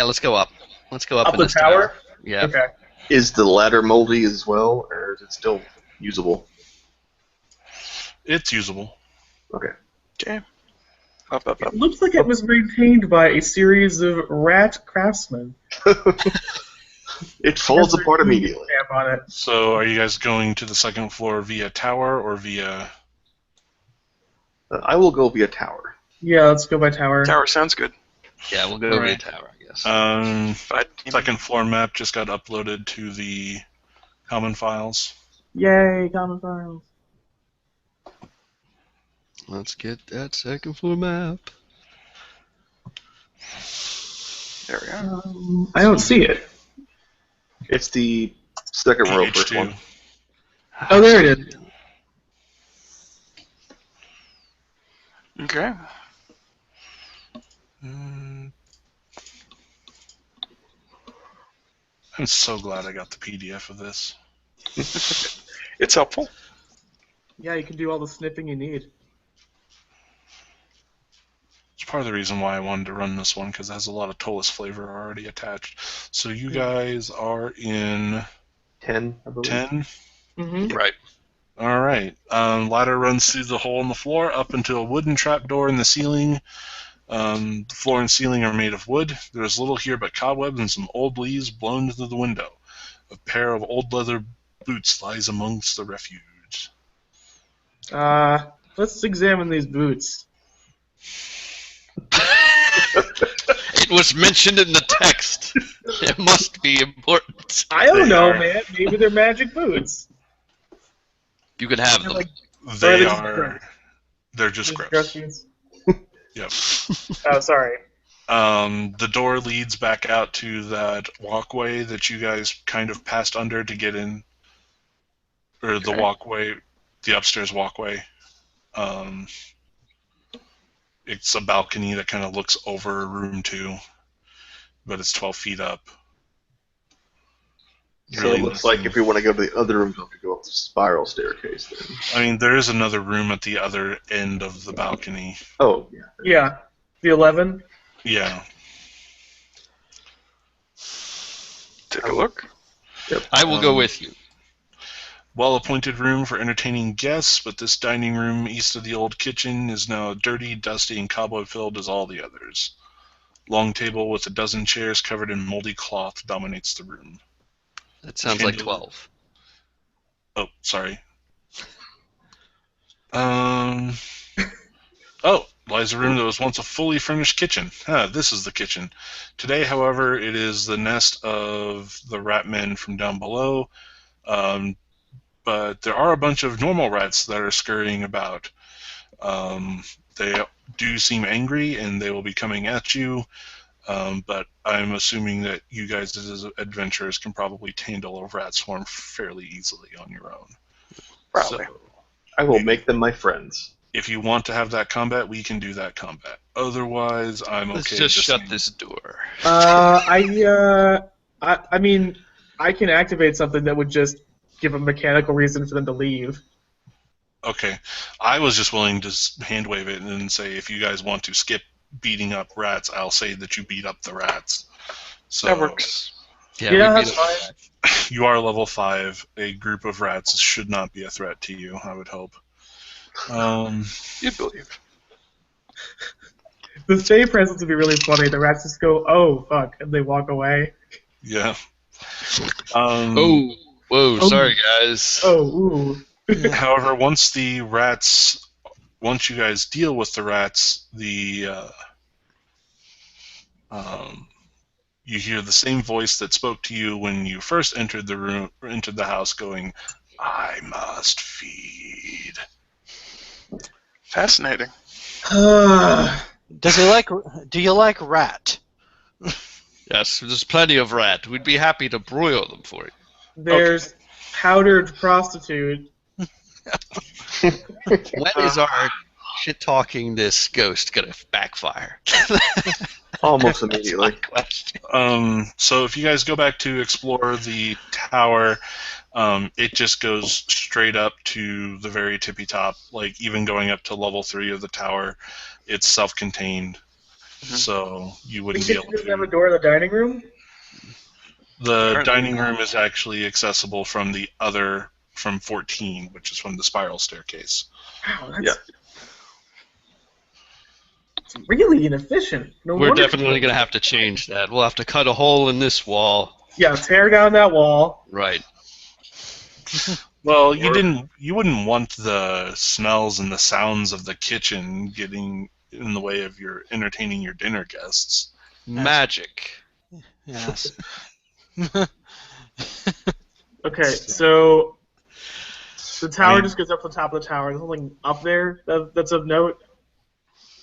let's go up. Let's go up Up in the this tower? Yeah. Okay. Is the ladder moldy as well, or is it still usable? It's usable. Okay. Okay. Up. It looks like it was maintained by a series of rat craftsmen. It falls apart immediately. Stamp on it. So, are you guys going to the second floor via tower or via? I will go via tower. Yeah, let's go by tower. Tower sounds good. Yeah, we'll go to the Alright. tower, I guess. But Second floor map just got uploaded to the common files. Yay, common files. Let's get that second floor map. there we are. I don't see it. It's the second row, first PH2. one. Oh, there it is. Okay. I'm so glad I got the PDF of this. It's helpful. Yeah, you can do all the snipping you need. It's part of the reason why I wanted to run this one, because it has a lot of Ptolus flavor already attached. So you guys are in 10, I believe. 10? Mm-hmm. Right. All right. Ladder runs through the hole in the floor up into a wooden trapdoor in the ceiling. The floor and ceiling are made of wood. There's little here but cobwebs and some old leaves blown through the window. A pair of old leather boots lies amongst the refuse. Let's examine these boots. It was mentioned in the text. It must be important. I don't They know, are- man. Maybe they're magic boots. You can have They're them. like They just are. gross. They're just Just gross. boots. Yep. Oh, sorry. The door leads back out to that walkway that you guys kind of passed under to get in, or the Okay. walkway, the upstairs walkway. It's a balcony that kind of looks over room 2, but it's 12 feet up. So it looks like if we want to go to the other rooms, we have to go up the spiral staircase then. I mean, there is another room at the other end of the balcony. Oh, yeah. Yeah. The 11? Yeah. Take a look. Yep. I will go with you. Well-appointed room for entertaining guests, but this dining room east of the old kitchen is now dirty, dusty, and cobweb-filled as all the others. Long table with a dozen chairs covered in moldy cloth dominates the room. That sounds like Chandelier. 12. Oh, sorry. Oh, lies a room that was once a fully furnished kitchen. This is the kitchen. Today, however, it is the nest of the rat men from down below. But there are a bunch of normal rats that are scurrying about. They do seem angry, and they will be coming at you. But I'm assuming that you guys as adventurers can probably handle a rat swarm fairly easily on your own. Probably. So, I will make them my friends. if you want to have that combat, we can do that combat. Otherwise, I'm okay. Let's just shut saying- this door. I mean, I can activate something that would just give a mechanical reason for them to leave. Okay. I was just willing to hand wave it and then say, if you guys want to skip beating up rats, I'll say that you beat up the rats. So That works. Yeah, Yeah, we that's beat fine. it. you are level 5. A group of rats should not be a threat to you, I would hope. You believe. The Fey presence would be really funny. The rats just go, oh, fuck, and they walk away. Yeah. Oh, whoa, Oh. sorry guys. Oh, ooh. However, once you guys deal with the rats, you hear the same voice that spoke to you when you first entered the room, entered the house, going, "I must feed." Fascinating. Do you like rat? Yes, there's plenty of rat. We'd be happy to broil them for you. There's powdered prostitute. When is our shit-talking this ghost gonna backfire? Almost immediately. Question. So if you guys go back to explore the tower, it just goes straight up to the very tippy top. Like even going up to level 3 of the tower, it's self-contained, so you The wouldn't be kitchen able doesn't have a to. door in the dining room? The Apparently dining not. room is actually accessible from 14, which is from the spiral staircase. Wow, that's Yeah. it's really inefficient. No We're wonder- definitely gonna have to change that. We'll have to cut a hole in this wall. Yeah, tear down that wall. Right. Well, you wouldn't want the smells and the sounds of the kitchen getting in the way of your entertaining your dinner guests. Magic. Yes. Okay, so the tower I mean- just goes up to the top of the tower. There's something up there that's of note.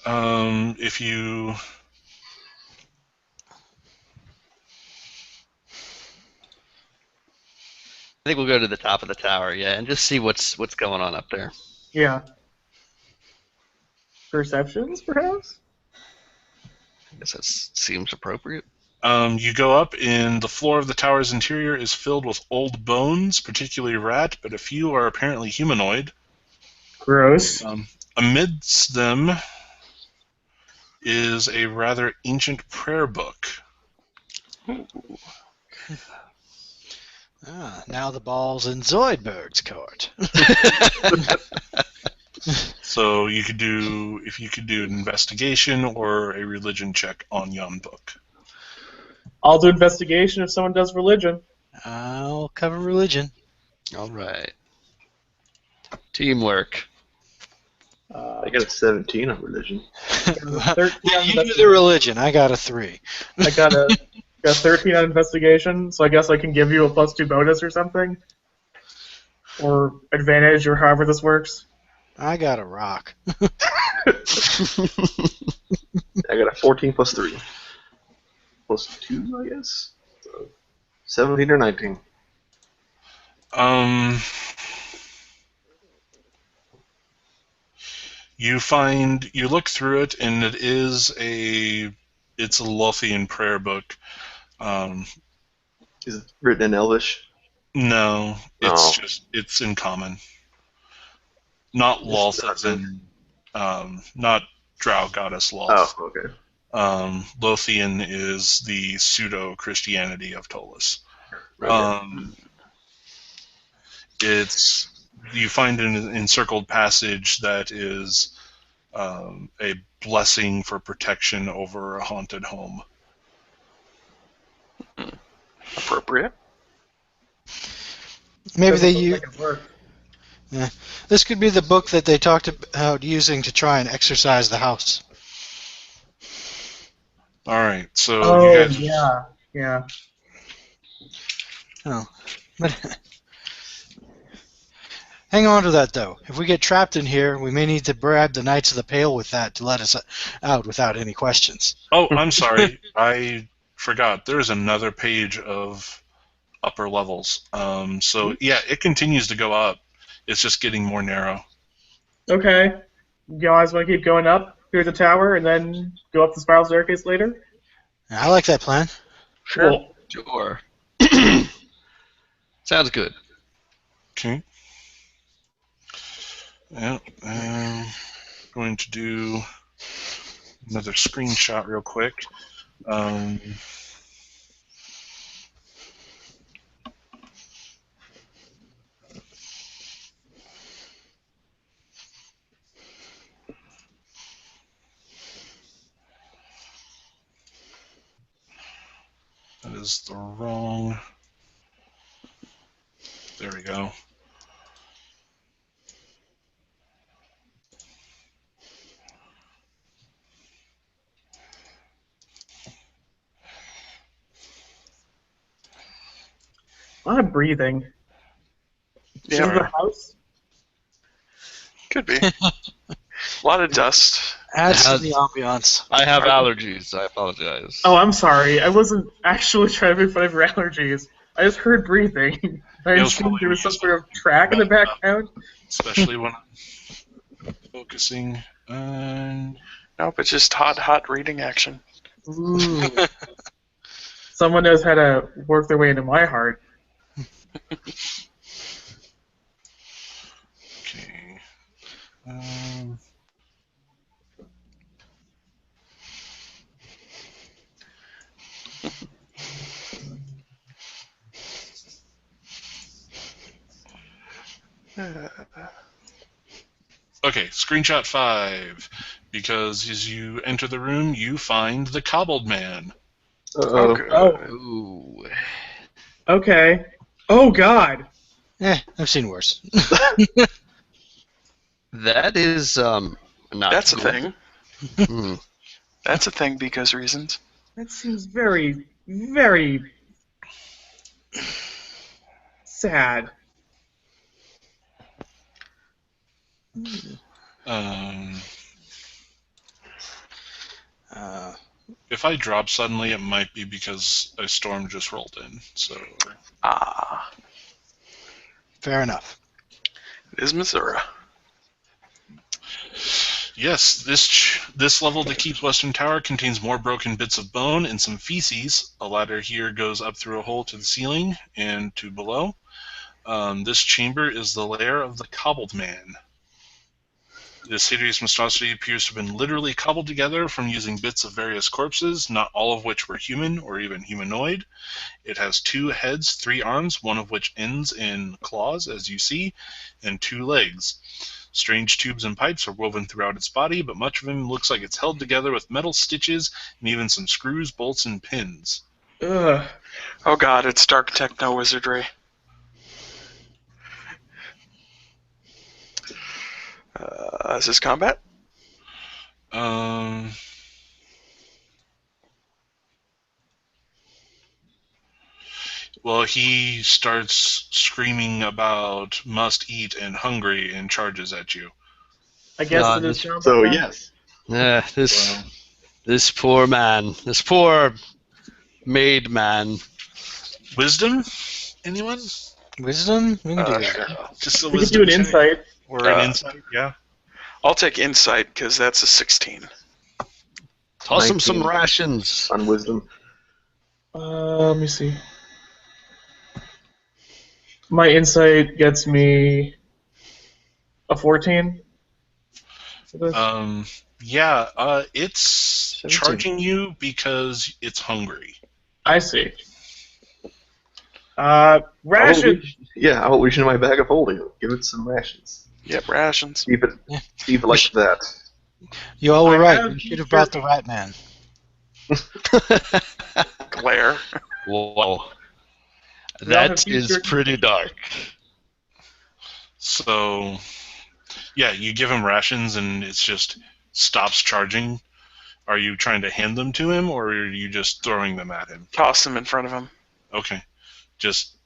If you think we'll go to the top of the tower, yeah, and just see what's going on up there. Yeah. Perceptions, perhaps? I guess that seems appropriate. You go up, and the floor of the tower's interior is filled with old bones, particularly rat, but a few are apparently humanoid. Gross. Amidst them is a rather ancient prayer book. Now the ball's in Zoidberg's court. So you could do, if you could do an investigation or a religion check on yon book. I'll do investigation if someone does religion. I'll cover religion. All right. Teamwork. I got a 17 on religion. 13 Yeah, on you do the religion. I got a 3. I got a 13 on investigation, so I guess I can give you a +2 bonus or something, or advantage, or however this works. I got a rock. I got a 14 plus 3. Plus 2, I guess? So 17 or 19. You look through it, and it's a Lothian prayer book. Is it written in Elvish? No, it's in common. Not Loth as in, not Drow goddess Loth. Oh, okay. Lothian is the pseudo-Christianity of Ptolus. Okay. You find an encircled passage that is a blessing for protection over a haunted home. Appropriate. Maybe they Doesn't use. look like it worked. Yeah. This could be the book that they talked about using to try and exorcise the house. All right, so Oh, you guys. yeah. Oh. But hang on to that, though. If we get trapped in here, we may need to bribe the Knights of the Pale with that to let us out without any questions. Oh, I'm sorry. I forgot. There's another page of upper levels. So, yeah, it continues to go up. It's just getting more narrow. Okay. You guys want to keep going up through the tower and then go up the spiral staircase later? I like that plan. Sure. Sure. Sounds good. Okay. Yeah, going to do another screenshot real quick. That is the wrong. There we go. A lot of breathing. Yeah, Is it the right. house? Could be. A lot of dust. Adds to Has- the ambiance. I have allergies. I apologize. Oh, I'm sorry. I wasn't actually trying to make fun of your allergies. I just heard breathing. I It was assumed probably there was some me. sort of track in the background. Especially when I'm focusing on. Nope, it's just hot reading action. Ooh. Someone knows how to work their way into my heart. Okay. Okay, screenshot 5. Because as you enter the room, you find the cobbled man. Uh-oh. Okay. Oh, Ooh. okay. Oh, God. I've seen worse. That is not. That's a cool. thing. Hmm. That's a thing because reasons. That seems very, very sad. If I drop suddenly, it might be because a storm just rolled in. So, Ah. Fair enough. It is Missouri. Yes, this level of the keep's western tower contains more broken bits of bone and some feces. A ladder here goes up through a hole to the ceiling and to below. This chamber is the lair of the Cobbled Man. This hideous monstrosity appears to have been literally cobbled together from using bits of various corpses, not all of which were human or even humanoid. It has 2 heads, 3 arms, one of which ends in claws, as you see, and 2 legs. Strange tubes and pipes are woven throughout its body, but much of him looks like it's held together with metal stitches and even some screws, bolts, and pins. Ugh. Oh god, it's dark techno wizardry. Is this combat? Well, he starts screaming about must eat and hungry and charges at you. I guess No, it is this- combat. So then? yes, This poor man, this poor made man. Wisdom? Anyone? Wisdom? We can do that. Sure. Just a We could wisdom do an check? insight. Or an insight, yeah. I'll take insight because that's a 16. Toss him some 19. rations. on wisdom. Let me see. My insight gets me a 14. For this. It's 17. charging you because it's hungry. I see. I'll Ration. I'll reach into my bag of holding. Give it some rations. Yep, rations. Keep it like that. You all were I right. have You should have brought the Rat Man. Glare. Whoa. have That beef is jerky. pretty dark. So, yeah, you give him rations and it just stops charging. Are you trying to hand them to him or are you just throwing them at him? Toss them in front of him. Okay. Just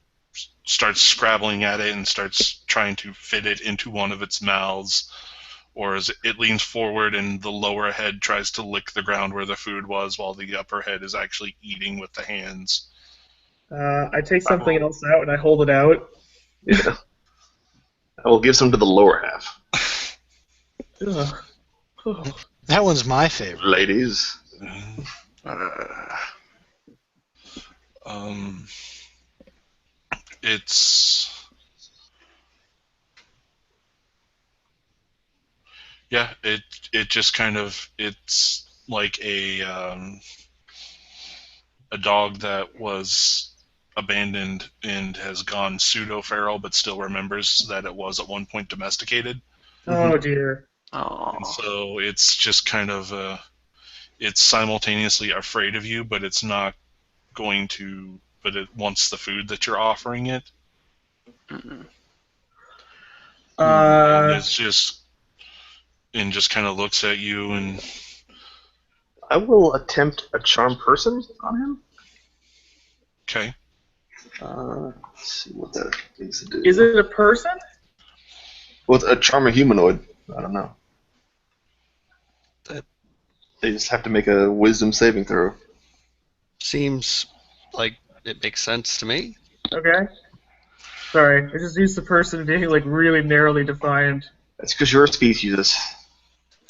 starts scrabbling at it and starts trying to fit it into one of its mouths. Or as it leans forward and the lower head tries to lick the ground where the food was while the upper head is actually eating with the hands. I take something else out and I hold it out. Yeah. I will give some to the lower half. Ugh. Oh. That one's my favorite. Ladies. It's yeah. It just kind of it's like a dog that was abandoned and has gone pseudo feral, but still remembers that it was at one point domesticated. Oh dear. Oh. And so it's just kind of it's simultaneously afraid of you, but it's not going to. But it wants the food that you're offering it. And it's just kind of looks at you and I will attempt a charm person on him. okay. Let's see what that needs to do. Is it a person? Well, a charm a humanoid. I don't know. That- They just have to make a wisdom saving throw. Seems like it makes sense to me. Okay. Sorry, I just used the person being like really narrowly defined. That's because you're a species.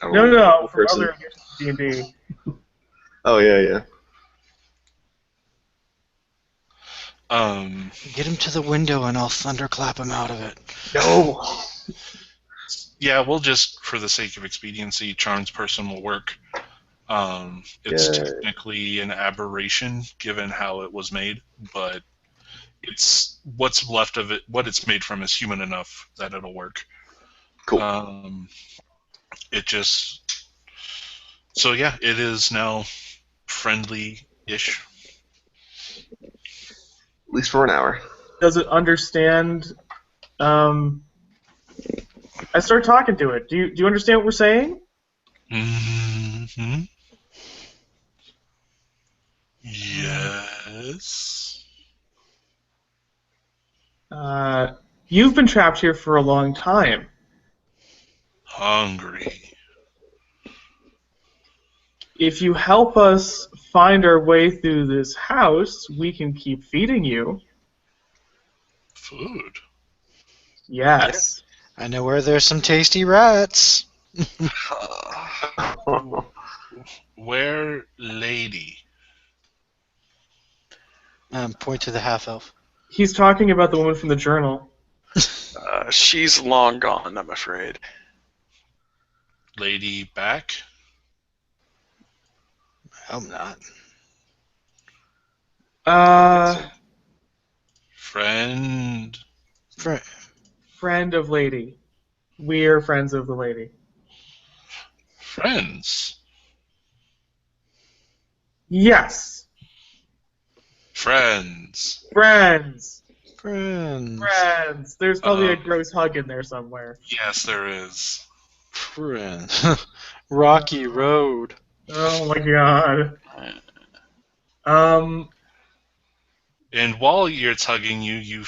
No, from person. other D&D. Oh yeah. Get him to the window and I'll thunderclap him out of it. No. Yeah, we'll just, for the sake of expediency, Charms Person will work. It's Yeah. technically an aberration given how it was made, but it's what's left of it. What it's made from is human enough that it'll work. Cool. It just so yeah, it is now friendly-ish. At least for an hour. Does it understand? I start talking to it. Do you understand what we're saying? Mm-hmm. Yes. You've been trapped here for a long time. Hungry. If you help us find our way through this house, we can keep feeding you. Food. Yes. I know where there's some tasty rats. Where lady? Point to the half-elf. He's talking about the woman from the journal. She's long gone, I'm afraid. Lady back? I hope not. Friend? Friend of lady. We're friends of the lady. Friends? Yes. Friends. Friends. Friends. Friends. There's probably a gross hug in there somewhere. Yes, there is. Friends. Rocky Road. Oh my god. And while it's hugging you, you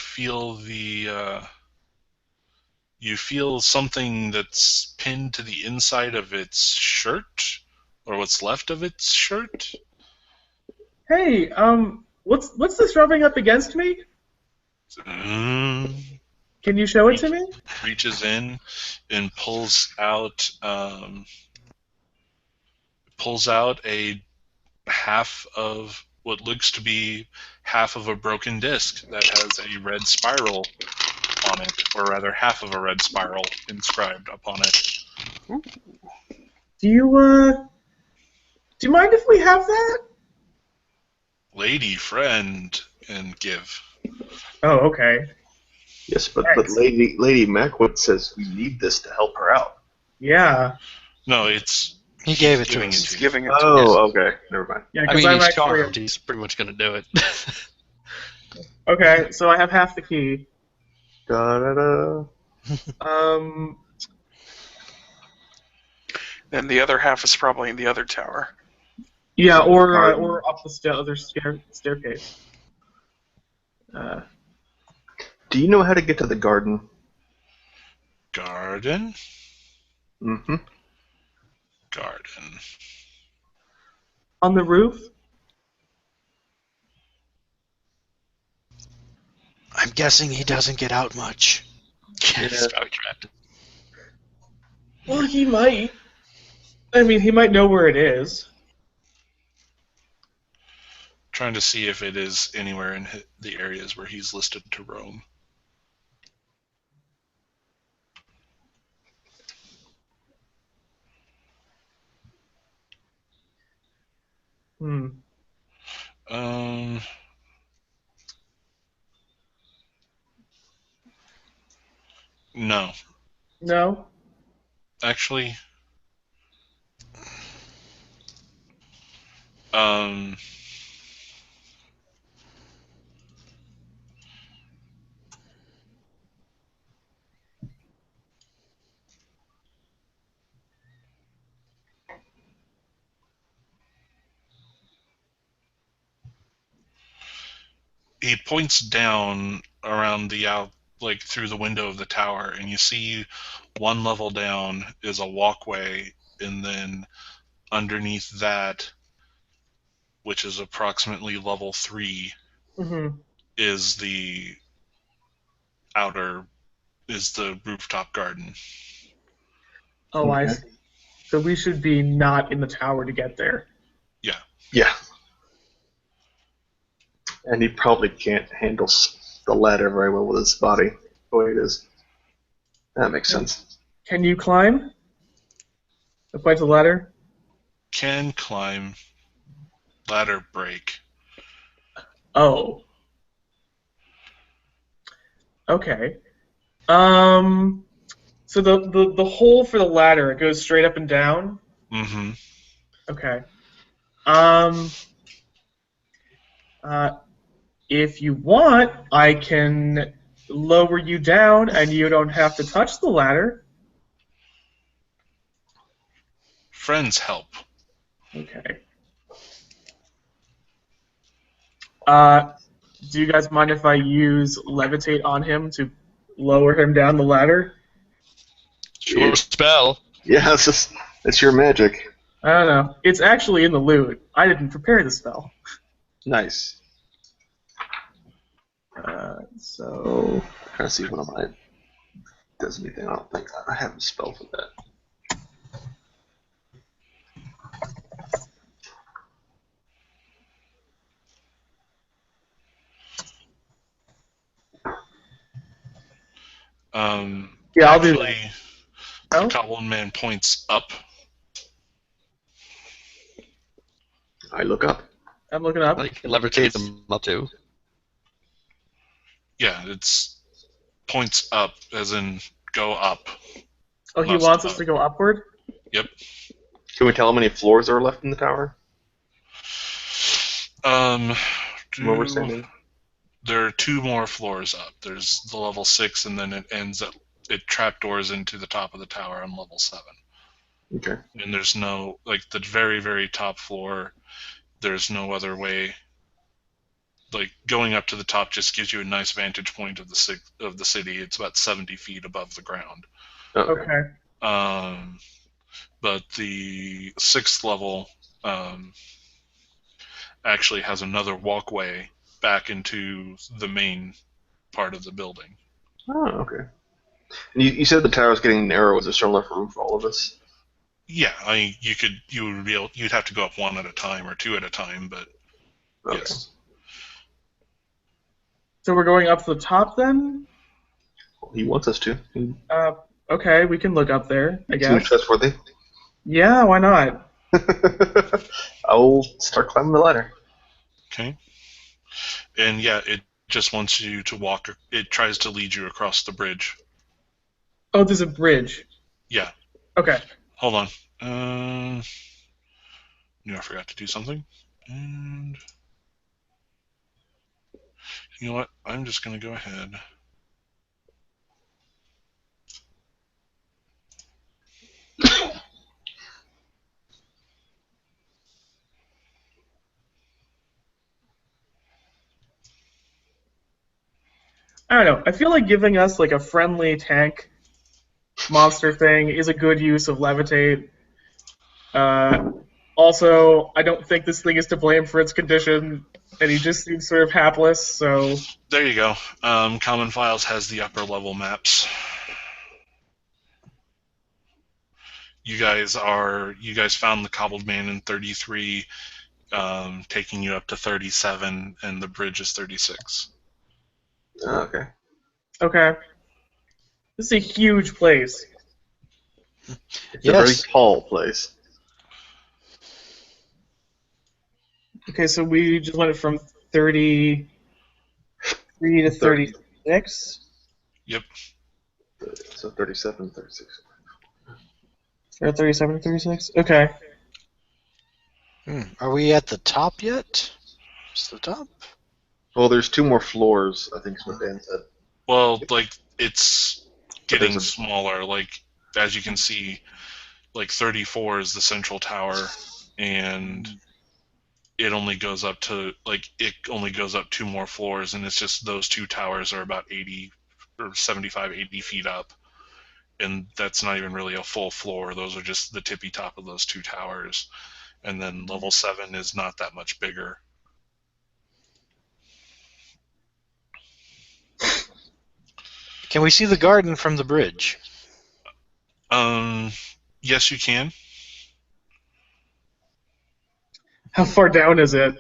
feel something that's pinned to the inside of its shirt, or what's left of its shirt. Hey, what's this rubbing up against me? Can you show it to me? Reaches in and pulls out a half of what looks to be half of a broken disc that has a red spiral on it, or rather half of a red spiral inscribed upon it. Do you mind if we have that? Lady, friend, and give. Oh, okay. Yes, but Thanks. Lady Macwood says we need this to help her out. Yeah. No, it's He gave it to giving us. it to you. Giving it to Oh, okay. Never mind. Yeah, I 'cause mean, I'm he's actually- charmed. He's pretty much going to do it. Okay, so I have half the key. Da-da-da. Then the other half is probably in the other tower. Yeah, or Garden. up the other staircase. Do you know how to get to the garden? Garden? Mm-hmm. Garden. On the roof? I'm guessing he doesn't get out much. He's probably trapped. Well, he might. I mean, he might know where it is. Trying to see if it is anywhere in the areas where he's listed to roam. Hmm. No. No? Actually, he points down around like through the window of the tower, and you see one level down is a walkway, and then underneath that, which is approximately level 3, Mm-hmm. is the rooftop garden. Oh, I Okay. see. So we should be not in the tower to get there. Yeah. And he probably can't handle the ladder very well with his body, the way it is. That makes sense. Can you climb? The point of the ladder? Can climb, ladder break. Oh. Okay. So the hole for the ladder, it goes straight up and down? Mm-hmm. Okay. If you want, I can lower you down and you don't have to touch the ladder. Friends help. Okay. Do you guys mind if I use levitate on him to lower him down the ladder? Sure spell. Yeah, it's your magic. I don't know. It's actually in the loot. I didn't prepare the spell. Nice. So Trying to see what I'm at. does anything. I don't think I have a spell for that. Yeah, I'll do Actually, that. the Oh? Goblin Man points up. I look up. I'm looking up. Well, you can levitate them up too. Yeah, it's points up, as in go up. Oh, he Must wants us up. to go upward? Yep. Can we tell how many floors are left in the tower? From where we're standing? There are 2 more floors up. There's the level 6, and then it trapdoors into the top of the tower on level 7. Okay. And there's no, like, the very, very top floor, there's no other way. Like, going up to the top just gives you a nice vantage point of the city. It's about 70 feet above the ground. Okay. But the 6th level actually has another walkway back into the main part of the building. Oh, okay. And you said the tower's getting narrow. Is there still enough room for all of us? Yeah, I mean, you'd have to go up 1 at a time or 2 at a time, but Okay. yes. So we're going up to the top then? Well, he wants us to. Okay, we can look up there, I Seems guess. trustworthy. Yeah, why not? I'll start climbing the ladder. Okay. And yeah, it just wants you to walk. It tries to lead you across the bridge. Oh, there's a bridge. Yeah. Okay. Hold on. I forgot to do something. And you know what? I'm just going to go ahead. I don't know. I feel like giving us like a friendly tank monster thing is a good use of levitate. Also, I don't think this thing is to blame for its condition, and he just seems sort of hapless, so... There you go. Common Files has the upper level maps. You guys found the Cobbled Man in 33, taking you up to 37, and the bridge is 36. Oh, okay. Okay. This is a huge place. It's a very tall place. Okay, so we just went from 33 to 36? Yep. So 37, 36. Or 37 to 36? Okay. Are we at the top yet? Just the top? Well, there's 2 more floors, I think is what Dan said. Well, like, it's getting there's a- smaller. Like, as you can see, like, 34 is the central tower, and it only goes up 2 more floors, and it's just those 2 towers are about 80 or 75, 80 feet up. And that's not even really a full floor. Those are just the tippy top of those 2 towers. And then level 7 is not that much bigger. Can we see the garden from the bridge? Yes, you can. How far down is it?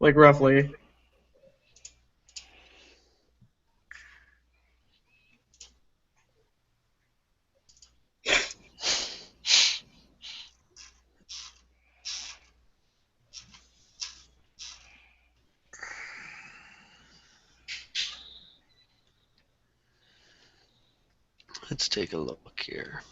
Like, roughly. Let's take a look here.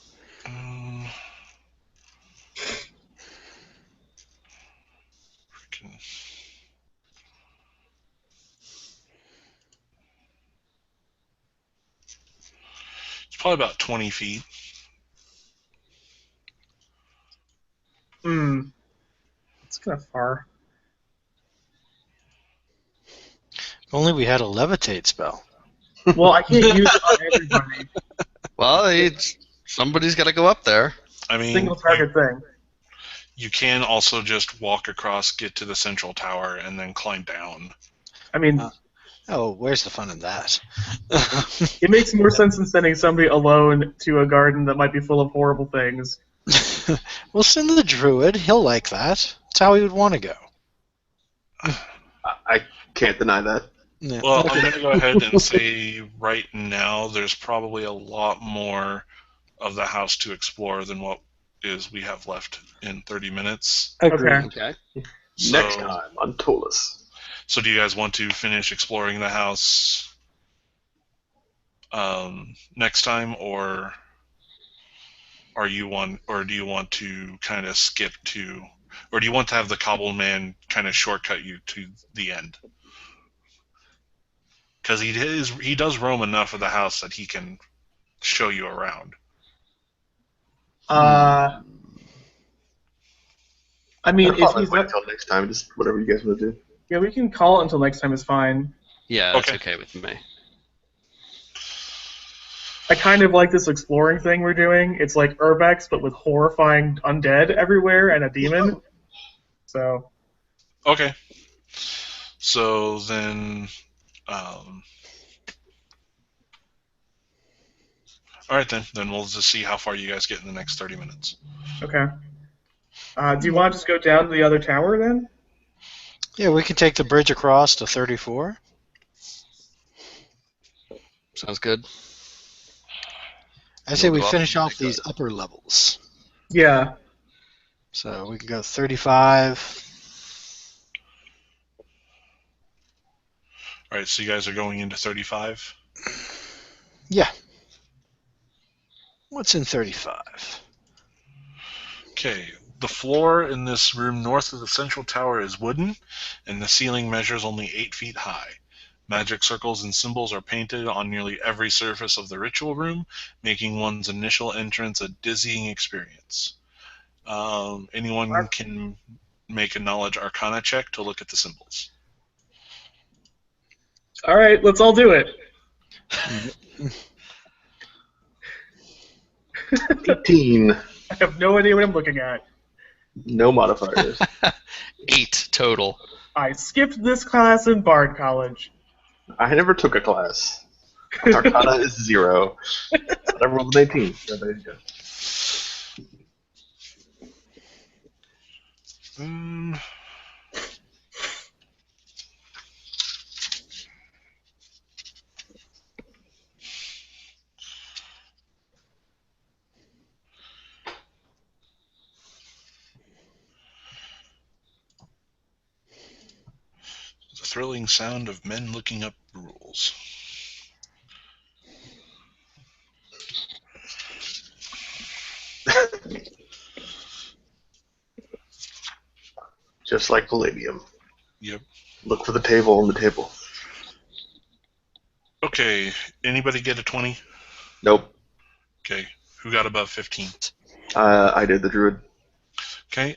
It's probably about 20 feet. It's kind of far. If only we had a levitate spell. Well, I can't use it on everybody. Well, somebody's got to go up there. I mean, Single target thing. you can also just walk across, get to the central tower, and then climb down. I mean, Oh, where's the fun in that? It makes more sense than sending somebody alone to a garden that might be full of horrible things. We'll send the druid. He'll like that. That's how he would want to go. I can't deny that. Yeah. Well, I'm going to go ahead and say right now there's probably a lot more of the house to explore than what we have left in 30 minutes. Okay. Okay. So, Next time on Ptolus. So do you guys want to finish exploring the house next time, or do you want to kind of skip to, or do you want to have the cobble man kind of shortcut you to the end? Because he does roam enough of the house that he can show you around. I mean, if I'll he's wait until next time. Just whatever you guys want to do. yeah, we can call it until next time is fine. Yeah, that's Okay. okay with me. I kind of like this exploring thing we're doing. It's like Urbex, but with horrifying undead everywhere and a demon. So, Okay. So then, all right then. Then we'll just see how far you guys get in the next 30 minutes. okay. Do you want to just go down to the other tower then? Yeah, we can take the bridge across to 34. Sounds good. I say We'll we go up finish and off take these upper levels. Yeah. So we can go 35. All right. So you guys are going into 35. Yeah. What's in 35? Okay. The floor in this room north of the central tower is wooden, and the ceiling measures only 8 feet high. Magic circles and symbols are painted on nearly every surface of the ritual room, making one's initial entrance a dizzying experience. Anyone can make a knowledge arcana check to look at the symbols. All right, let's all do it. 18. I have no idea what I'm looking at. No modifiers. 8 total. I skipped this class in Bard College. I never took a class. Arcana is 0. But I rolled an 18. So there you go. The thrilling sound of men looking up rules. Just like Palladium. Yep. Look for the table on the table. Okay. Anybody get a 20? Nope. Okay. Who got above 15? I did the druid. Okay.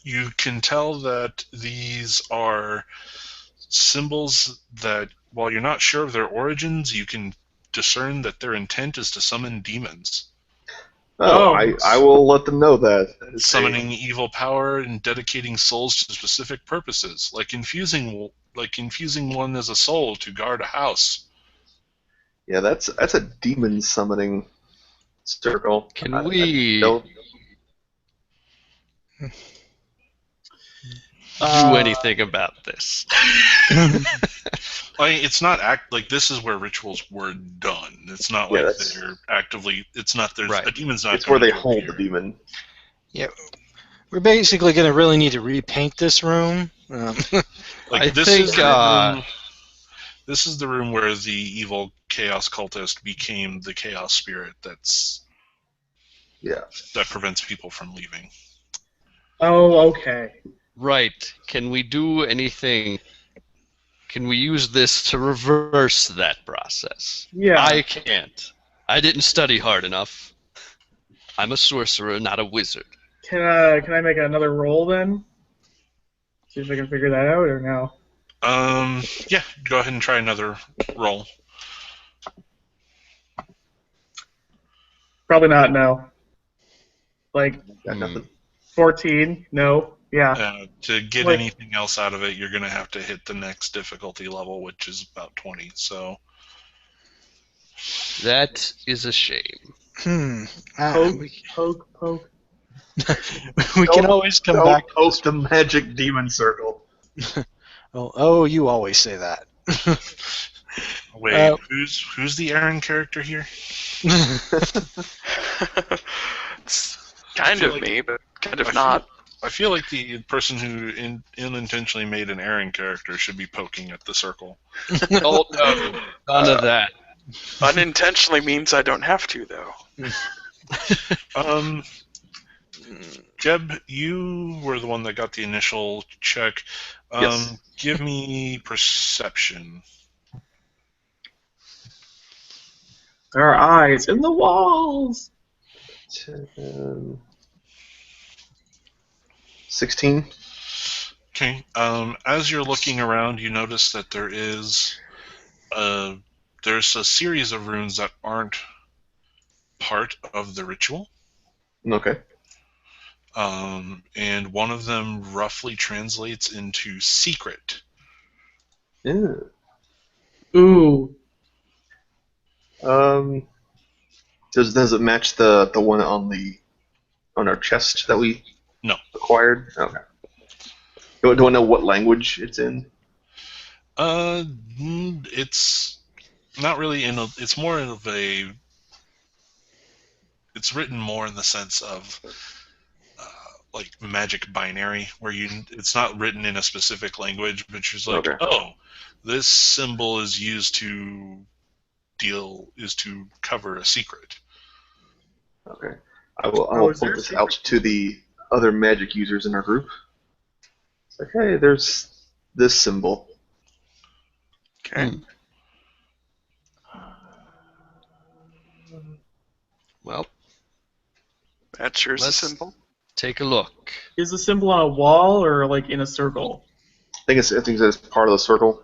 You can tell that these are symbols that, while you're not sure of their origins, you can discern that their intent is to summon demons. Oh, I will let them know that. Summoning evil power and dedicating souls to specific purposes, like infusing one as a soul to guard a house. Yeah, that's a demon summoning circle. Can we don't- do anything about this? It's not this is where rituals were done. It's not Yeah, like that's- they're actively. It's not there's Right. a demon's not. It's where they going to hold appear. the demon. Yeah. We're basically going to really need to repaint this room. I think, this is the room where the evil chaos cultist became the chaos spirit Yeah. that prevents people from leaving. Oh, okay. Right. Can we do anything? Can we use this to reverse that process? Yeah. I can't. I didn't study hard enough. I'm a sorcerer, not a wizard. Can I make another roll then? See if I can figure that out or no? Yeah, go ahead and try another roll. Probably not. No. Like Got nothing. 14. No. Yeah. To get Like- anything else out of it, you're going to have to hit the next difficulty level, which is about 20. So That is a shame. Poke, We poke. can always come back to Don't this. poke the magic demon circle. Oh, you always say that. wait, who's the Aaron character here? It's kind feel of like- me, but kind of I not. I feel like the person who unintentionally made an Aaron character should be poking at the circle. Oh no, none of that. Unintentionally means I don't have to, though. Jeb, you were the one that got the initial check. Yes. Give me perception. There are eyes in the walls. 16. Okay. As you're looking around, you notice that there's a series of runes that aren't part of the ritual. Okay. And one of them roughly translates into secret. Yeah. Ooh. Does it match the one on our chest that we No. acquired? Okay. Do I know what language it's in? It's not really it's more of a. It's written more in the sense of like magic binary, where it's not written in a specific language, but you're just like, Okay. oh, this symbol is used to cover a secret. Okay. I will is there point a this secret? out to the other magic users in our group. It's like, hey, there's this symbol. Okay. Well, That sure is a Let's- symbol. take a look. Is the symbol on a wall or like in a circle? I think it's part of the circle.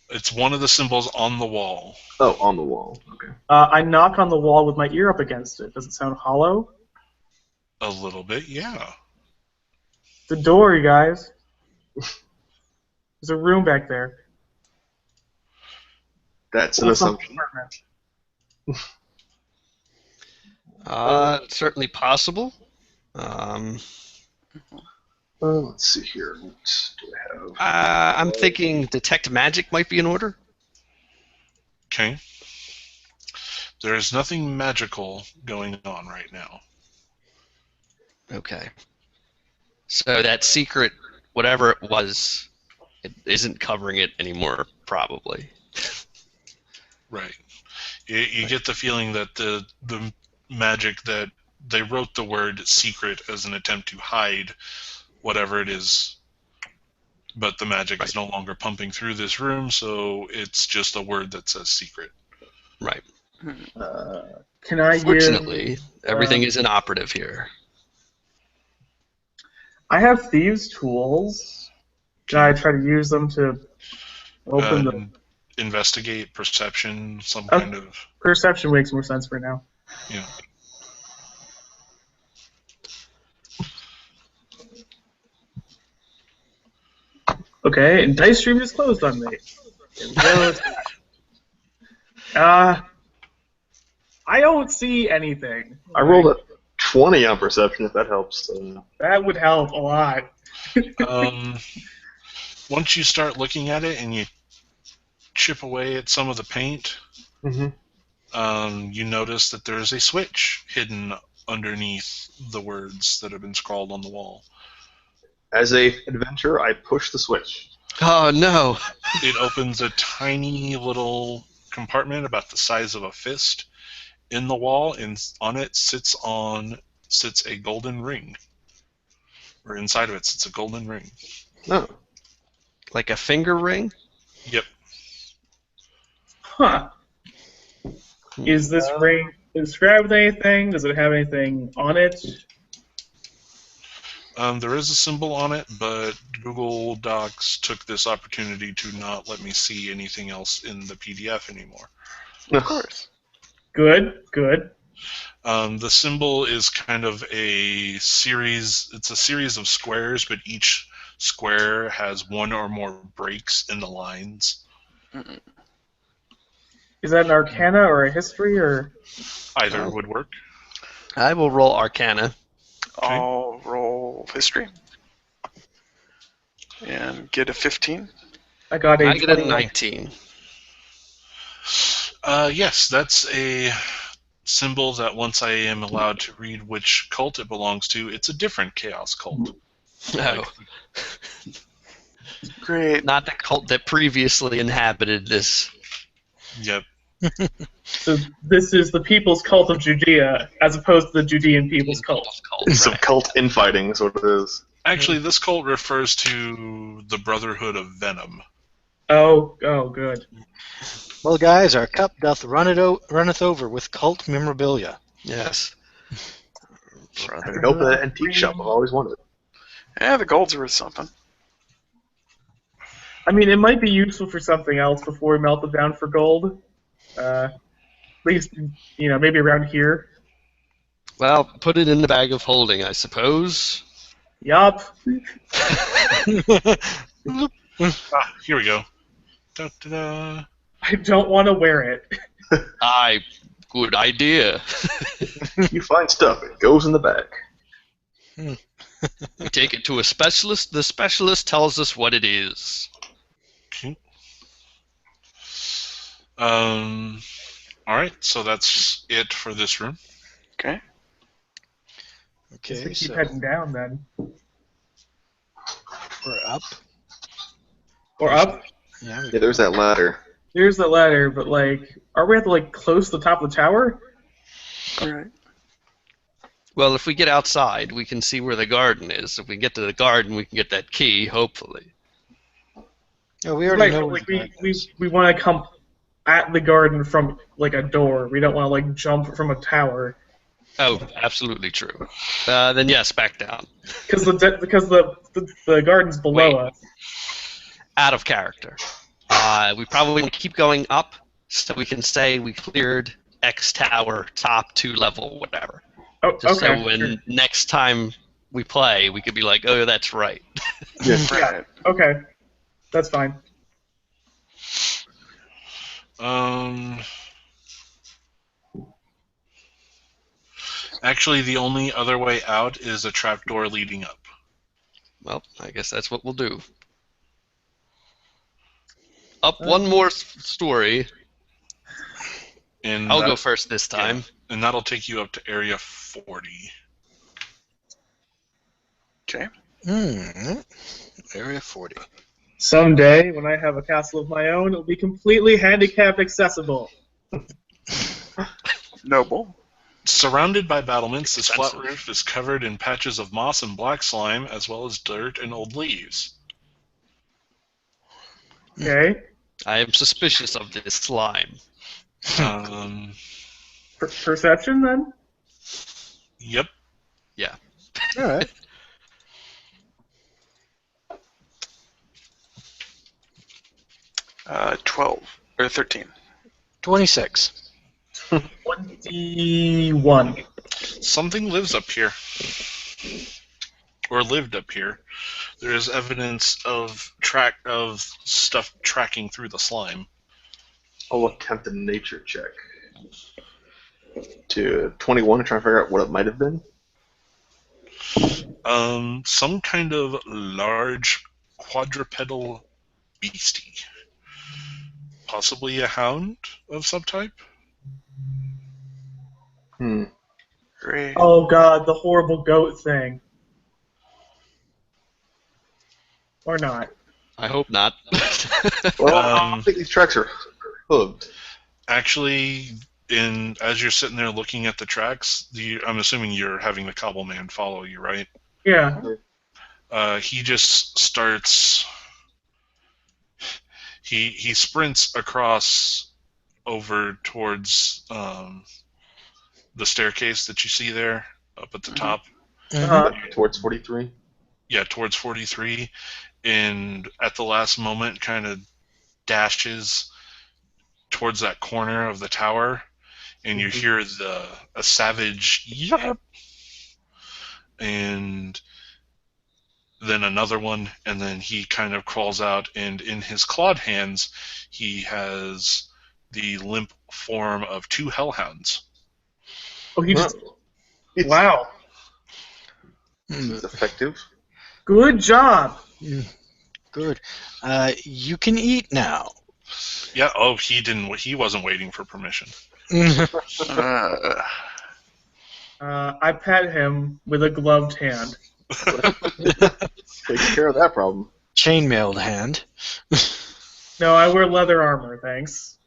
It's one of the symbols on the wall. Oh, on the wall. Okay. I knock on the wall with my ear up against it. Does it sound hollow? A little bit, yeah. The door, you guys. There's a room back there. That's an Well, it's not assumption. an apartment. Certainly possible. Let's see here. What do I have? I'm thinking detect magic might be in order. Okay. There's nothing magical going on right now. Okay. So that secret, whatever it was, it isn't covering it anymore, probably. Right. You get the feeling that the magic that they wrote the word secret as an attempt to hide whatever it is, but the magic is no longer pumping through this room, so it's just a word that says secret. Right. Can I Fortunately, give... everything is inoperative here. I have thieves' tools. Can I try to use them to open the... Investigate, perception, some Oh. kind of... Perception makes more sense for now. Yeah. Okay, and Dice Stream just closed on me. There we go. I don't see anything. I rolled a 20 on perception, if that helps. That would help a lot. Once you start looking at it and you chip away at some of the paint, you notice that there is a switch hidden underneath the words that have been scrawled on the wall. As a adventurer, I push the switch. Oh no! It opens a tiny little compartment about the size of a fist in the wall, and on it sits a golden ring. Or inside of it sits a golden ring. No. Like a finger ring? Yep. Huh. Is this ring inscribed with anything? Does it have anything on it? There is a symbol on it, but Google Docs took this opportunity to not let me see anything else in the PDF anymore. Of course. Good, good. The symbol is kind of a series. It's a series of squares, but each square has one or more breaks in the lines. Is that an Arcana or a History or? Either would work. I will roll Arcana. I'll roll history and get a 15. I got a I get a 21. 19. Yes, that's a symbol that once I am allowed to read which cult it belongs to, it's a different chaos cult. No, Great. not the cult that previously inhabited this. Yep. So this is the People's Cult of Judea, as opposed to the Judean People's Cult. Some Right. cult infighting is what it is. Actually, this cult refers to the Brotherhood of Venom. Oh, good. Well, guys, our cup runneth over with cult memorabilia. Yes. I can help at an antique shop. I've always wanted. Yeah, the gold's worth something. I mean, it might be useful for something else before we melt it down for gold. At least, maybe around here. Well, put it in the bag of holding, I suppose. Yup. Here we go. Da-da-da. I don't want to wear it. Aye, good idea. You find stuff, it goes in the bag. We take it to a specialist. The specialist tells us what it is. Okay. All right, so that's it for this room. Okay. Just Okay, to keep so heading down then. we're up. Or up. Yeah, Yeah, there's that ladder. There's the ladder, but are we at the close to the top of the tower? All right. Well, if we get outside, we can see where the garden is. If we get to the garden, we can get that key, hopefully. oh, we already Right, know. but we want to come at the garden from a door. We don't want to jump from a tower. Oh, absolutely true. Then yes, back down. Because the garden's below Wait. us. Out of character. We probably want to keep going up so we can say we cleared X tower, top 2 level, whatever. Oh, Just okay. so when sure. next time we play, we could be like, oh, that's right. Yeah, okay. That's fine. Actually, the only other way out is a trapdoor leading up. Well, I guess that's what we'll do. Up one more story. And I'll go first this time. And that'll take you up to area 40. Okay. Area 40. Someday, when I have a castle of my own, it'll be completely handicapped accessible. Noble. Surrounded by battlements, this flat Expensive. roof is covered in patches of moss and black slime, as well as dirt and old leaves. Okay. I am suspicious of this slime. Perception, then? Yep. Yeah. All right. Uh, 12 or 13. 26. 21. Something lives up here. Or lived up here. There is evidence of stuff tracking through the slime. I'll attempt a nature check. To 21 to try and figure out what it might have been. Some kind of large quadrupedal beastie. Possibly a hound of some type? Great. Oh god, the horrible goat thing. Or not. I hope not. Well, I think these tracks are hooved. Actually, as you're sitting there looking at the tracks, I'm assuming you're having the Cobbleman follow you, right? Yeah. He just starts. He sprints across over towards the staircase that you see there up at the top. Towards 43. Yeah, towards 43, and at the last moment, kind of dashes towards that corner of the tower, and you hear a savage yelp, and then another one, and then he kind of crawls out, and in his clawed hands, he has the limp form of 2 hellhounds. Oh, he just. It's, Wow. It's effective. Good job. Good. You can eat now. Yeah. Oh, he wasn't waiting for permission. I pet him with a gloved hand. Takes care of that problem. Chainmailed hand. No, I wear leather armor, thanks.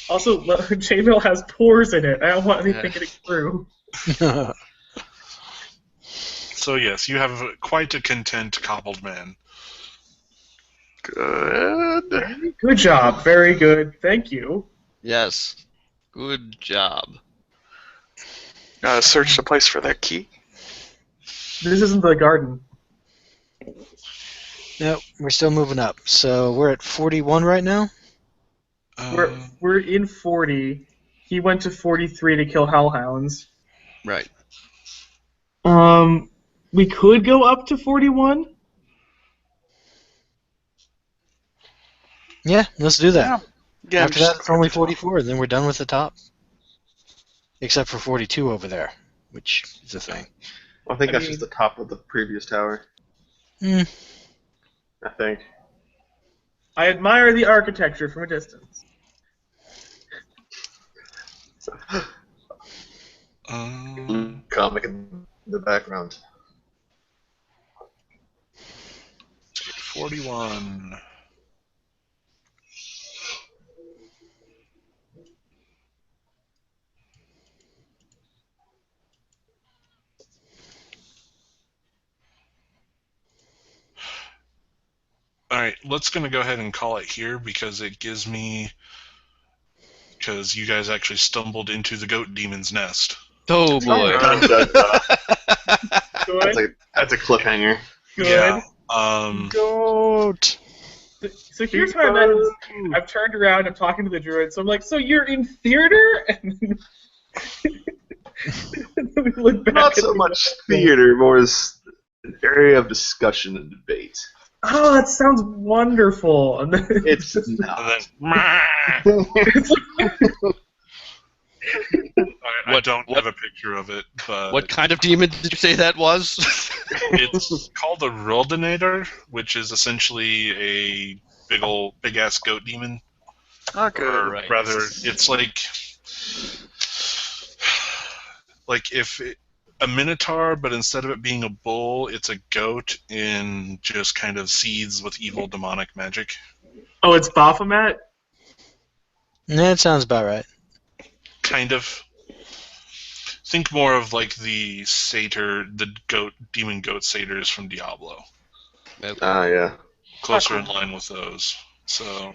Also, chainmail has pores in it. I don't want anything getting through. So yes, you have quite a content cobbled man. Good. Good job. Very good. Thank you. Yes. Good job. Search the place for that key. This isn't the garden. No, we're still moving up. So we're at 41 right now? We're in 40. He went to 43 to kill hellhounds. Right. We could go up to 41. Yeah, let's do that. Yeah, After that, it's only 44, then we're done with the top. Except for 42 over there, which is a thing. I think that's just the top of the previous tower. I think. I admire the architecture from a distance. Comic in the background. 41. Alright, let's gonna go ahead and call it here because it gives me... Because you guys actually stumbled into the goat demon's nest. Oh boy. Good. That's a cliffhanger. Good. Yeah. Goat! So here's how I met. I've turned around. I'm talking to the druid. So I'm like, "So you're in theater?" And then we look back. Not so much theater, more as an area of discussion and debate. Oh, that sounds wonderful. And then It's not. And then... it's like, I don't have a picture of it, but... What kind of demon did you say that was? It's called a Roldinator, which is essentially a big ass goat demon. Oh, good. Or Right. rather, it's like if a minotaur, but instead of it being a bull, it's a goat and just kind of seeds with evil demonic magic. oh, it's Baphomet. That sounds about right. Kind of. Think more of like the satyr, the demon goat satyrs from Diablo. Okay. Yeah. Closer in line with those. So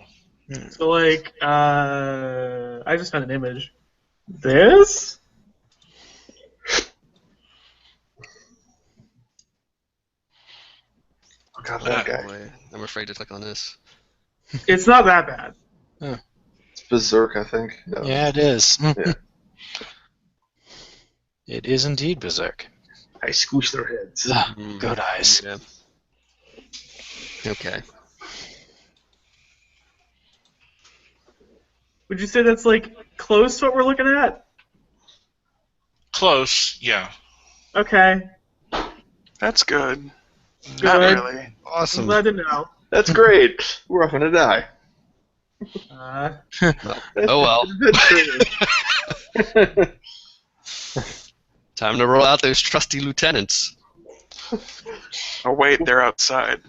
So like, I just found an image. This? Oh god, that guy. Boy, I'm afraid to click on this. It's not that bad. It's Berserk, I think. No. Yeah, it is. Yeah. It is indeed Berserk. I squish their heads. Goat eyes. Yeah. Okay. Would you say that's like close to what we're looking at? close, yeah. Okay. That's good. Good. Not really. I'm Awesome. glad to know. That's great. We're all gonna die. Oh well. Time to roll out those trusty lieutenants. Oh wait, they're outside.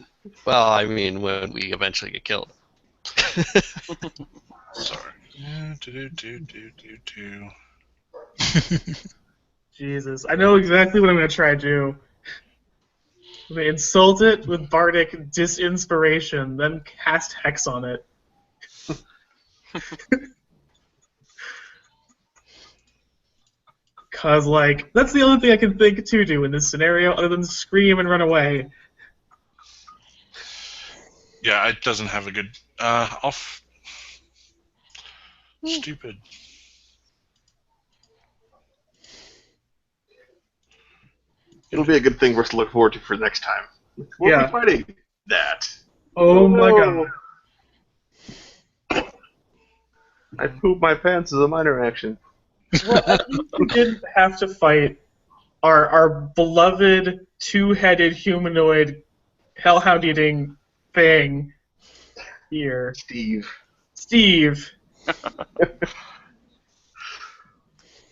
Well, I mean, when we eventually get killed. Sorry. Jesus. I know exactly what I'm going to try to do. I'm going to insult it with bardic disinspiration, then cast Hex on it. Because, like, that's the only thing I can think to do in this scenario other than scream and run away. Yeah, it doesn't have a good. Stupid. It'll be a good thing for us to look forward to for next time. We'll Yeah. be fighting that. Oh my god. I pooped my pants as a minor action. Well, at least we didn't have to fight our beloved two-headed humanoid hellhound-eating thing here. Steve.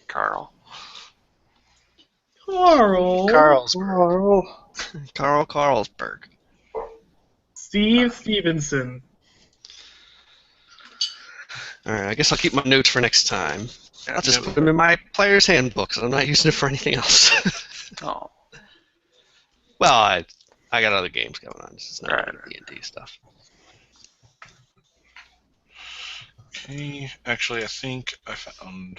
Carl. Carl. Carl Carlsberg. Steve Stevenson. All right, I guess I'll keep my notes for next time. Yeah, I'll just no- put them in my player's handbook, 'cause I'm not using it for anything else. Oh, Well, I got other games going on. This is not Right. D&D stuff. Okay, actually, I think I found...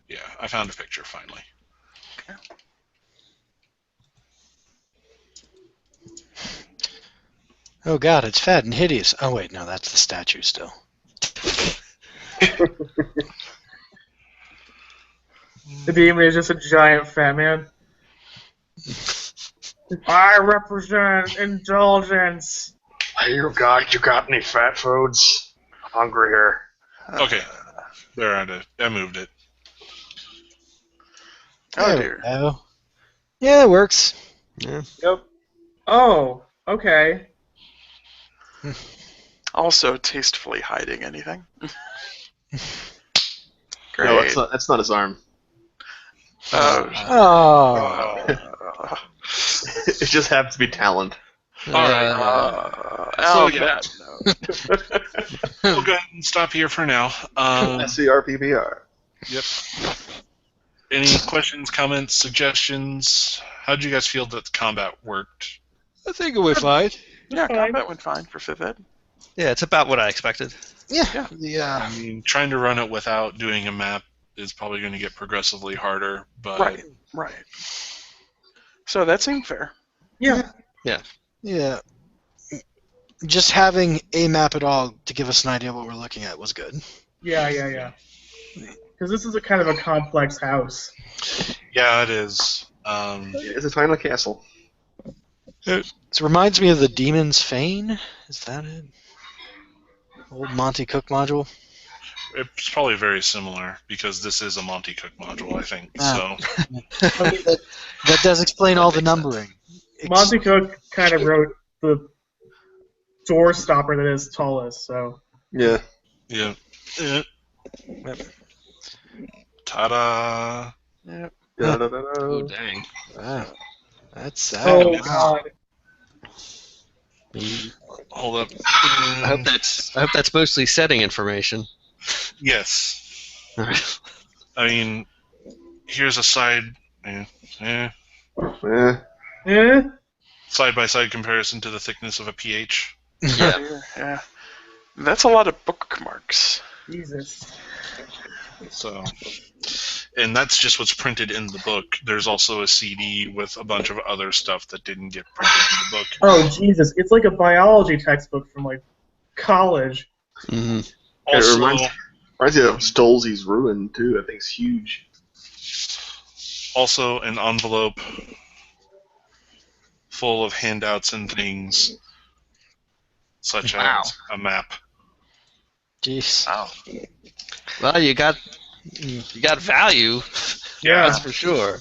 Yeah, I found a picture, finally. Oh god, it's fat and hideous. Oh wait, no, that's the statue still. The demon is just a giant fat man. I represent indulgence. Hey, you got any fat foods? Hungry here. Okay, there, I moved it. Oh There dear. we go. Yeah, it works. Yeah. Yep. Oh, okay. Also tastefully hiding anything. Great. No, that's not his arm. Oh. It just happens to be talent. Alright, oh, So, yeah. we'll go ahead and stop here for now. SCRPPR. Yep. Any questions, comments, suggestions? How did you guys feel that the combat worked? I think it went fine. Yeah, Fine. combat went fine for 5th Ed. Yeah, it's about what I expected. Yeah. I mean, trying to run it without doing a map is probably going to get progressively harder, but Right. So that seemed fair. Yeah. Yeah. Just having a map at all to give us an idea of what we're looking at was good. Yeah. Because this is a kind of a complex house. yeah, it is. It's a tiny castle. It reminds me of the Demon's Fane. Is that it? Old Monty Cook module. It's probably very similar because this is a Monty Cook module, I think. Ah. So That does explain all the numbering. Monty Cook kind of wrote the door stopper that is Ptolus, so. Yeah. yeah. Ta-da! Yep. Oh, dang. Wow. That's sad. Oh, Wow. God. Hold up. I hope that's mostly setting information. Yes. All right. I mean, here's a side side-by-side comparison to the thickness of a pH. Yeah. That's a lot of bookmarks. Jesus. So, and that's just what's printed in the book. There's also a CD with a bunch of other stuff that didn't get printed in the book. Oh, Jesus. It's like a biology textbook from, like, college. Mm-hmm. Also, It reminds you of Stolze's Ruin, too. I think it's huge. also an envelope full of handouts and things, such as a map. Jeez. Wow. Well, you got value. Yeah. That's for sure.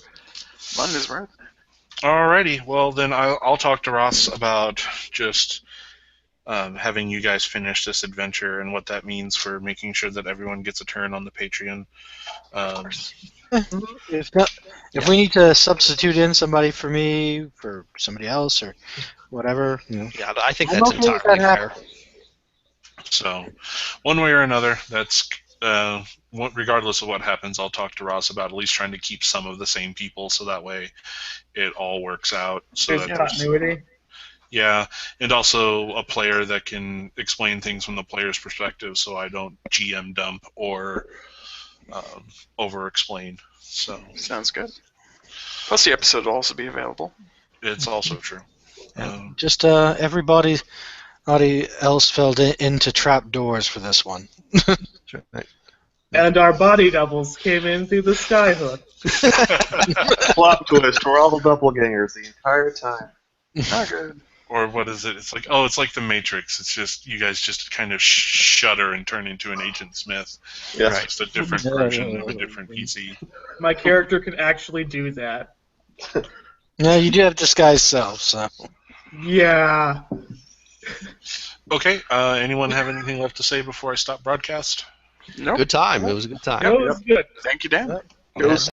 Money is worth it. Alrighty, well then I'll talk to Ross about just having you guys finish this adventure and what that means for making sure that everyone gets a turn on the Patreon. If we need to substitute in somebody for me, for somebody else, or whatever, Yeah, I think I'm that's okay with entirely that fair. So, one way or another, that's regardless of what happens, I'll talk to Ross about at least trying to keep some of the same people, so that way it all works out. So There's that continuity. yeah, and also a player that can explain things from the player's perspective, so I don't GM dump or over-explain. So Sounds good. Plus, the episode will also be available. it's also true. Just everybody else fell into trap doors for this one. Right. And our body doubles came in through the skyhook. Plot twist, we're all the doppelgangers the entire time. Not good. Or what is it? It's like, oh, it's like the Matrix. It's just you guys just kind of shudder and turn into an Agent Smith. Yes. It's just a different version of a different PC. My character can actually do that. Yeah, you do have disguised self, so. Yeah. Okay, anyone have anything left to say before I stop broadcast? Nope. Good time. It was a good time. That was good. Thank you, Dan. Goes